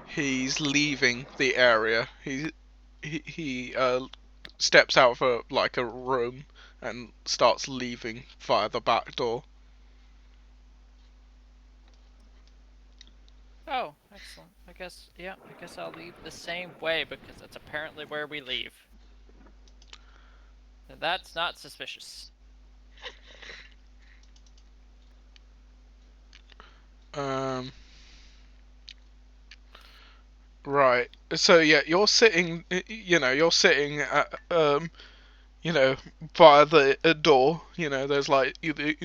He's leaving the area. He steps out of a room and starts leaving via the back door. Oh, excellent. I guess I'll leave the same way because that's apparently where we leave. That's not suspicious. Right. So yeah, you're sitting at, via the door. There's like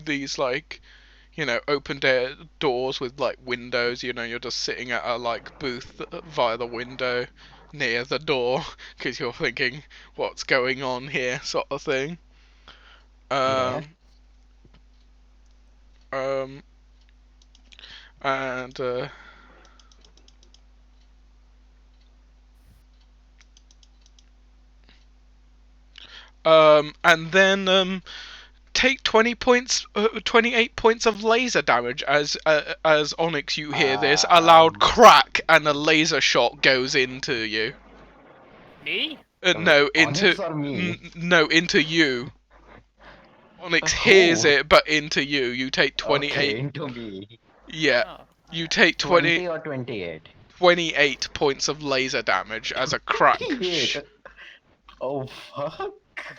these like, opened air doors with like windows. You're just sitting at a like booth via the window near the door because you're thinking, what's going on here, sort of thing. Yeah. And and then take 28 points of laser damage as Onyx. You hear this a loud crack and a laser shot goes into you. Me? No, Onyx or me? no, into you. Onyx hears it, but into you. You take 28. Okay, into me. Yeah, Oh, you take 20 or 28? 28 points of laser damage as a crack. 28. Oh fuck.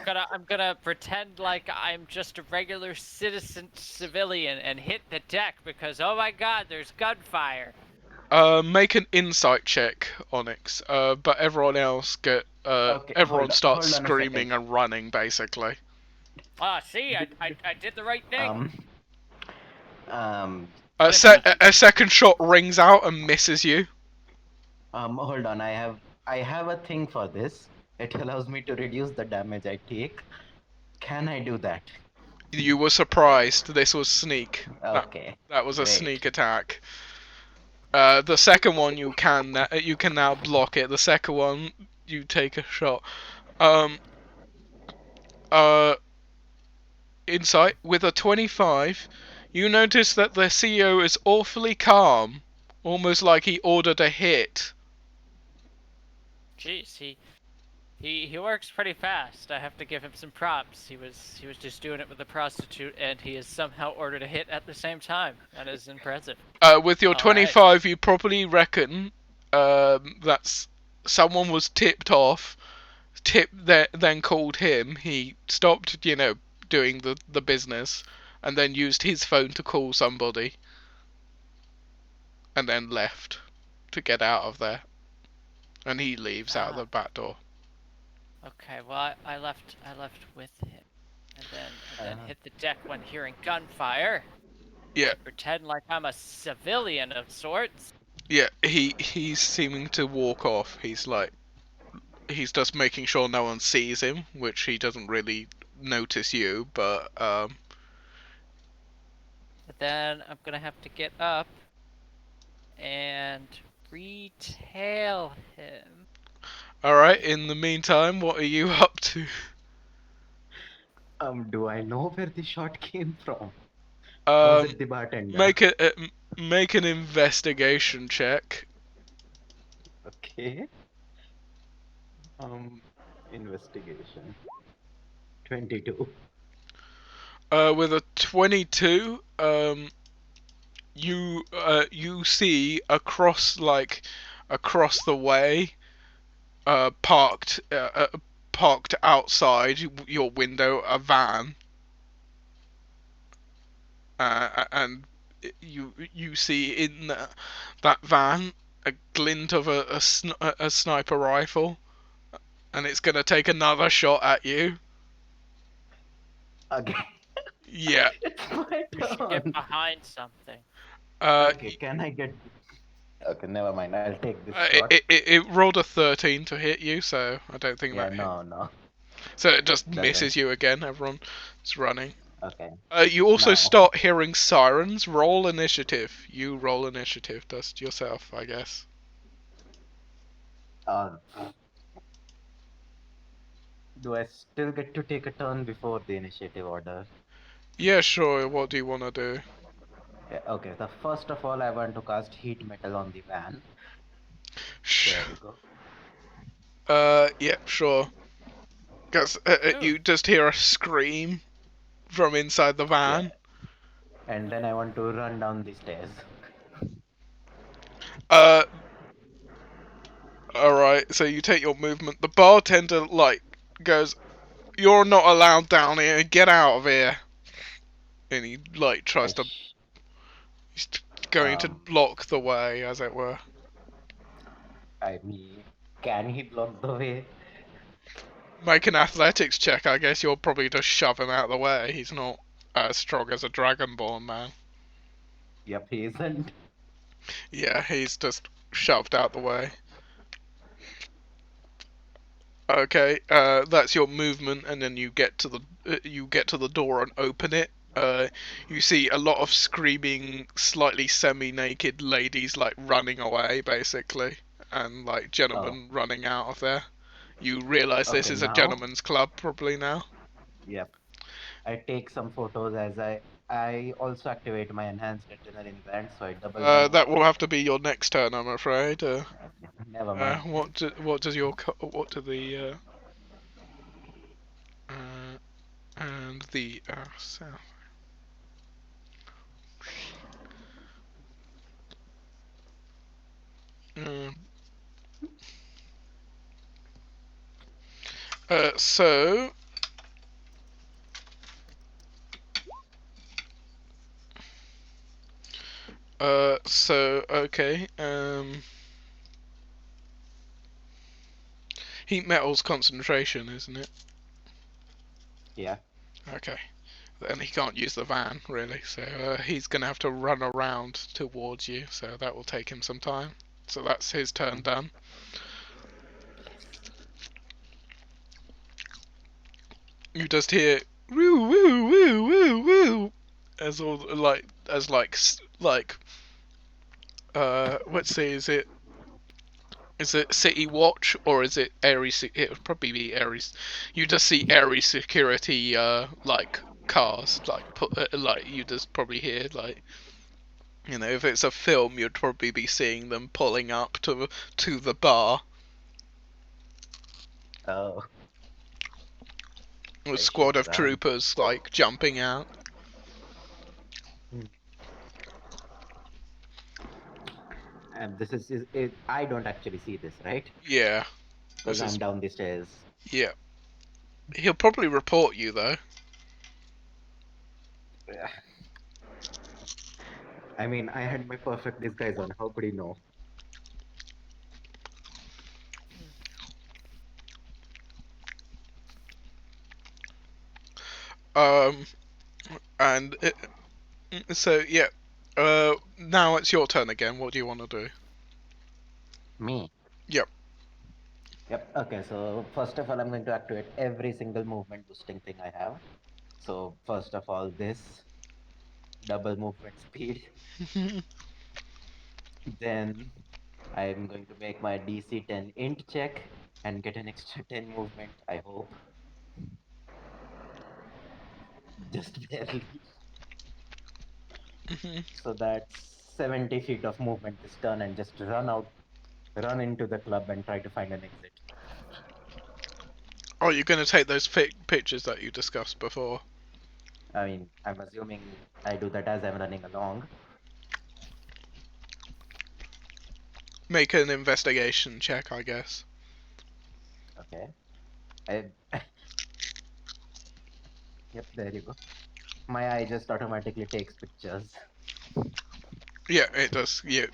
I'm gonna pretend like I'm just a regular civilian and hit the deck because oh my god, there's gunfire. Make an insight check, Onyx. But everyone else Okay, everyone starts hold on a screaming second. and running, basically. See, I did the right thing. A second shot rings out and misses you. Hold on. I have I have a thing for this. It allows me to reduce the damage I take. Can I do that? You were surprised. This was sneak. Okay. That was a Great. sneak attack. The second one you can now block it. The second one you take a shot. Insight with a 25, you notice that the CEO is awfully calm, almost like he ordered a hit. Jeez, he works pretty fast. I have to give him some props. He was just doing it with a prostitute, and he has somehow ordered a hit at the same time. That is impressive. With your All 25, you probably reckon that's someone was tipped off. Then called him. He stopped, doing the business, and then used his phone to call somebody, and then left to get out of there. And he leaves out the back door. Okay, well I left with him, and then hit the deck when hearing gunfire. Yeah. Pretend like I'm a civilian of sorts. Yeah, he's seeming to walk off. He's just making sure no one sees him, which he doesn't really notice you, but But then I'm gonna have to get up and retail him. alright, in the meantime, what are you up to? Do I know where the shot came from? Was it the bartender? Make an investigation check. Okay. Investigation. 22. With a 22, you see across the way, parked outside your window, a van, and you see in that van a glint of a sniper rifle, and it's gonna take another shot at you. Okay. Yeah. It's my You should turn. get behind something. Okay, can I get... Okay, never mind. I'll take this shot. It rolled a 13 to hit you, so I don't think Yeah, that no. So it just Doesn't. misses you again. Everyone's running. Okay. You also No. start hearing sirens. Roll initiative. You roll initiative. Just yourself, I guess. Do I still get to take a turn before the initiative order? Yeah, sure. What do you want to do? Yeah, okay, so first of all, I want to cast heat metal on the van. There we go. Yeah, sure. Because you just hear a scream from inside the van. Yeah. And then I want to run down the stairs. Alright, so you take your movement. The bartender, goes, "You're not allowed down here. Get out of here." And he, tries to... He's going to block the way, as it were. I mean, can he block the way? Make an athletics check. I guess you'll probably just shove him out of the way. He's not as strong as a Dragonborn man. Yep, he isn't. Yeah, he's just shoved out the way. Okay, that's your movement, and then you get to the door and open it. You see a lot of screaming, slightly semi-naked ladies running away, basically, and gentlemen running out of there. You realise this Okay, is a now? gentleman's club, probably now. Yep. I take some photos as I also activate my enhanced adrenaline gland, so I double. That will have to be your next turn, I'm afraid. Never mind. What do the and the south. So okay. Heat metal's concentration, isn't it? Yeah. Okay. Then he can't use the van, really, so he's gonna have to run around towards you, so that will take him some time. So that's his turn done. You just hear woo woo woo woo woo as all let's see, is it City Watch or is it Ares? It would probably be Ares. You just see Ares security like cars like you just probably hear like, you know, if it's a film you'd probably be seeing them pulling up to the bar. Oh, A I squad should of run. troopers like jumping out. And this is it. I don't actually see this, right? Yeah. Because This is I'm down the stairs. yeah. He'll probably report you though. I mean, I had my perfect disguise on. How could he know? And so yeah. Now it's your turn again. What do you want to do? Me. Yep. Yep. Okay. So first of all, I'm going to activate every single movement boosting thing I have. So first of all, this double movement speed. Then I'm going to make my DC 10 int check and get an extra 10 movement. I hope. Just barely. So that's 70 feet of movement this turn, and just run into the club and try to find an exit. Oh, you're going to take those pictures that you discussed before. I mean, I'm assuming I do that as I'm running along. Make an investigation check, I guess. Okay. Yep, there you go. My eye just automatically takes pictures. Yeah, it does. Yeah.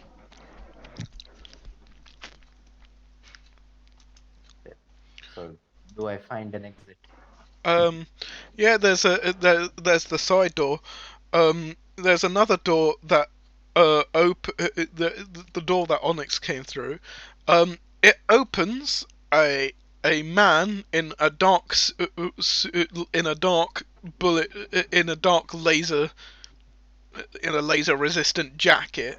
So, do I find an exit? Yeah. There's there's the side door. There's another door that the door that Onyx came through. It opens. A man in a dark bullet in a dark laser in a laser resistant jacket.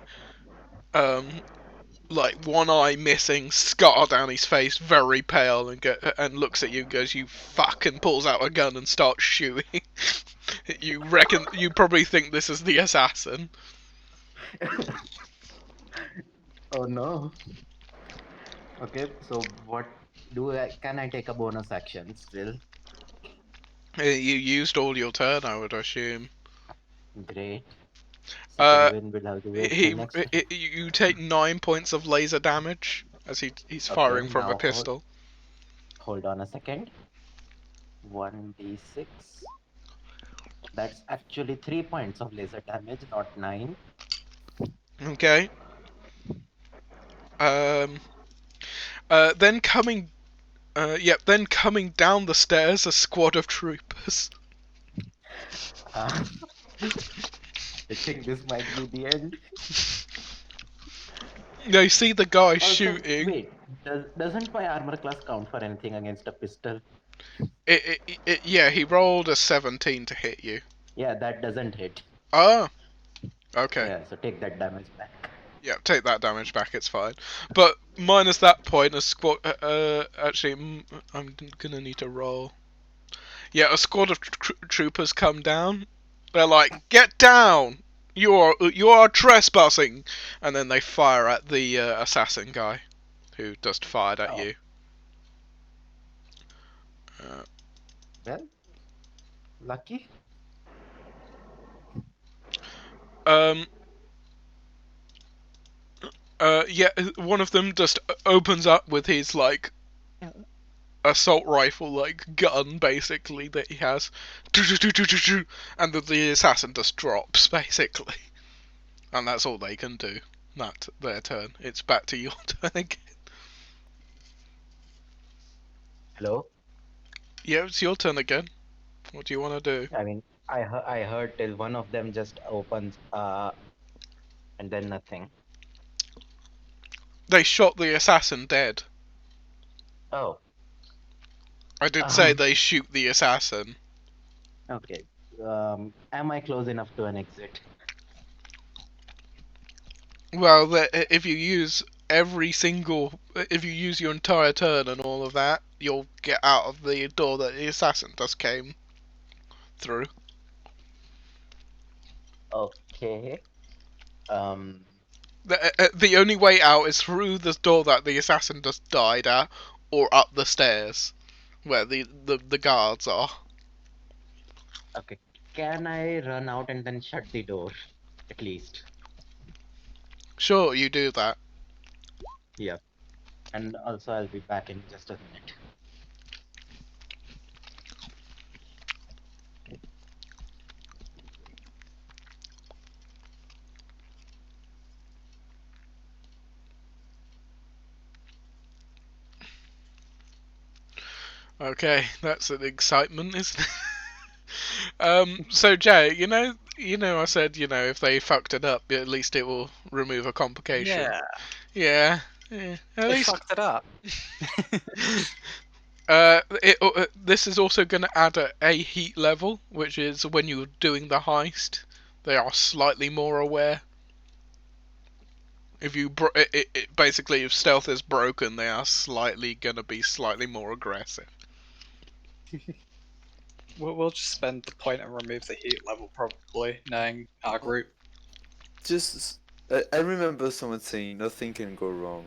Like one eye missing, scar down his face, very pale, and looks at you, and goes, "You fuck," and pulls out a gun and starts shooting. You probably think this is the assassin. Oh no. Okay, so what can I take a bonus action still? You used all your turn, I would assume. Great. Second wind will have to wait till He next. you take 9 points of laser damage as he's firing from a now pistol. Hold on a second. 1d6. That's actually 3 points of laser damage, not 9. Okay. Then coming down the stairs, a squad of troopers. I think this might be the end. They see the guy Also, shooting. Wait, doesn't my armor class count for anything against a pistol? Yeah, he rolled a 17 to hit you. Yeah, that doesn't hit. Ah, okay. Yeah, so take that damage back. Yeah, take that damage back. It's fine. But minus that point, a squad. Actually, I'm gonna need to roll. Yeah, a squad of troopers come down. They're like, "Get down! You are trespassing!" And then they fire at the assassin guy, who just fired at you. Well, lucky. Yeah, one of them just opens up with his like assault rifle like gun basically that he has, and the assassin just drops basically, and that's all they can do. That's their turn. It's back to your turn again. Hello? Yeah, it's your turn again. What do you want to do? I mean, I heard till one of them just opens, and then nothing. They shot the assassin dead. Oh. I did say they shoot the assassin. Okay. Am I close enough to an exit? Well, if you use if you use your entire turn and all of that, you'll get out of the door that the assassin just came through. Okay. Um. The only way out is through the door that the assassin just died at, or up the stairs, where the guards are. Okay. Can I run out and then shut the door, at least? Sure, you do that. Yeah. And also, I'll be back in just a minute. Okay, that's an excitement, isn't it? So Jay, I said, if they fucked it up, at least it will remove a complication. Yeah, Yeah. At they least. fucked it up. This is also going to add a heat level, which is when you're doing the heist, they are slightly more aware. If you basically, if stealth is broken, they are going to be slightly more aggressive. We'll just spend the point and remove the heat level, probably, knowing our group. Just, I remember someone saying nothing can go wrong.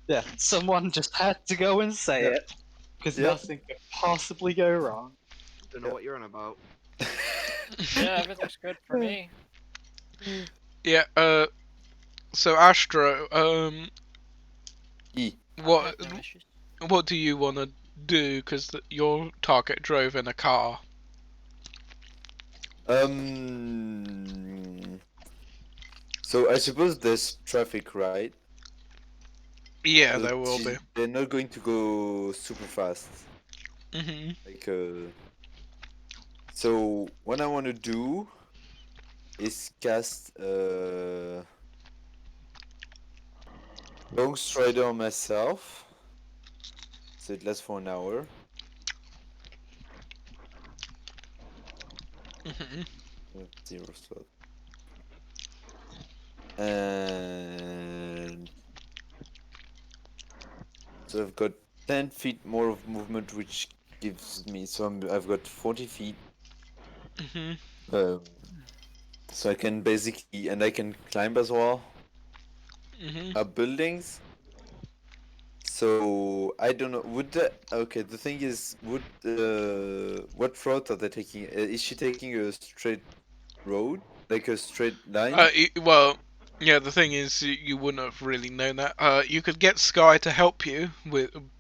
Yeah, someone just had to go and say it, because nothing could possibly go wrong. Don't know what you're on about. Yeah, everything's good for me. Yeah. So Astro, what No issues. what do you want to do? Because your target drove in a car. So I suppose there's traffic, right? Yeah, So there will be. They're not going to go super fast. Mm-hmm. So what I want to do is cast Long Strider on myself. So it lasts for an hour. Mm-hmm. 0 slot. And so I've got 10 feet more of movement, which gives me, I've got 40 feet. Mm-hmm. So I can basically, and I can climb as well. Mm-hmm. Up buildings. So I don't know. Okay? The thing is, what route are they taking? Is she taking a straight road, like a straight line? Well, yeah. The thing is, you wouldn't have really known that. You could get Sky to help you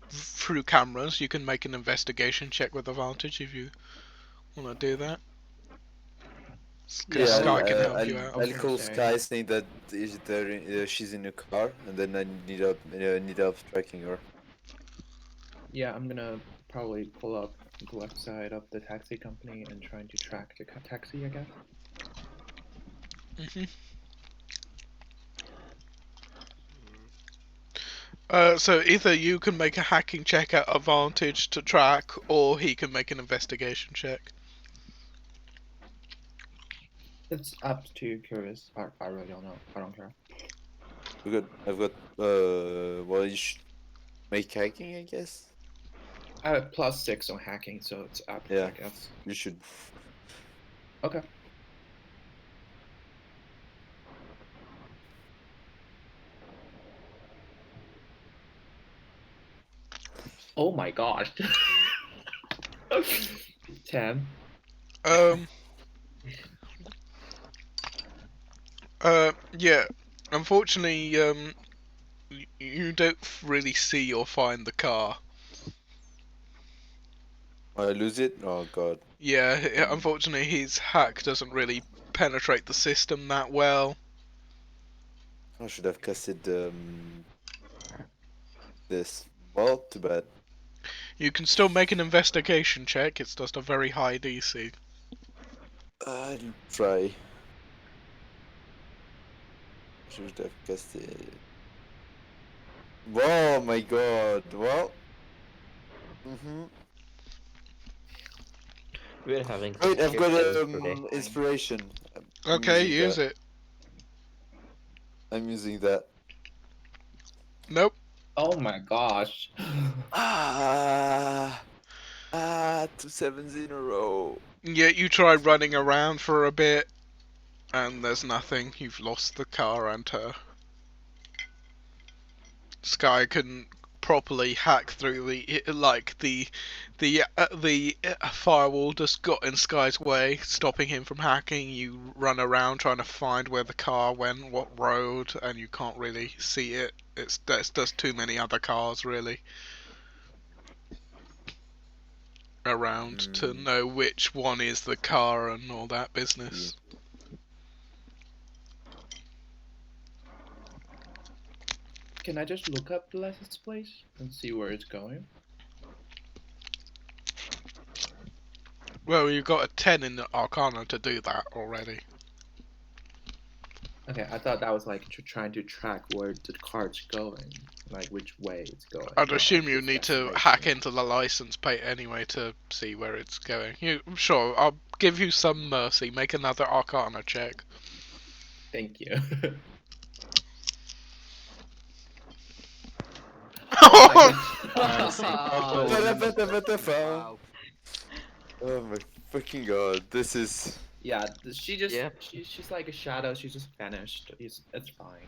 through cameras. You can make an investigation check with advantage if you want to do that. Because Sky can help you out. I'll call Sky saying that she's in a car, and then I need help tracking her. Yeah, I'm gonna probably pull up the left side of the taxi company and trying to track the taxi, I guess. So either you can make a hacking check at advantage to track, or he can make an investigation check. It's up to curious. I really don't know. I don't care. I've got well, you should make hacking, I guess. I have +6 on hacking, so it's up. Yeah, I guess. you should. Okay. Oh my gosh. 10. Yeah. Unfortunately, you don't really see or find the car. I lose it? Oh god. Yeah, unfortunately his hack doesn't really penetrate the system that well. I should have casted this. Well, too bad. You can still make an investigation check, it's just a very high DC. I'll try. Should have casted. Oh my god. Well. We're having some Wait, I've shit got levels today. inspiration. I'm Okay, using use that. it. I'm using that. Nope. Oh my gosh. Ah, 2 sevens in a row. Yeah, you tried running around for a bit, and there's nothing. You've lost the car and her. Sky couldn't properly hack through the firewall just got in Sky's way, stopping him from hacking. You run around trying to find where the car went, what road, and you can't really see it. There's just too many other cars really around to know which one is the car and all that business. Can I just look up the license plate and see where it's going? Well, you've got a 10 in the Arcana to do that already. Okay, I thought that was like trying to track where the car's going, like which way it's going. I'd not assume like you its need to destination. hack into the license plate anyway to see where it's going. Sure, I'll give you some mercy. Make another Arcana check. Thank you. Nice. Wow. Oh my fucking god, this is. Yeah, she just Yeah. she's like a shadow. She just vanished. It's fine.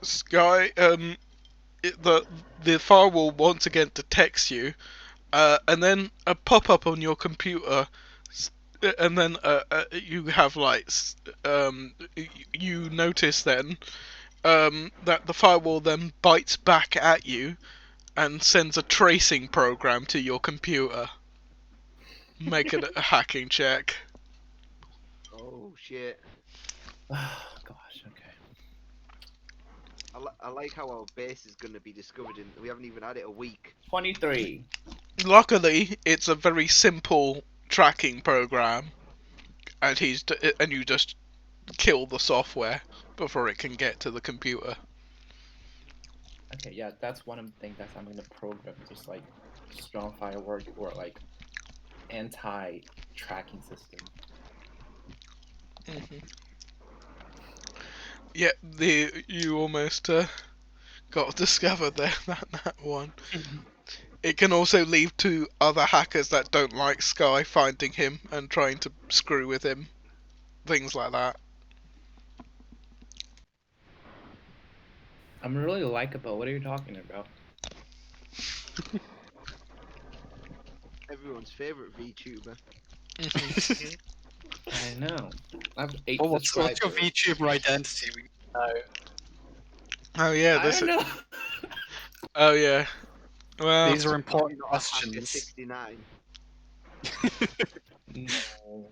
Sky, the firewall once again detects you, and then a pop-up on your computer, and then you have you notice then that the firewall then bites back at you and sends a tracing program to your computer. Make it a hacking check. Oh shit. Gosh. Okay. I like how our base is gonna be discovered in. We haven't even had it a week. 23. Luckily, it's a very simple tracking program, and you just kill the software before it can get to the computer. Okay, yeah, that's one of the things that I'm gonna program, just like strong firework or like anti-tracking system. Yeah, you almost got discovered there. That one. It can also lead to other hackers that don't like Sky finding him and trying to screw with him. Things like that. I'm really likable. What are you talking about? Everyone's favorite VTuber. I know. I've 8 Well, what's your subscribers. VTuber identity? We know. Oh yeah, I don't know. Oh yeah. Well, These are important Hacker questions. 69. No.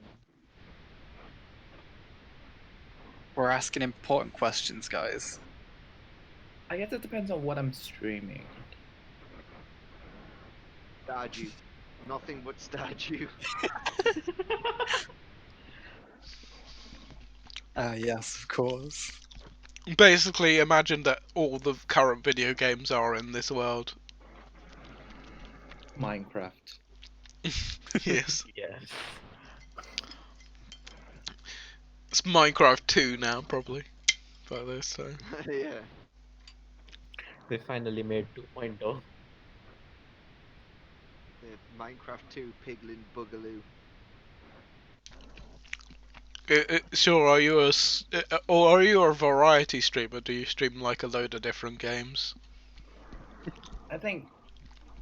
We're asking important questions, guys. I guess it depends on what I'm streaming. Stardew. Nothing but Stardew. Yes, of course. basically, imagine that all the current video games are in this world. Minecraft. Yes. Yeah. It's Minecraft 2 now, probably. By this time. Yeah. We finally made 2.0. Minecraft 2 Piglin Boogaloo. Sure, are you or are you a variety streamer? Do you stream like a load of different games? I think,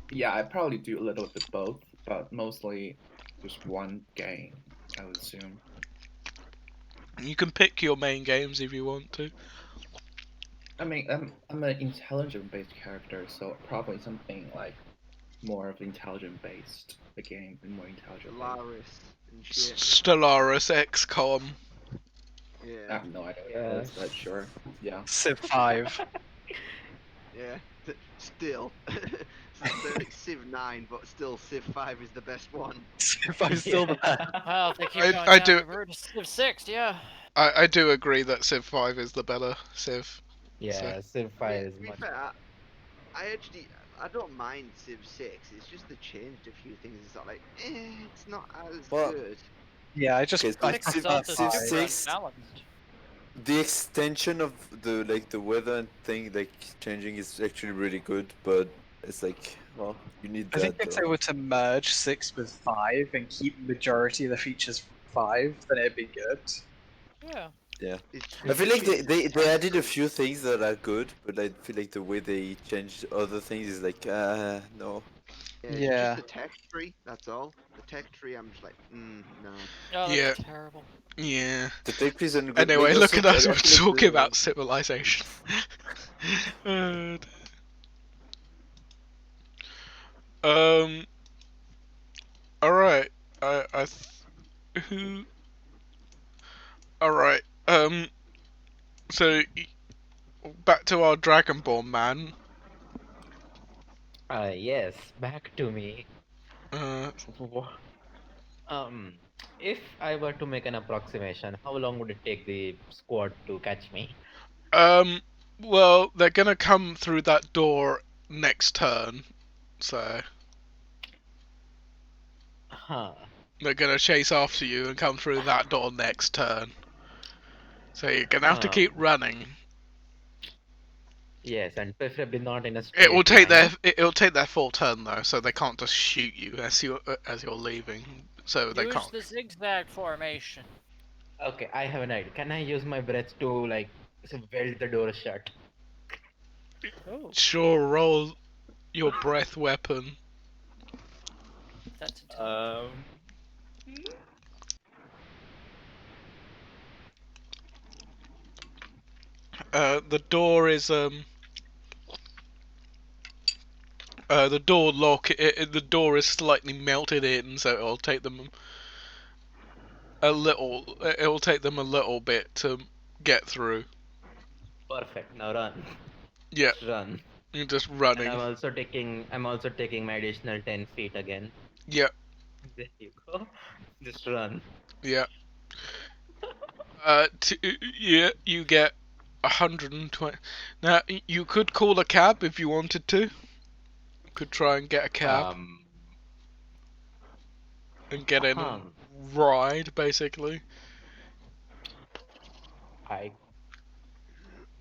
yeah, I probably do a little bit both, but mostly just one game, I would assume. You can pick your main games if you want to. I mean, I'm an intelligent-based character, so probably something like more of intelligent-based, a game and more intelligent. Polaris and shit. Stellaris, XCOM. I Yeah. have no idea what that is, but sure. Yeah. Civ 5. Yeah. Still. So it's Civ 9, but still Civ 5 is the best one. If I'm still the best. Well, if they keep I- going I down do- the road to Civ 6, yeah. I do agree that Civ 5 is the better Civ. Yeah, Civ I mean, 5 is to be much. fair, I don't mind Civ 6. It's just they changed a few things. It's not like, it's not as Well, good. Yeah, I just Okay, I Six Civ- is also Civ super 6 unbalanced. the extension of the weather and thing changing is actually really good, but it's like, well, you need I think that. if they were to merge 6 with 5 and keep majority of the features from 5, then it'd be good. Yeah. It's I feel like just they added a few things that are good, but I feel like the way they changed other things is like, no. it's Yeah. just the text tree. That's all. The text tree. I'm just like, no. Oh, that's Yeah. terrible. Yeah. The tech trees are good. Anyway, Like, look at also, us. I We're feel like talking about civilization. Alright. Who? Alright. So back to our Dragonborn man. Yes, back to me. Uh, If I were to make an approximation, how long would it take the squad to catch me? well, they're gonna come through that door next turn, so Huh. they're gonna chase after you and come through that door next turn. So you're gonna have to keep running. Yes, and preferably not in a straight It will take line. it'll take their full turn though, so they can't just shoot you as you're leaving. So they Use can't. the zigzag formation. Okay, I have an idea. Can I use my breath to weld the door shut? Oh, Sure, roll your breath weapon. that's intelligent. The door is the door lock. The door is slightly melted in, so it'll take them a little. It'll take them a little bit to get through. Perfect. Now run. Yeah, Run. you're just And running. I'm also taking my additional 10 feet again. Yeah, There you go. Just run. yeah. Yeah, you get 120. Now you could call a cab if you wanted to. Could try and get a cab and get in a ride, basically.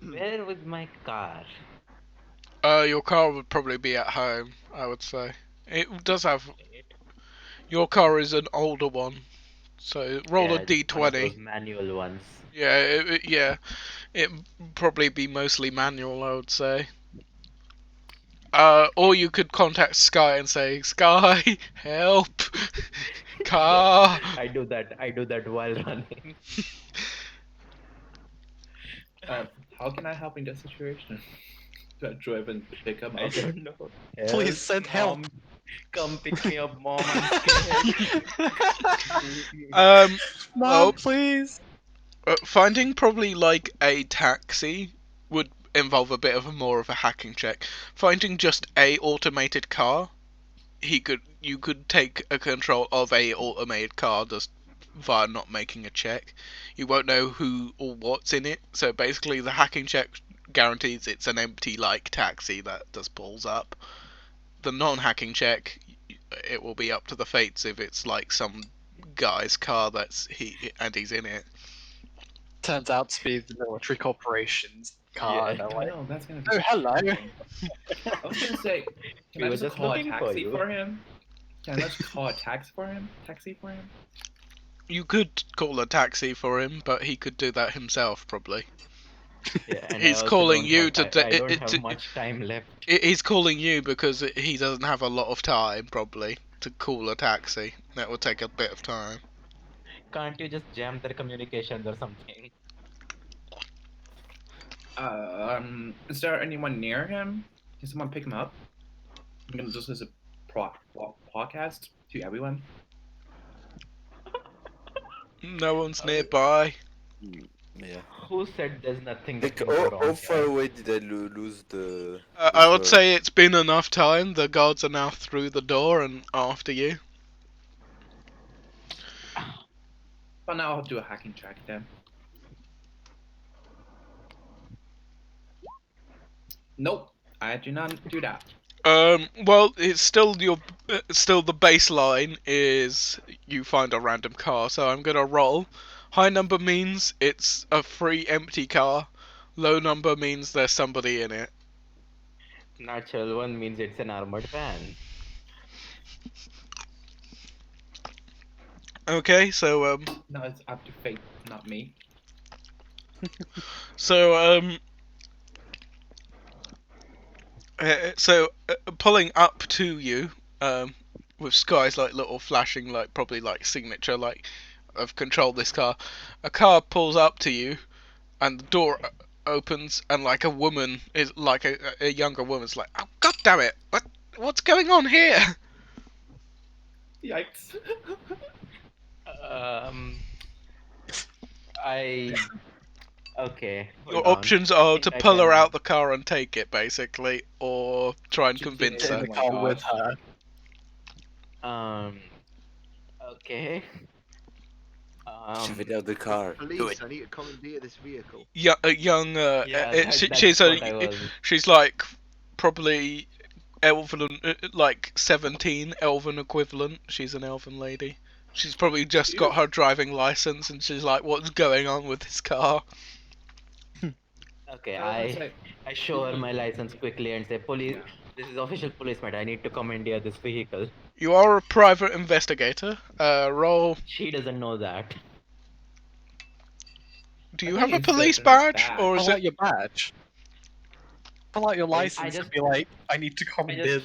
Where was my car? Your car would probably be at home, I would say. It does have. Your car is an older one, so roll a Yeah, it's one of d20. those manual ones. Yeah, it'd probably be mostly manual, I would say. Or you could contact Sky and say, Sky, help, car. I do that while running. How can I help in that situation? Do I drive and pick him I up? don't know. Please send help. Mom, come pick me up, Mom. I'm scared. Mom, Well, please. finding probably like a taxi would involve a bit of more of a hacking check. Finding just a automated car, you could take a control of a automated car just via not making a check. You won't know who or what's in it, so basically the hacking check guarantees it's an empty taxi that just pulls up. The non-hacking check, it will be up to the fates if it's like some guy's car he's in it. Turns out to be the military corporation's car. And they're I like, know, that's gonna be. oh, hello. I was gonna say, can We I were just just call a looking for taxi you. for him? Can I just call a taxi for him? You could call a taxi for him, but he could do that himself probably. Yeah, and He's I also calling don't you have to. ti- I don't have much time left. He's calling you because he doesn't have a lot of time probably to call a taxi. That will take a bit of time. Can't you just jam their communications or something? Is there anyone near him? Can someone pick him up? I'm gonna just as a podcast to everyone. No one's nearby. Yeah. Who said there's nothing that Like, can go wrong how far here? away did I lose the I would bird? say it's been enough time. The guards are now through the door and after you. But now I'll do a hacking check then. Nope, I do not do that. Well, it's still still the baseline is you find a random car. So I'm gonna roll. High number means it's a free empty car. Low number means there's somebody in it. Natural one means it's an armored van. Okay, so No, it's up to fate, not me. so pulling up to you, with skies like little flashing, like probably like signature, like I've controlled this car. A car pulls up to you, and the door opens, and like a woman is like a younger woman's like, oh god damn it, what's going on here? Yikes. Okay. Your hold on. options are to think I pull her can- out the car and take it, basically, or try and Just convince get her. in the car with her. Okay. Shove it out the car. Do Police, it. I need to commandeer this vehicle. Yeah, a young. that's She's what I was. she's like probably elven, like 17, elven equivalent. She's an elven lady. She's probably just got her driving license, and she's like, "What's going on with this car?" Okay, I was like, I show her my license quickly and say, police, this is official policeman. I need to commandeer this vehicle. You are a private investigator. Roll. She doesn't know that. Do I you think have a it's the police badge. badge, or is Pull out it? your badge. Pull out your license just- and be like, I need to I commandeer.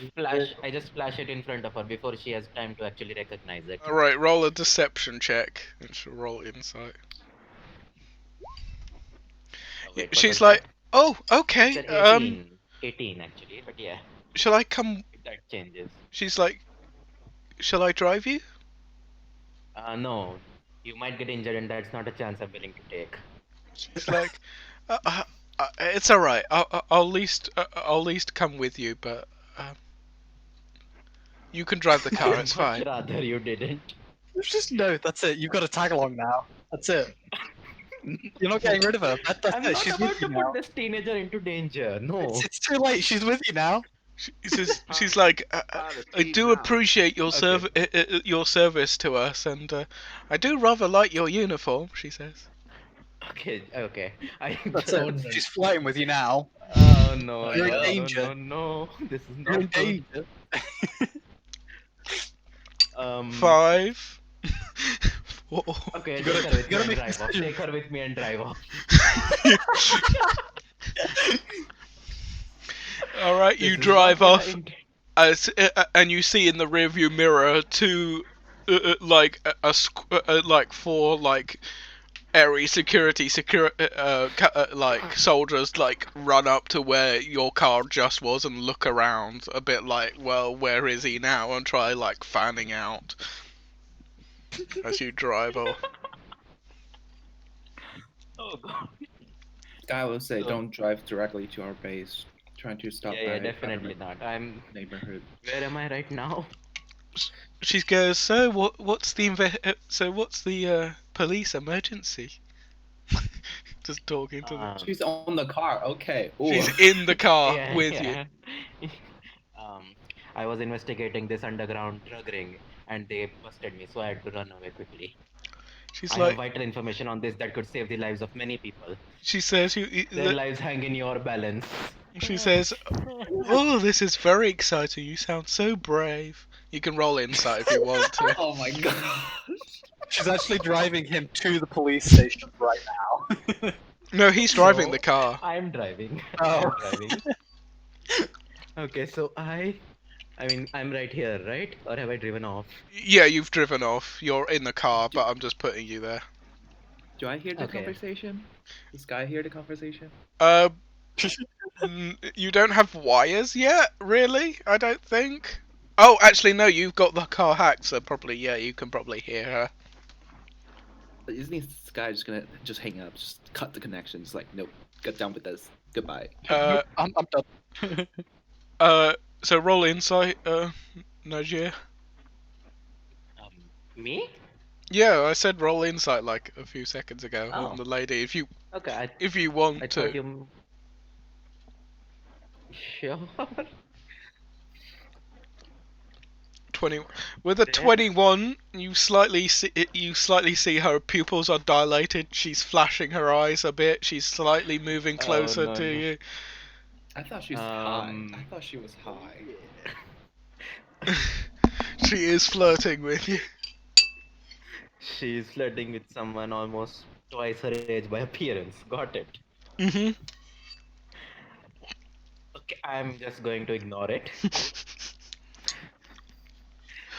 just flash it in front of her before she has time to actually recognize it. All right, roll a deception check, and she'll roll insight. Wait, what She's was like, that? "Oh, It's okay. at 18 actually, but yeah, Shall I come?" that changes. She's like, "Shall I drive you?" No, you might get injured and that's not a chance I'm willing to take. She's like, "It's all right. I'll at least come with you, but you can drive the car. It's Much fine." rather you didn't. Just no, that's it. You've got to tag along now. That's it. You're not getting rid of her. That's I'm it. not She's about with to you now. put this teenager into danger. No. It's too late. She's with you now. She's like, "I do now. appreciate your your service to us, and I do rather like your uniform." She says. Okay. I That's don't. it. She's flirting with you now. Oh no! You're in no, danger. No. This is You're in not good. danger. 5. Okay, You take gotta- her with you gotta me and make a drive off. decision. Take her with me and drive off. All right, you This is drive not what I off. intend- And you see in the rearview mirror two, like like 4 like area security like soldiers like run up to where your car just was and look around a bit like, well, where is he now, and try like fanning out as you drive off. Oh god. Guy will say, So- don't drive directly to our base. Trying to stop Yeah, by definitely our not. I'm. neighborhood. Where am I right now? She goes, so what's the police emergency? Just talking to them. She's on the car. Okay. Ooh. She's in the car Yeah, with yeah. I was investigating this underground drug ring, and they busted me, so I had to run away quickly. you. She's I like, have vital information on this that could save the lives of many people. she says, Their lives hang in your balance. she says, oh, this is very exciting. You sound so brave. You can roll insight if you want to. Oh my god. She's actually driving him to the police station right now. No, he's driving No. the car. I'm driving. Oh. I'm driving. Okay, so I mean, I'm right here, right? Or have I driven off? Yeah, you've driven off. You're in the car, but I'm just putting you there. Do I hear the Okay. conversation? Does Guy hear the conversation? You don't have wires yet, really? I don't think. Oh, actually, no. You've got the car hacked, so probably, yeah, you can probably hear her. Isn't this guy just gonna just hang up, just cut the connection? Just like, nope, get down with this. Goodbye. I'm done. So roll insight, Najir. Me? Yeah, I said roll insight like a few seconds ago on Oh. the lady. If you Okay, want I to. thought you. Sure. 20 with a 21, you slightly see her pupils are dilated. She's flashing her eyes a bit. She's slightly moving closer no, to no. you. I thought she was high. I thought she was high. She is flirting with you. She's flirting with someone almost twice her age by appearance. Got it. Mhm. Okay, I'm just going to ignore it.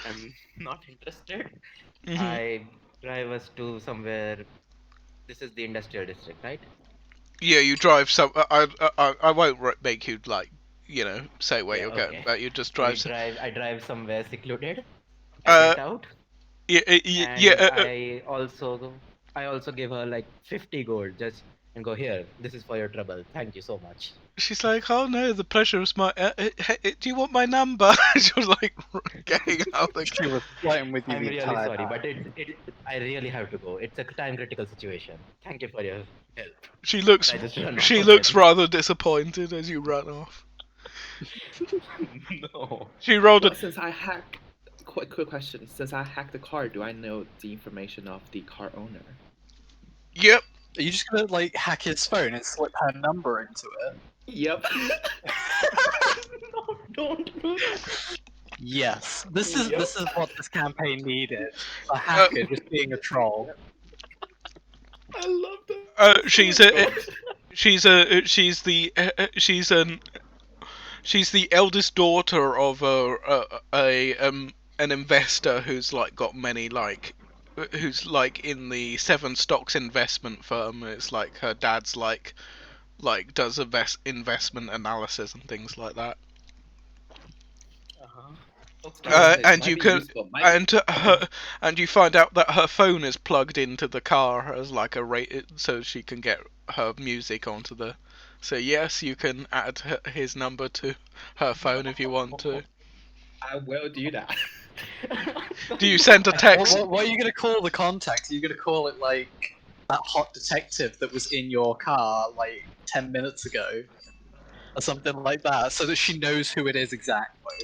I'm not interested. Mhm. I drive us to somewhere. This is the industrial district, right? Yeah, you drive some. I won't make you like say where Yeah, you're going, okay. but you just So we drive. I drive somewhere secluded. Uh, I get out, Yeah, and I also give her like 50 gold just and go here. This is for your trouble. Thank you so much. She's like, oh no, the pleasure is mine. Do you want my number? She was like getting out the She was flirting with you I'm the really entire sorry, time. but I really have to go. It's a time critical situation. Thank you for your help. She looks I just run she off looks again. rather disappointed as you run off. No. She rolled Well, a since I hack, quick question. Since I hacked the car, do I know the information of the car owner? yep. Are you just gonna like hack his phone and slip her number into it? Yep. No, don't do that. Yes. This is what this campaign needed. A Uh, hacker just being a troll. I love that. She's the eldest daughter of an investor who's like got many who's like in the Seven Stocks investment firm. It's like her dad's like does investment analysis and things like that. And you can and you find out that her phone is plugged into the car as like so she can get her music onto the. So yes, you can add his number to her phone if you want to. I will do that. Do you send a text? What are you gonna call the contact? Are you gonna call it like that hot detective that was in your car like 10 minutes ago? Or something like that, so that she knows who it is exactly.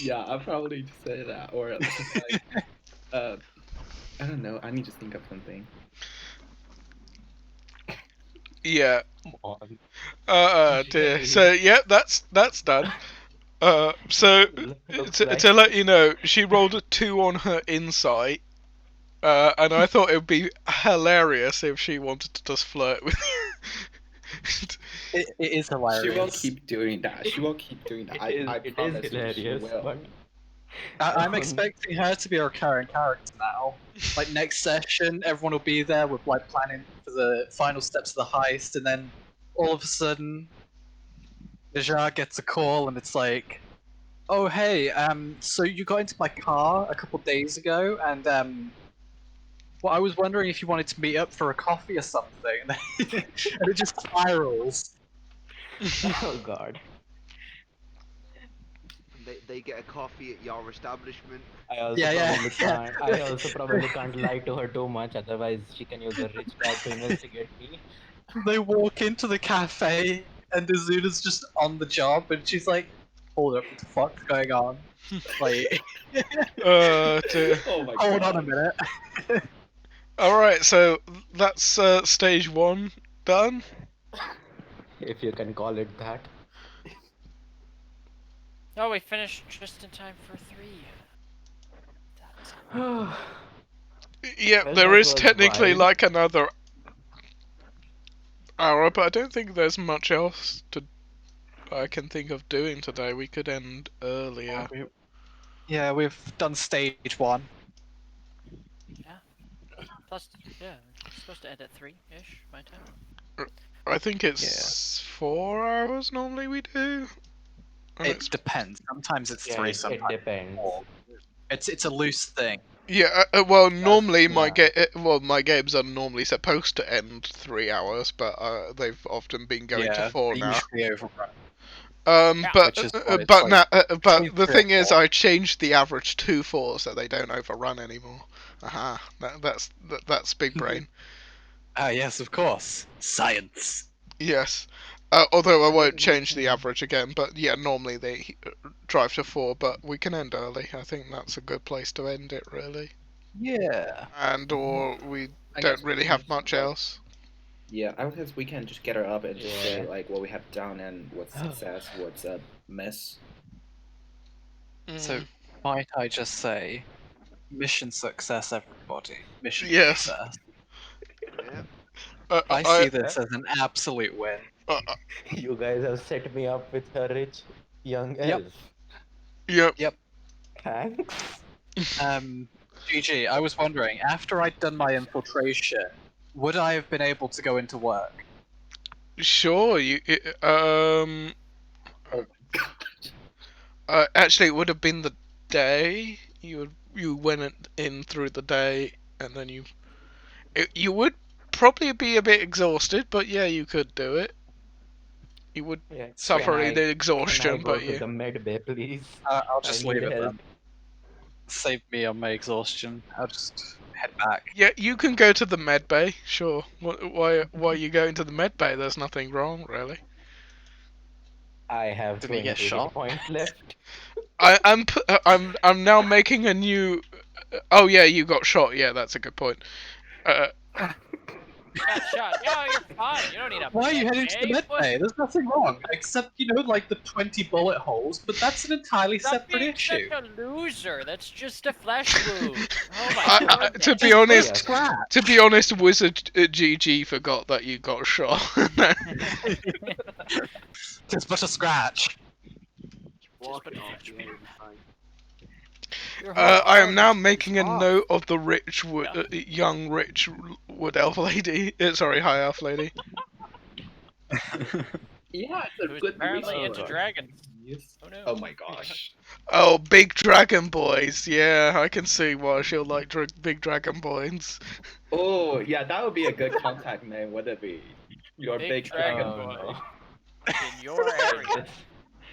Yeah, I'll probably just say that, or like, I don't know. I need to think of something. Yeah. Come on. Dear. So yeah, that's done. So Looks to let you know, she rolled a 2 on her insight, and I thought it would be hilarious if she wanted to just flirt with you. It is hilarious. She will keep doing that. She will keep doing that. I It promise is you, hilarious, she will. but I'm expecting her to be a recurring character now. Like next session, everyone will be there with like planning for the final steps of the heist, and then all of a sudden, Deja gets a call, and it's like, "Oh hey, so you got into my car a couple days ago, and well, I was wondering if you wanted to meet up for a coffee or something," and it just spirals. oh god. They get a coffee at your establishment. I also probably can't lie to her too much, otherwise she can use her rich dad to investigate me. They walk into the cafe, and Azuna's just on the job, and she's like, "Hold up, what the fuck's going on?" Like, Dear. Oh my hold god. on a minute. Alright, so that's stage 1 done. If you can call it that. Oh, we finished just in time for 3. Yeah, Well, there that is was technically wild. like another hour, but I don't think there's much else I can think of doing today. We could end earlier. Yeah, we've done stage 1. Plus, yeah, we're supposed to end at 3-ish, my time. I think it's 4 hours normally we do. And It depends. Sometimes it's 3, It sometimes depends. 4. It's a loose thing. Yeah, well, normally my yeah. my games are normally supposed to end 3 hours, but they've often been going to Yeah, 4 they now. usually overrun, Yeah. which is why it's like Now, between but the 3 or thing is, 4. I changed the average to 4 so they don't overrun anymore. Aha, that's big brain. Ah, yes, of course. Science. Yes. Although I And won't then we change the can- average again, but yeah, normally they drive to 4, but we can end early. I think that's a good place to end it, really. Yeah. And or we I don't guess really we have can much just, else. Yeah, I guess we can just get her up and just say Yeah. like what we have done and what's success, what's a miss. So, Mm. might I just say, mission success, everybody. Mission Yes. success. Yeah. I see this as an absolute win. You guys have set me up with a rich young Yep. elf. Yep. Thanks. GG, I was wondering, after I'd done my infiltration, would I have been able to go into work? Sure. Actually, it would have been the day you went in through the day, and then you would probably be a bit exhausted, but yeah, you could do it. You would Yeah. suffer Can the I exhaustion, go but to yeah. the med bay, please? I'll I just need leave it help. then. Save me on my exhaustion. I'll just head back. Yeah, you can go to the med bay. Sure. Why are you going to the med bay? There's nothing wrong, really. I have Did he get 20 hit shot? points left. I'm now making a new. Oh yeah, you got shot. Yeah, that's a good point. Got shot. Yeah, you're fine. You don't need a Why are you med heading to the bay. med What- bay? There's nothing wrong, except, like the 20 bullet holes, but that's an entirely Stop separate being issue. such a loser. That's just a flesh wound. Oh my To goodness. be honest, Just scratch. to be honest, Wizard GG forgot that you got shot. It's but a scratch. Walk but it a off, flesh yeah, wound. you'll be fine. Your whole I am arm now is making a off. note of the young rich wood elf lady. Sorry, high elf lady. Yeah, it's a Who's good apparently reason. into dragons. Yes. Who knew? Oh my gosh. Oh, big dragon boys. Yeah, I can see why she'll like big dragon boys. Oh yeah, that would be a good contact name, would it be? Your Big big dragon dragon boy. boy. In your area.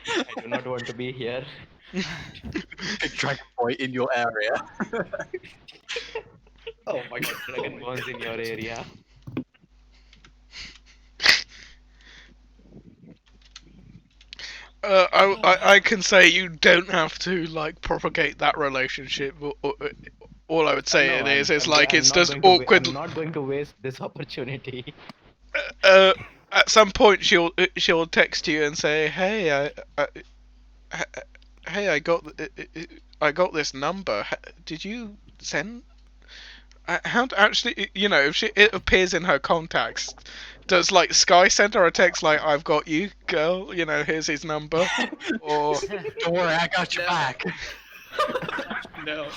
I do not want to be here. Big dragon boy in your area. Oh my god. Dragon bones in your area. I can say you don't have to like propagate that relationship. All I would say No, is like I'm it's not just going to awkward. I'm not going to waste this opportunity. At some point she'll text you and say, "Hey, hey, I got this number. Did you send?" How actually, if it appears in her contacts, does like Sky send her a text like, "I've got you, girl. Here's his number," or Don't worry, I got your back. No.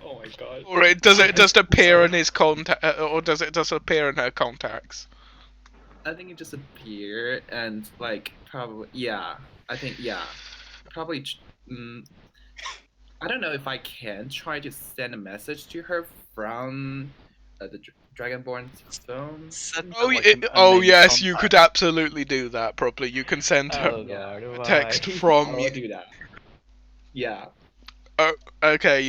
Oh my god. or does it just appear in his contact, or does it just appear in her contacts? I think it just appeared and like probably yeah. I think yeah. Probably. I don't know if I can try to send a message to her from the Dragonborn's phone. Send Oh, like, an unnamed yes, you could contact. absolutely do that. Probably you can send her Oh god, a why? text from I'll you. do that. Yeah. Okay,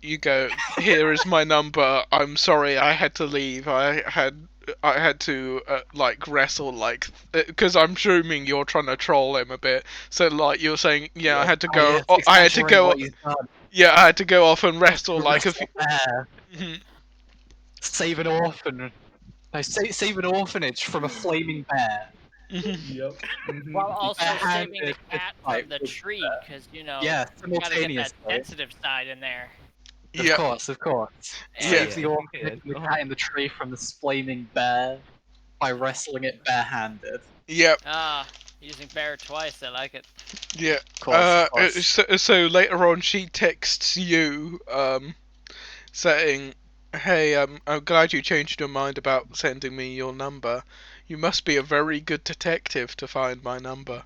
you go. Here is my number. I'm sorry, I had to leave. I had to like wrestle because I'm assuming you're trying to troll him a bit. So like you're saying, yeah, I had to go. Oh, yes, I had to exaggerate go. what he's done. Yeah, I had to go off and wrestle like a few. Bear. Mhm. Save an orphan. No, save an orphanage from a flaming bear. Mhm. Yep. While also saving the Barehanded cat fight from the with tree, because, Yeah, you gotta get that simultaneously. sensitive side in there. Of Yeah. course, of course. Yeah. Save the orphanage and the Yeah. cat in the tree from this flaming bear by wrestling it barehanded. Yep. Ah, using bear twice, I like it. Yeah. Of course, of course. So later on, she texts you, saying, "Hey, I'm glad you changed your mind about sending me your number. You must be a very good detective to find my number.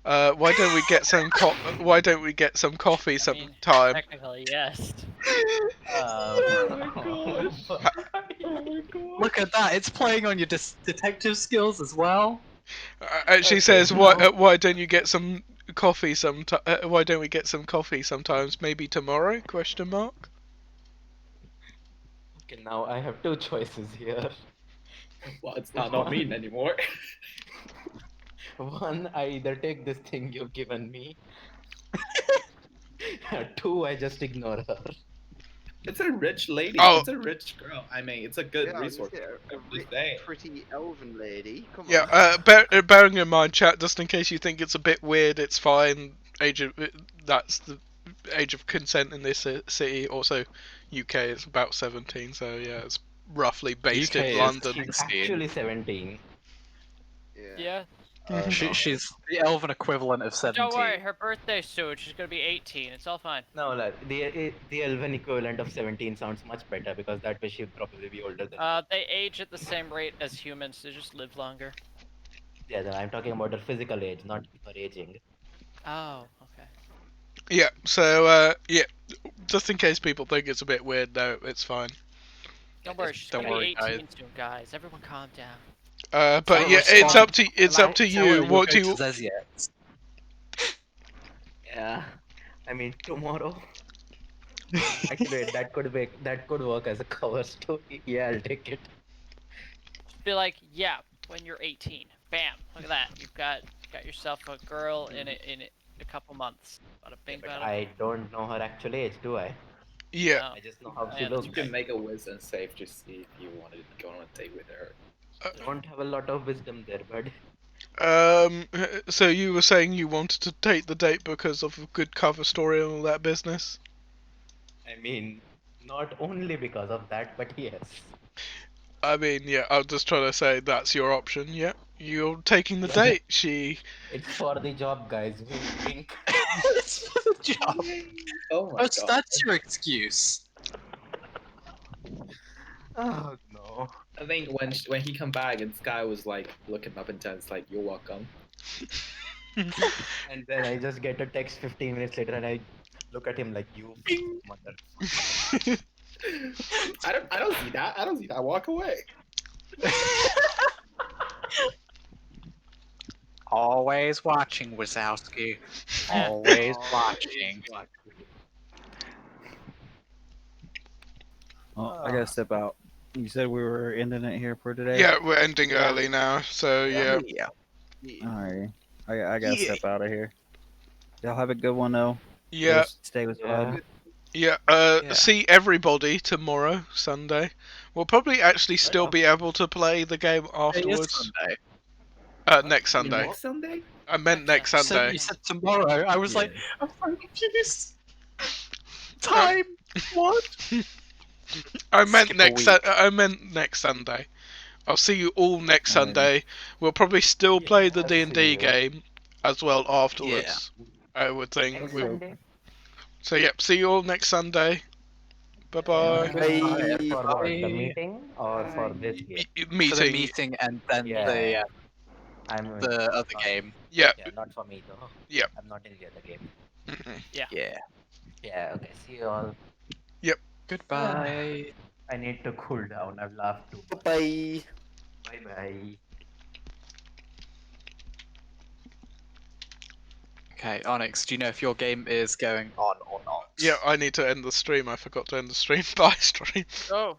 Why don't we get some Why don't we get some coffee I mean, sometime? technically, yes. Oh my gosh. Look at that, it's playing on your detective skills as well. She Okay, says, now- why don't you get some coffee why don't we get some coffee sometimes? Maybe tomorrow? Question mark. Okay, now I have two choices here. Well, it's not mean anymore. One, I either take this thing you've given me. Two, I just ignore her. It's a rich lady. Oh. It's a rich girl. I mean, it's a good Yeah, I was resource. gonna say, a I'm just rich, saying. pretty elven lady. Come on. Yeah. Bearing in mind, chat, just in case you think it's a bit weird, it's fine. That's the age of consent in this city. Also, UK is about 17, so yeah, it's roughly based UK in is London. 16. Actually 17. Yeah. She's the elven equivalent of 17. Don't worry, her birthday's soon. She's gonna be 18. It's all fine. No, like the elven equivalent of 17 sounds much better because that way she'd probably be older than. They age at the same rate as humans. They just live longer. Yeah, then I'm talking about her physical age, not her aging. Oh, okay. Yeah. So yeah, just in case people think it's a bit weird, no, it's fine. Don't worry, she's Don't gonna worry, be 18 guys. soon, guys. Everyone calm down. But yeah, it's up to you. What do you? Yeah, I mean tomorrow. Actually, that could work as a cover story. Yeah, I'll take it. Be like, yeah, when you're 18. Bam! Look at that. You've got yourself a girl in a couple months. Bada bing, But bada I boom. don't know her actual age, do I? Yeah. No. I just know how she Man, looks. You can make a wisdom save to see if you wanted to go on a date with her. I don't have a lot of wisdom there, bud. So you were saying you wanted to take the date because of a good cover story and all that business? I mean, not only because of that, but yes. I mean, yeah, I was just trying to say that's your option. Yeah, you're taking the date. It's for the job, guys. Wink, wink. It's for the job. Oh my god. That's your excuse. Oh no. I think when he come back and Sky was like looking up and down, it's like, you're welcome. And then I just get a text 15 minutes later, and I look at him like, you mother. I don't see that. I don't see that. Walk away. Always watching, Wazowski. Always watching. Well, I gotta step out. You said we were ending it here for today. Yeah, we're ending early now, so yeah. Alright. I gotta step out of here. Y'all have a good one though. Yeah, Stay with Yeah. Bud. yeah. See everybody tomorrow, Sunday. We'll probably actually still be able to play the game It is afterwards. Sunday. Next Sunday. Next Sunday? I meant next So Sunday. you said tomorrow. I was like, I'm so confused. Time? What? I meant Skip a week. I meant next Sunday. I'll see you all next Alrighty. Sunday. We'll probably still play Yeah, the I'll D&D see you. game as well afterwards. I would think. Next We- Sunday? So yep, see you all next Sunday. Bye bye. Bye. For what? The Bye. meeting or for this game? For the Meeting. meeting and then Yeah. I'm the other game. Yeah. Yeah, not for me though. Yep. I'm not in the other game. Mhm. Yeah. Yeah. Okay. See you all. Goodbye. I need to cool down. I've laughed too much. Bye. Bye bye. Okay, Onyx, do you know if your game is going on or not? Yeah, I need to end the stream. I forgot to end the stream. Bye, stream. Oh,